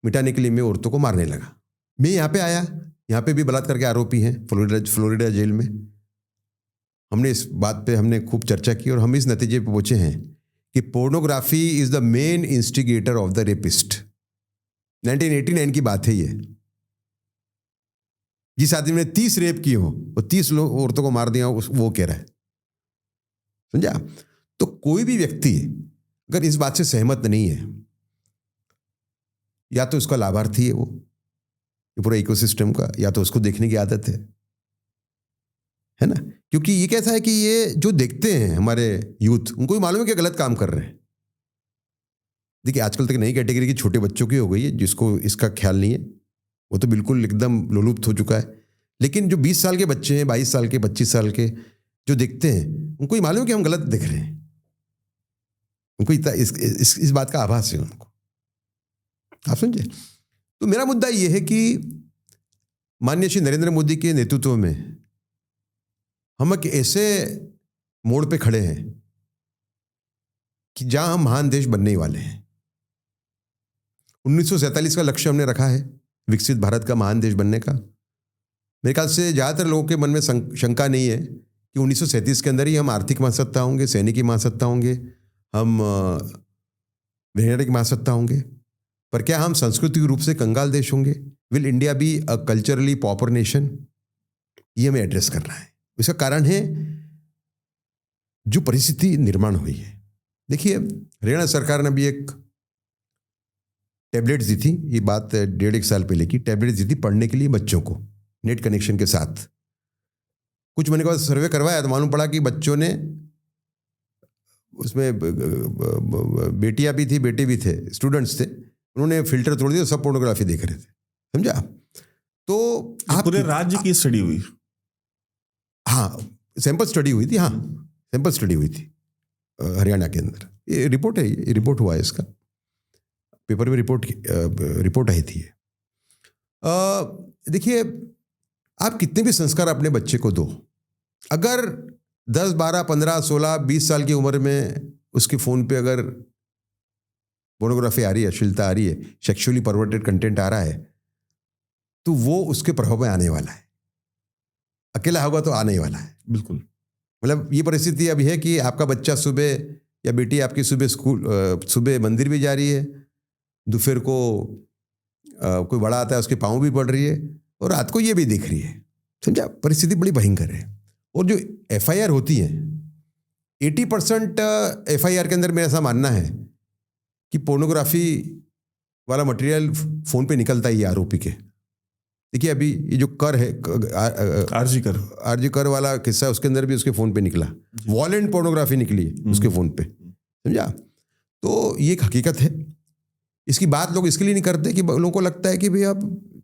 मिटाने के लिए मैं औरतों को मारने लगा। मैं यहाँ पे आया, यहाँ पे भी बलात्कार के आरोपी हैं फ्लोरिडा जेल में। हमने इस बात पे हमने खूब चर्चा की और हम इस नतीजे पे पहुंचे हैं कि pornography is the main instigator of the rapist. 1989 की बात है ये। जिस आदमी ने 30 रेप किए हो, वो 30 औरतों को मार दिया हो, वो कह रहा है, समझा। तो कोई भी व्यक्ति अगर इस बात से सहमत नहीं है, या तो उसका लाभार्थी है वो, ये पूरा इकोसिस्टम का, या तो उसको देखने की आदत है ना। क्योंकि ये कैसा है कि ये जो देखते हैं हमारे यूथ, उनको भी मालूम है कि गलत काम कर रहे हैं। देखिए आजकल तक नई कैटेगरी की छोटे बच्चों की हो गई है जिसको इसका ख्याल नहीं है, वो तो बिल्कुल एकदम लोलुप्त हो चुका है। लेकिन जो 20 साल के बच्चे हैं, 22 साल के, 25 साल के जो देखते हैं, उनको ही मालूम है कि हम गलत देख रहे हैं। उनको इस बात का आभास है उनको। आप समझे? तो मेरा मुद्दा यह है कि माननीय श्री नरेंद्र मोदी के नेतृत्व में हम एक ऐसे मोड़ पे खड़े हैं कि जहां हम महान देश बनने ही वाले हैं। 1947 का लक्ष्य हमने रखा है, विकसित भारत का महान देश बनने का। मेरे ख्याल से ज़्यादातर लोगों के मन में शंका नहीं है कि 1937 के अंदर ही हम आर्थिक महासत्ता होंगे, सैनिकी महासत्ता होंगे, हम वैज्ञानिक महासत्ता होंगे। पर क्या हम सांस्कृतिक रूप से कंगाल देश होंगे? Will India be a culturally pauper nation? ये हमें एड्रेस करना है। इसका कारण है जो परिस्थिति निर्माण हुई है। देखिए हरियाणा सरकार ने भी एक टैबलेट्स दी थी, ये बात 1.5 साल पहले की, टैबलेट्स दी थी पढ़ने के लिए बच्चों को नेट कनेक्शन के साथ। कुछ महीने के बाद सर्वे करवाया तो मालूम पड़ा कि बच्चों ने उसमें बेटियां भी थी, बेटे भी थे, स्टूडेंट्स थे, उन्होंने फिल्टर तोड़ दिया, सब पोर्नोग्राफी देख रहे थे। समझा? तो आप पूरे राज्य की स्टडी हुई? हाँ, सैंपल स्टडी हुई थी। हाँ, सैंपल स्टडी हुई थी हरियाणा के अंदर। ये रिपोर्ट है, ये रिपोर्ट हुआ है, इसका पेपर में रिपोर्ट आई थी। देखिए आप कितने भी संस्कार अपने बच्चे को दो, अगर 10, 12, 15, 16, 20 साल की उम्र में उसके फ़ोन पे अगर पोर्नोग्राफी आ रही है, अश्लीलता आ रही है, सेक्सुअली परवर्टेड कंटेंट आ रहा है, तो वो उसके प्रभाव में आने वाला है। अकेला होगा तो आने ही वाला है। बिल्कुल। मतलब ये परिस्थिति अभी है कि आपका बच्चा सुबह या बेटी आपकी सुबह मंदिर भी जा रही है, दोपहर को कोई बड़ा आता है उसके पाँव भी पड़ रही है, और रात को ये भी देख रही है। समझा? परिस्थिति बड़ी भयंकर है। और जो FIR होती है, 80% FIR के अंदर मेरा ऐसा मानना है कि पोर्नोग्राफी वाला मटेरियल फ़ोन पे निकलता ही है आरोपी के। देखिए अभी ये जो कर है, आरजी कर वाला किस्सा, उसके अंदर भी उसके फ़ोन पे निकला, वॉलेंट पोर्नोग्राफी निकली उसके फ़ोन पे। समझा? तो ये एक हकीकत है। इसकी बात लोग इसके लिए नहीं करते कि लोगों को लगता है कि भाई आप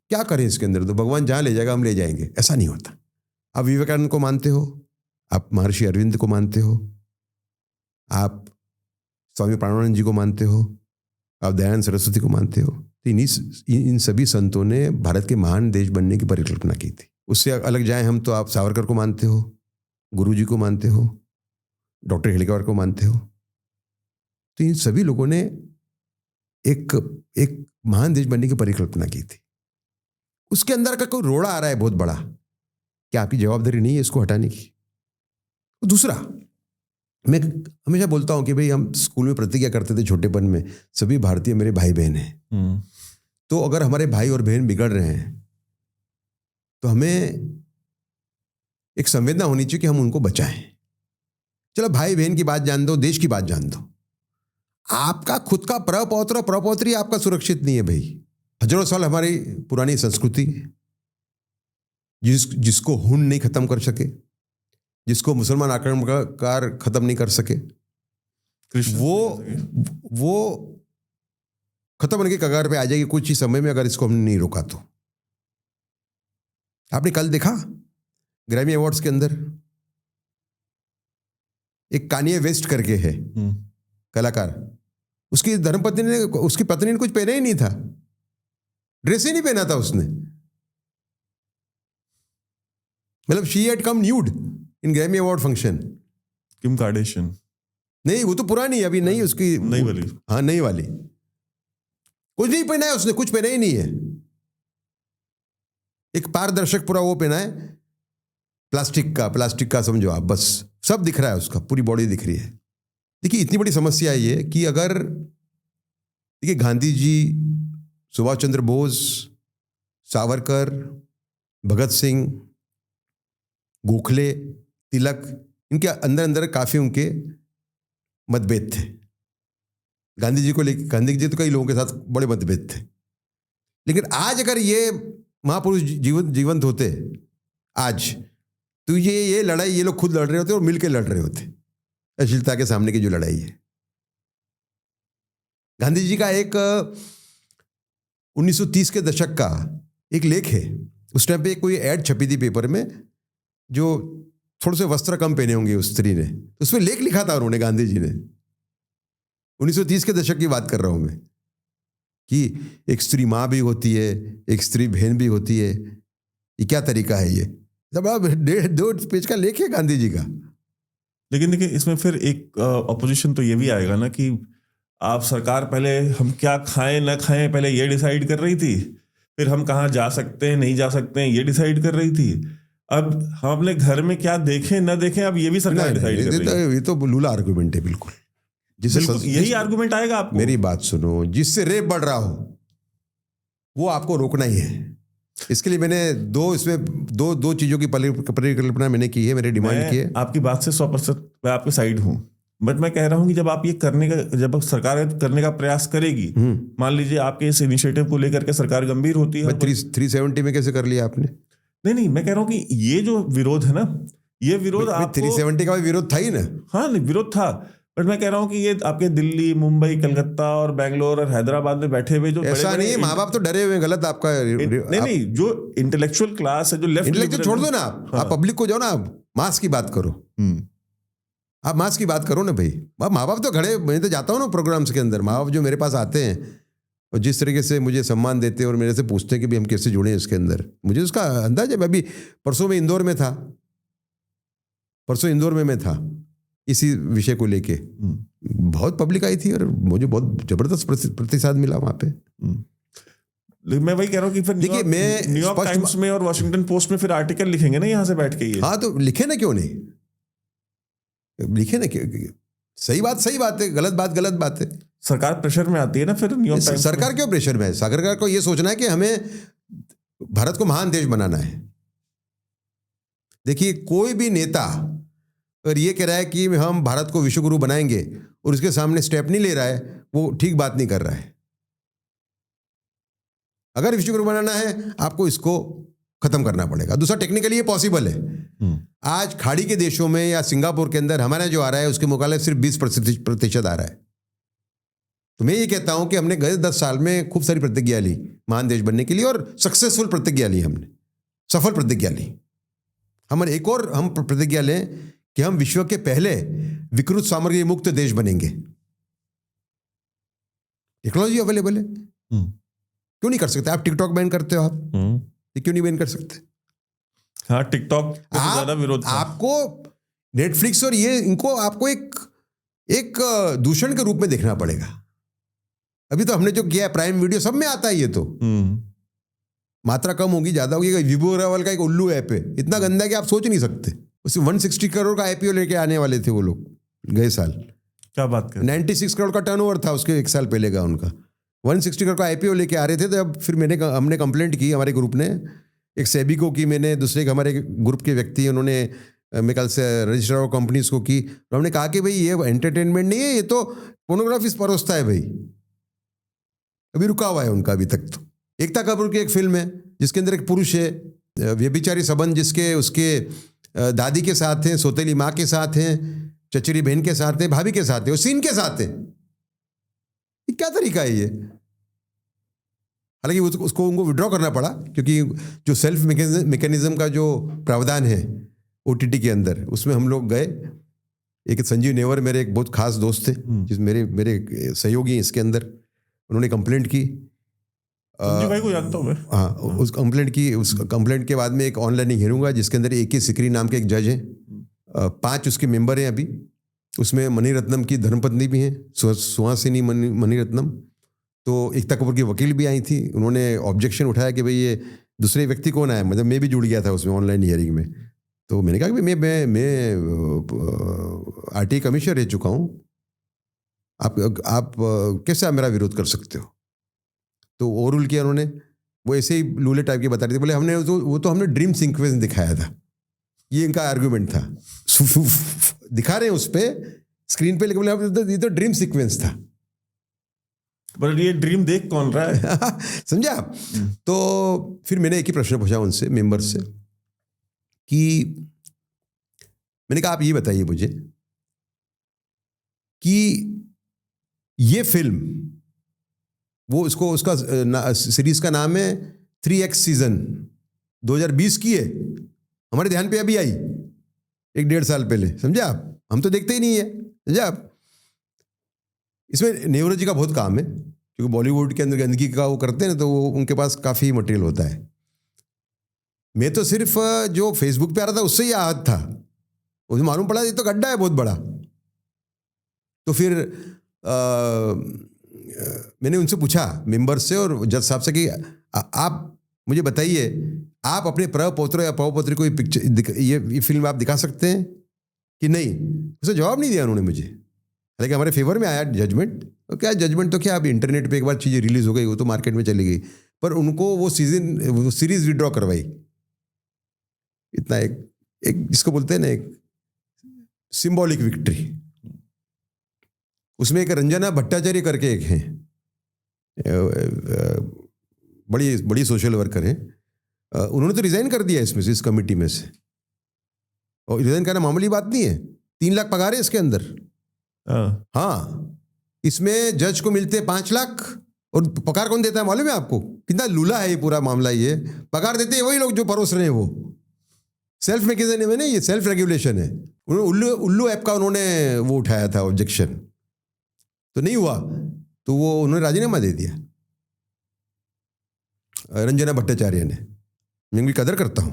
क्या करें इसके अंदर, तो भगवान जहाँ ले जाएगा हम ले जाएंगे। ऐसा नहीं होता। आप विवेकानंद को मानते हो, आप महर्षि अरविंद को मानते हो, आप स्वामी प्राणानंद जी को मानते हो, आप दयानंद सरस्वती को मानते हो, तो इन सभी संतों ने भारत के महान देश बनने की परिकल्पना की थी। उससे अलग जाएं हम तो आप सावरकर को मानते हो, गुरु जी को मानते हो, डॉक्टर हेडगेवार को मानते हो। तो इन सभी लोगों ने एक महान देश बनने की परिकल्पना की थी। उसके अंदर का कोई रोड़ा आ रहा है बहुत बड़ा, क्या आपकी जवाबदारी नहीं है इसको हटाने की? दूसरा, मैं हमेशा बोलता हूं कि भाई हम स्कूल में प्रतिज्ञा करते थे छोटेपन में, सभी भारतीय मेरे भाई बहन हैं। तो अगर हमारे भाई और बहन बिगड़ रहे हैं तो हमें एक संवेदना होनी चाहिए कि हम उनको बचाएं। चलो भाई बहन की बात जान दो, देश की बात जान दो, आपका खुद का प्रपौत्र प्रपौत्री आपका सुरक्षित नहीं है भाई। हजारों साल हमारी पुरानी संस्कृति जिसको हुन नहीं खत्म कर सके, जिसको मुसलमान आक्रमणकार खत्म नहीं कर सके, वो खत्म होने के कगार पे आ जाएगी कुछ ही समय में, अगर इसको हमने नहीं रोका तो। आपने कल देखा ग्रैमी अवार्ड्स के अंदर एक कान्ये वेस्ट करके है कलाकार, उसकी धर्मपत्नी ने, उसकी पत्नी ने कुछ पहना ही नहीं था, ड्रेस ही नहीं पहना था उसने। मतलब she had come nude in Grammy award function. Kim Cartesian? नहीं, वो तो पुरानी है, अभी नहीं, उसकी नई वाली। हाँ, नई वाली। कुछ नहीं पहना है उसने, कुछ पहना ही नहीं है। एक पारदर्शक पूरा वो पहना है, प्लास्टिक का समझो आप, बस सब दिख रहा है, उसका पूरी बॉडी दिख रही है। देखिए इतनी बड़ी समस्या ये है कि अगर देखिए गांधी जी, सुभाष चंद्र बोस, सावरकर, भगत सिंह, गोखले, तिलक, इनके अंदर काफी उनके मतभेद थे। गांधी जी को लेकर, गांधी जी तो कई लोगों के साथ बड़े मतभेद थे। लेकिन आज अगर ये महापुरुष जीवंत होते आज, तो ये लड़ाई ये लोग खुद लड़ रहे होते और मिलकर लड़ रहे होते, अश्लीलता के सामने की जो लड़ाई है। गांधी जी का एक 1930 के दशक का एक लेख है। उस टाइम पे कोई ऐड छपी थी पेपर में, जो थोड़े से वस्त्र कम पहने होंगे उस स्त्री ने, उसमें लेख लिखा था उन्होंने, गांधी जी ने। 1930 के दशक की बात कर रहा हूं मैं, कि एक स्त्री माँ भी होती है, एक स्त्री बहन भी होती है। ये क्या तरीका है? ये सब 1.5-2 पेज का लेख है गांधी जी का। लेकिन देखिए, इसमें फिर एक अपोजिशन तो ये भी आएगा ना कि आप सरकार पहले हम क्या खाएं ना खाएं पहले ये डिसाइड कर रही थी, फिर हम कहाँ जा सकते हैं नहीं जा सकते हैं ये डिसाइड कर रही थी, अब हम अपने घर में क्या देखें ना देखें अब ये भी सरकार डिसाइड कर रही है। ये तो लूला आर्गुमेंट है बिल्कुल। यही आर्गुमेंट आएगा आपको। मेरी बात सुनो, जिससे रेप बढ़ रहा हो वो आपको रोकना ही है। इसके लिए मैंने दो चीजों की परिकल्पना मैंने की है, मेरी डिमांड की है। आपकी बात से 100% मैं आपके साइड हूं, बट मैं कह रहा हूं कि जब आप ये करने का, जब सरकार करने का प्रयास करेगी, मान लीजिए आपके इस इनिशिएटिव को लेकर के सरकार गंभीर होती है। 370 में कैसे कर लिया आपने? नहीं, मैं कह रहा हूं कि ये जो विरोध है ना, ये विरोध आपको 370 का भी विरोध था ही ना। हाँ, नहीं विरोध था, बट मैं कह रहा हूं कि ये आपके दिल्ली, मुंबई, कलकत्ता और बेंगलोर और हैदराबाद में बैठे हुए जो ऐसा नहीं है, माँ बाप तो डरे हुए हैं, गलत आपका। नहीं, जो इंटेलेक्चुअल क्लास है, जो लेफ्ट इंटेलेक्चुअल छोड़ दो ना आप पब्लिक को जाओ ना, आप मास की बात करो। आप मास की बात करो ना भाई। माँ बाप तो खड़े, मैं तो जाता हूँ ना प्रोग्राम्स के अंदर, माँ बाप जो मेरे पास आते हैं और जिस तरीके से मुझे सम्मान देते हैं और मेरे से पूछते हैं कि भाई हम कैसे जुड़े हैं इसके अंदर, मुझे उसका अंदाज है। मैं अभी परसों इंदौर में था इसी विषय को लेके, बहुत पब्लिक आई थी और मुझे बहुत जबरदस्त प्रतिसाद मिला वहां पे। मैं वही कह रहा हूँ कि फिर देखिए, मैं न्यूयॉर्क टाइम्स में और वॉशिंगटन पोस्ट में फिर आर्टिकल लिखेंगे ना यहाँ से बैठ के। ये हाँ, तो लिखे ना, क्यों नहीं लिखे ना, क्यों? सही बात है, गलत बात है। सरकार प्रेशर में आती है ना फिर न्यूयॉर्क टाइम्स। सरकार क्यों प्रेशर में है? सरकार को ये सोचना है कि हमें भारत को महान देश बनाना है। देखिए, कोई भी नेता अगर ये कह रहा है कि हम भारत को विश्वगुरु बनाएंगे और उसके सामने स्टेप नहीं ले रहा है, वो ठीक बात नहीं कर रहा है। अगर विश्वगुरु बनाना है, आपको इसको खत्म करना पड़ेगा। दूसरा, टेक्निकली ये पॉसिबल है। आज खाड़ी के देशों में या सिंगापुर के अंदर हमारा जो आ रहा है उसके मुकाबले सिर्फ 20% आ रहा है। तो मैं ये कहता हूं कि हमने गए 10 साल में खूब सारी प्रतिज्ञा ली महान देश बनने के लिए, और सक्सेसफुल प्रतिज्ञा ली, हमने सफल प्रतिज्ञा ली। हम एक और प्रतिज्ञा लें कि हम विश्व के पहले विकृत सामग्री मुक्त देश बनेंगे। टेक्नोलॉजी अवेलेबल है, क्यों नहीं कर सकते? आप टिकटॉक बैन करते हो, आप ये क्यों नहीं बैन कर सकते? हाँ, टिकटॉक ज्यादा विरोध। आपको नेटफ्लिक्स और ये इनको आपको एक दूषण के रूप में देखना पड़ेगा। अभी तो हमने जो किया है प्राइम वीडियो, सब में आता है ये तो। मात्रा कम होगी ज्यादा होगी। विबोरावल का एक उल्लू ऐप है, इतना गंदा कि आप सोच नहीं सकते। उसे 160 करोड़ का आईपीओ लेके आने वाले थे वो लोग गए साल। क्या बात कर? 96 करोड़ का टर्नओवर था उसके 1 साल पहले का उनका। 160 करोड़ का आईपीओ लेके आ रहे थे। तो अब फिर हमने कंप्लेंट की, हमारे ग्रुप ने, एक सेबी को की, मैंने दूसरे हमारे ग्रुप के व्यक्ति उन्होंने मेरे ख्याल से रजिस्ट्रार ऑफ कंपनीज को की। तो हमने कहा कि भाई ये एंटरटेनमेंट नहीं है, ये तो पोर्नोग्राफी परोसता है भाई। अभी रुका हुआ है उनका अभी तक। तो एकता कपूर की एक फिल्म है जिसके अंदर एक पुरुष है, व्यभिचारी संबंध जिसके उसके दादी के साथ हैं, सौतेली माँ के साथ हैं, चचेरी बहन के साथ हैं, भाभी के साथ है, और सीन के साथ है। ये क्या तरीका है ये? हालांकि उसको उनको विड्रॉ करना पड़ा, क्योंकि जो सेल्फ मैकेनिज्म का जो प्रावधान है ओटीटी के अंदर, उसमें हम लोग गए। एक संजीव नेवर मेरे एक बहुत खास दोस्त थे, जिस मेरे सहयोगी इसके अंदर, उन्होंने कंप्लेंट की। संजीव भाई को जानता हूं मैं। हाँ, उस कंप्लेंट के बाद में एक ऑनलाइन हियरिंग हुआ जिसके अंदर AK सिकरी नाम के एक जज हैं, 5 उसके मेंबर हैं अभी। उसमें मणिरत्नम की धर्मपत्नी भी हैं, सुहासिनी मणिरत्नम। तो एकता कपूर की वकील भी आई थी, उन्होंने ऑब्जेक्शन उठाया कि भाई ये दूसरे व्यक्ति कौन आया, मतलब मैं भी जुड़ गया था उसमें ऑनलाइन हियरिंग में। तो मैंने कहा कि मैं RTI कमिश्नर रह चुका हूँ, आप कैसे आप मेरा विरोध कर सकते हो? तो ओवररूल किया उन्होंने। वो ऐसे ही लूले टाइप के बता रहे थे, बोले हमने ड्रीम सीक्वेंस दिखाया था, ये इनका आर्गुमेंट था। दिखा रहे हैं उस पर स्क्रीन पे, लेकिन बोले ये तो ड्रीम सीक्वेंस था। पर ये ड्रीम देख कौन रहा है? समझा आप? तो फिर मैंने एक ही प्रश्न पूछा उनसे, मेंबर से, कि मैंने कहा आप ये बताइए मुझे कि ये फिल्म, वो उसका सीरीज का नाम है 3X सीजन, 2020 की है, हमारे ध्यान पे अभी आई 1-1.5 साल पहले, समझा आप? हम तो देखते ही नहीं है, समझा आप? इसमें न्यूरोलॉजी का बहुत काम है, क्योंकि बॉलीवुड के अंदर गंदगी का वो करते हैं ना, तो वो उनके पास काफ़ी मटेरियल होता है। मैं तो सिर्फ जो फेसबुक पे आ रहा था उससे ही आहत था, उसे मालूम पड़ा ये तो गड्ढा है बहुत बड़ा। तो फिर मैंने उनसे पूछा, मेंबर से और जज साहब से, कि आप मुझे बताइए, आप अपने प्रपौत्र या पौपौत्री को ये पिक्चर, ये फिल्म आप दिखा सकते हैं कि नहीं? उससे जवाब नहीं दिया उन्होंने मुझे। हालांकि हमारे फेवर में आया जजमेंट, तो क्या जजमेंट, तो क्या, अभी इंटरनेट पे एक बार चीज़ें रिलीज हो गई, वो तो मार्केट में चली गई, पर उनको वो सीरीज विड्रॉ करवाई। इतना एक जिसको बोलते हैं ना, एक सिंबॉलिक विक्ट्री। उसमें एक रंजना भट्टाचार्य करके एक है, बड़ी बड़ी सोशल वर्कर हैं, उन्होंने तो रिजाइन कर दिया इसमें से, इस कमेटी में से। और रिजाइन करना मामूली बात नहीं है, 3 लाख पगार है इसके अंदर। हाँ, इसमें जज को मिलते हैं 5 लाख, और पगार कौन देता है मालूम है आपको? कितना लूला है ये पूरा मामला। ये पगार देते हैं वही लोग जो परोस रहे हैं, वो सेल्फ मैकेनिज्म है ना, ये सेल्फ रेगुलेशन है। उन्होंने उल्लू ऐप का उन्होंने वो उठाया था ऑब्जेक्शन, तो नहीं हुआ, तो वो उन्होंने राजीनामा दे दिया, रंजना भट्टाचार्य ने। मैं उनकी कदर करता हूं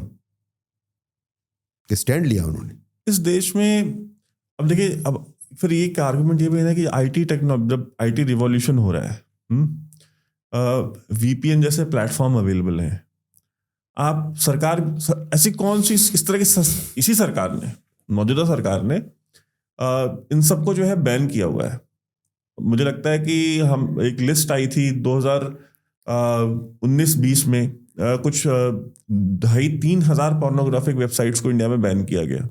कि स्टैंड लिया उन्होंने इस देश में। अब देखिए, अब फिर ये आर्गुमेंट ये भी है ना कि आईटी टेक्नोलॉजी, जब आईटी रिवॉल्यूशन हो रहा है, वीपीएन जैसे प्लेटफॉर्म अवेलेबल हैं, आप सरकार ऐसी कौन सी इस तरह की, इसी सरकार ने, मौजूदा सरकार ने इन सबको जो है बैन किया हुआ है। मुझे लगता है कि हम एक लिस्ट आई थी 2019-20 में, कुछ 2,500-3 हज़ार पोर्नोग्राफिक वेबसाइट्स को इंडिया में बैन किया गया।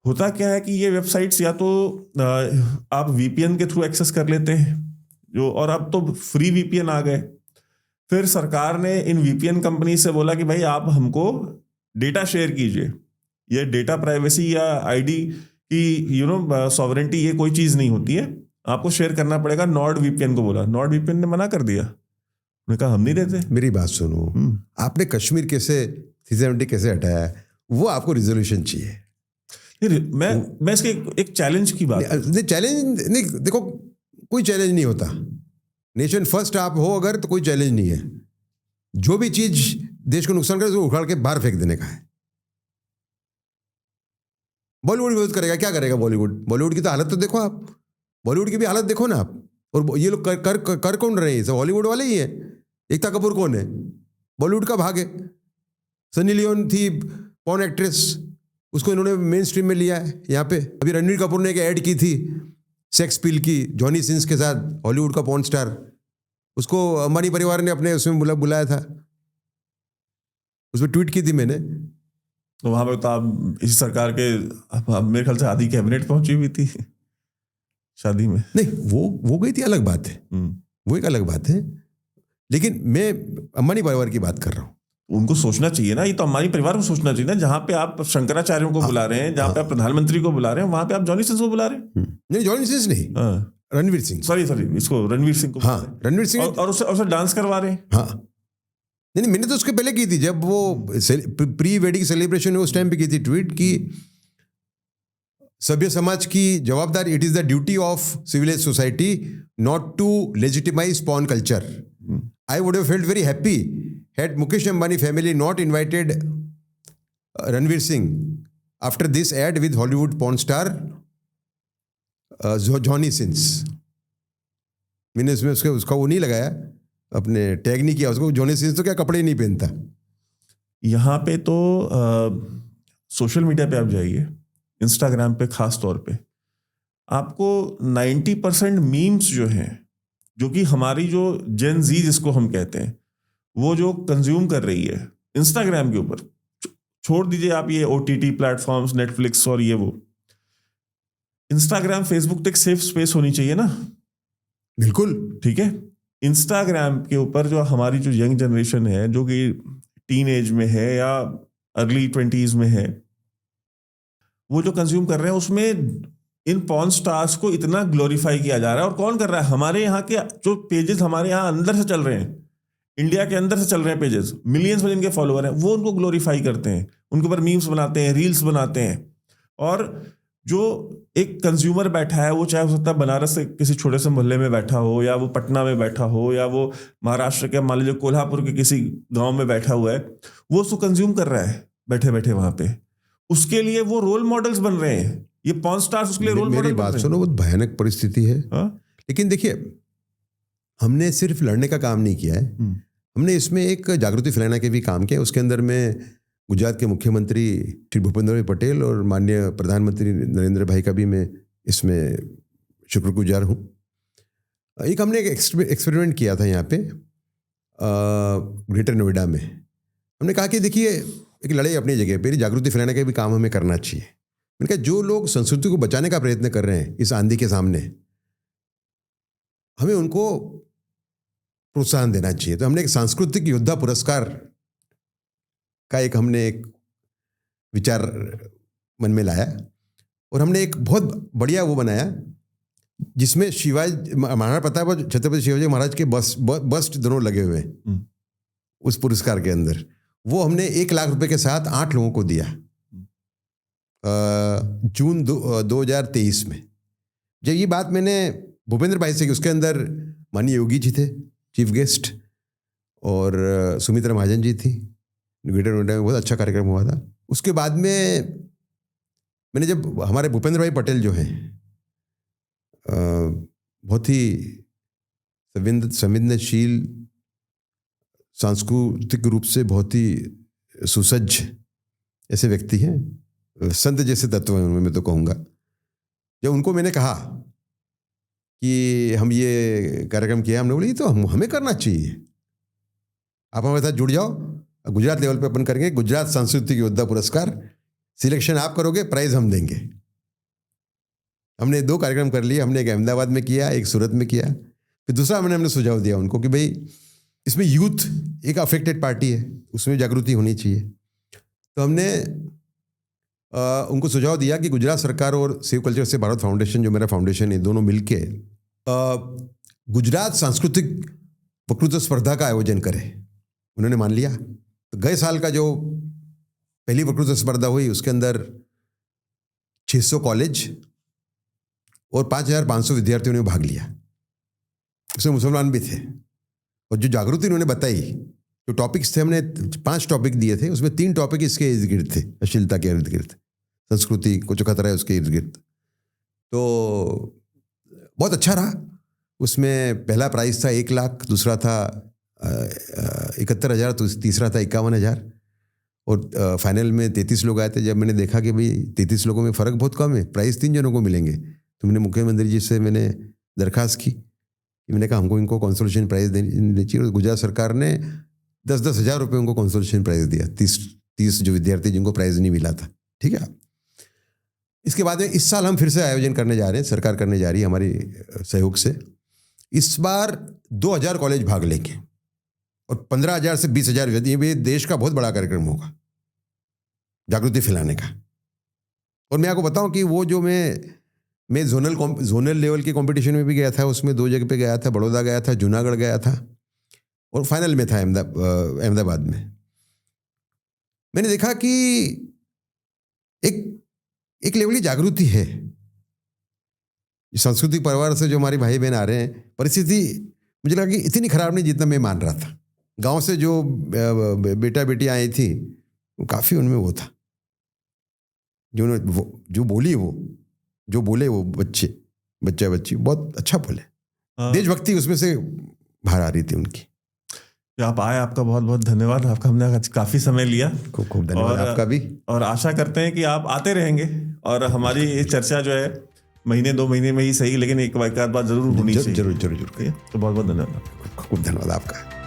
होता क्या है कि ये वेबसाइट्स या तो आप वीपीएन के थ्रू एक्सेस कर लेते हैं, जो, और अब तो फ्री वीपीएन आ गए। फिर सरकार ने इन वीपीएन कंपनी से बोला कि भाई आप हमको डेटा शेयर कीजिए, ये डेटा प्राइवेसी या आईडी की सॉवरेंटी, ये कोई चीज़ नहीं होती है, आपको शेयर करना पड़ेगा। नॉर्ड वीपीएन को बोला, नॉर्ड वीपीएन ने मना कर दिया, उन्होंने कहा हम नहीं देते। मेरी बात सुनो, आपने कश्मीर कैसे 370 कैसे हटाया, वो आपको रिजोल्यूशन चाहिए। मैं इसके एक चैलेंज की बात, चैलेंज नहीं, देखो कोई चैलेंज नहीं होता, नेशन फर्स्ट आप हो अगर, तो कोई चैलेंज नहीं है। जो भी चीज देश को नुकसान करे उसको उखाड़ के बाहर फेंक देने का है। बॉलीवुड विरोध करेगा, क्या करेगा बॉलीवुड की तो हालत तो देखो आप, बॉलीवुड की भी हालत देखो ना आप। और ये लोग कर कौन रहे हैं? सब हॉलीवुड वाले ही है। एकता कपूर कौन है? बॉलीवुड का भाग है। सनी लियोन थी पॉर्न एक्ट्रेस, उसको इन्होंने मेन स्ट्रीम में लिया है यहाँ पे। अभी रणवीर कपूर ने एक ऐड की थी सेक्स पिल की, जॉनी सिंस के साथ, हॉलीवुड का पॉर्न स्टार, उसको अंबानी परिवार ने अपने उसमें बुलाया था, उसमें ट्वीट की थी मैंने। तो वहां पर तो आप इसी सरकार के, मेरे ख्याल से आधी कैबिनेट पहुंची हुई थी शादी में। नहीं, वो गई थी, अलग बात है, वो एक अलग बात है। लेकिन मैं अंबानी परिवार की बात कर रहा हूँ। उनको सोचना चाहिए ना, ये तो अंबानी परिवार को सोचना चाहिए ना। जहां पे आप शंकराचार्यों को बुला रहे हैं, जहां पे आप प्रधानमंत्री को बुला रहे हैं, वहां पे आप जॉनी सिंस को बुला रहे हैं। नहीं, जॉनी सिंस नहीं, रणवीर सिंह, सॉरी इसको रणवीर सिंह को, हाँ रणवीर सिंह, और उससे डांस करवा रहे हैं। हाँ नहीं, मैंने तो उसके पहले की थी, जब वो प्री वेडिंग सेलिब्रेशन उस टाइम पे की थी ट्वीट की, सभ्य समाज की जवाबदारी, it is the duty of civilised society not to legitimise porn culture. I would have felt very happy had Mukesh Ambani family not invited Ranveer Singh after this ad with Hollywood porn star Johnny Sins। मैंने इसमें उसका वो नहीं लगाया, अपने tag नहीं किया उसको। जॉनी सिंस तो क्या कपड़े नहीं पहनता। यहाँ पे तो सोशल मीडिया पे आप जाइए, इंस्टाग्राम पे खास तौर पे, आपको 90% मीम्स जो हैं, जो कि हमारी जो जेन जी जिसको हम कहते हैं, वो जो कंज्यूम कर रही है इंस्टाग्राम के ऊपर, छोड़ दीजिए आप ये OTT प्लेटफॉर्म्स, नेटफ्लिक्स और ये वो, इंस्टाग्राम फेसबुक तो एक सेफ स्पेस होनी चाहिए ना। बिल्कुल। ठीक है, इंस्टाग्राम के ऊपर जो हमारी जो यंग जनरेशन है, जो कि टीन एज में है या अर्ली 20s में है, वो जो कंज्यूम कर रहे हैं उसमें इन पॉर्न स्टार्स को इतना ग्लोरीफाई किया जा रहा है। और कौन कर रहा है? हमारे यहाँ के जो पेजेस हमारे यहाँ अंदर से चल रहे हैं, इंडिया के अंदर से चल रहे हैं पेजेस, मिलियंस में जिनके फॉलोअर हैं, वो उनको ग्लोरीफाई करते हैं, उनके ऊपर मीम्स बनाते हैं, रील्स बनाते हैं। और जो एक कंज्यूमर बैठा है, वो चाहे हो सकता है बनारस से किसी छोटे से मोहल्ले में बैठा हो, या वो पटना में बैठा हो, या वो महाराष्ट्र के मान लीजिए कोल्हापुर के किसी गांव में बैठा हुआ है, वो उसको कंज्यूम कर रहा है बैठे बैठे वहां पे। उसके लिए वो रोल मॉडल्स बन रहे हैं, ये पॉर्न स्टार्स उसके लिए रोल मॉडल। मेरी बात सुनो, बहुत भयानक परिस्थिति है। लेकिन देखिए, हमने सिर्फ लड़ने का काम नहीं किया है, हमने इसमें एक जागृति फैलाने के भी काम किया। उसके अंदर में गुजरात के मुख्यमंत्री श्री भूपेंद्र भाई पटेल और माननीय प्रधानमंत्री नरेंद्र भाई का भी मैं इसमें शुक्रगुजार हूँ। एक हमने एक एक्सपेरिमेंट किया था यहाँ पे ग्रेटर नोएडा में। हमने कहा कि देखिए, एक लड़ाई अपनी जगह पे, जागृति फैलाने का भी काम हमें करना चाहिए। मैंने कहा जो लोग संस्कृति को बचाने का प्रयत्न कर रहे हैं इस आंधी के सामने, हमें उनको प्रोत्साहन देना चाहिए। तो हमने एक सांस्कृतिक योद्धा पुरस्कार का हमने एक विचार मन में लाया, और हमने एक बहुत बढ़िया वो बनाया जिसमें शिवाजी महाराणा प्रताप और छत्रपति शिवाजी महाराज के बस्ट दोनों लगे हुए हैं उस पुरस्कार के अंदर। वो हमने 1 लाख रुपए के साथ 8 लोगों को दिया जून 2023 में। जब ये बात मैंने भूपेंद्र भाई से की, उसके अंदर माननीय योगी जी थे चीफ गेस्ट, और सुमित्रा महाजन जी थी। ग्रेटर नोएडा में बहुत अच्छा कार्यक्रम हुआ था। उसके बाद में मैंने जब हमारे भूपेंद्र भाई पटेल जो हैं बहुत ही संवेदनशील, सांस्कृतिक रूप से बहुत ही सुसज्ज ऐसे व्यक्ति हैं, संत जैसे तत्व हैं उनमें, मैं तो कहूँगा। जब उनको मैंने कहा कि हम ये कार्यक्रम किया, हमने बोला ये तो हमें करना चाहिए, आप हमारे साथ जुड़ जाओ, गुजरात लेवल पे अपन करेंगे गुजरात सांस्कृतिक योद्धा पुरस्कार, सिलेक्शन आप करोगे, प्राइज हम देंगे। हमने 2 कार्यक्रम कर लिए, हमने एक अहमदाबाद में किया, एक सूरत में किया। फिर दूसरा हमने सुझाव दिया उनको कि भाई इसमें यूथ एक अफेक्टेड पार्टी है, उसमें जागृति होनी चाहिए। तो हमने उनको सुझाव दिया कि गुजरात सरकार और सेव कल्चर से भारत फाउंडेशन, जो मेरा फाउंडेशन है, दोनों मिलके गुजरात सांस्कृतिक वक्तृत्व स्पर्धा का आयोजन करें। उन्होंने मान लिया। तो गए साल का जो पहली वक्तृत्व स्पर्धा हुई, उसके अंदर 600 कॉलेज और 5,500 विद्यार्थियों ने भाग लिया। उसमें मुसलमान भी थे। और जो जागृति उन्होंने बताई, जो टॉपिक्स थे, हमने 5 टॉपिक दिए थे, उसमें 3 टॉपिक इसके इर्द गिर्द थे, अश्लीलता के इर्द गिर्द, संस्कृति को जो खतरा है उसके इर्द गिर्द। तो बहुत अच्छा रहा। उसमें पहला प्राइज था 1 लाख, दूसरा था 71,000, तो तीसरा था 51,000, और फाइनल में 33 लोग आए थे। जब मैंने देखा कि भाई 33 लोगों में फ़र्क बहुत कम है, प्राइज़ 3 जनों को मिलेंगे, तो मैंने मुख्यमंत्री जी से मैंने दरख्वास्त की कि मैंने कहा हमको इनको कंसोलेशन प्राइज़ देनी चाहिए। और गुजरात सरकार ने 10-10 हज़ार रुपये उनको कंसोलेशन प्राइज़ दिया, 30 जो विद्यार्थी जिनको प्राइज़ नहीं मिला था। ठीक है। इसके बाद में इस साल हम फिर से आयोजन करने जा रहे हैं, सरकार करने जा रही है हमारी सहयोग से। इस बार 2,000 कॉलेज भाग लेंगे और 15,000 से 20,000 ये देश का बहुत बड़ा कार्यक्रम होगा जागृति फैलाने का। और मैं आपको बताऊं कि वो जो मैं जोनल लेवल के कंपटीशन में भी गया था, उसमें 2 जगह पे गया था, बड़ौदा गया था, जूनागढ़ गया था, और फाइनल में था अहमदाबाद में। मैंने देखा कि एक लेवल की जागृति है। सांस्कृतिक परिवार से जो हमारे भाई बहन आ रहे हैं, परिस्थिति मुझे लगा कि इतनी खराब नहीं जितना मैं मान रहा था। गांव से जो बेटा बेटी आई थी, काफ़ी उनमें वो था, जो बोले वो बच्ची बहुत अच्छा बोले। देशभक्ति उसमें से बाहर आ रही थी उनकी। आप आए, आपका बहुत बहुत धन्यवाद। आपका हमने आज काफ़ी समय लिया, खूब धन्यवाद आपका भी। और आशा करते हैं कि आप आते रहेंगे, और हमारी ये चर्चा जो है महीने 2 महीने में ही सही, लेकिन एक बार जरूर होनी चाहिए। जरूर। तो बहुत बहुत धन्यवाद। खूब धन्यवाद आपका।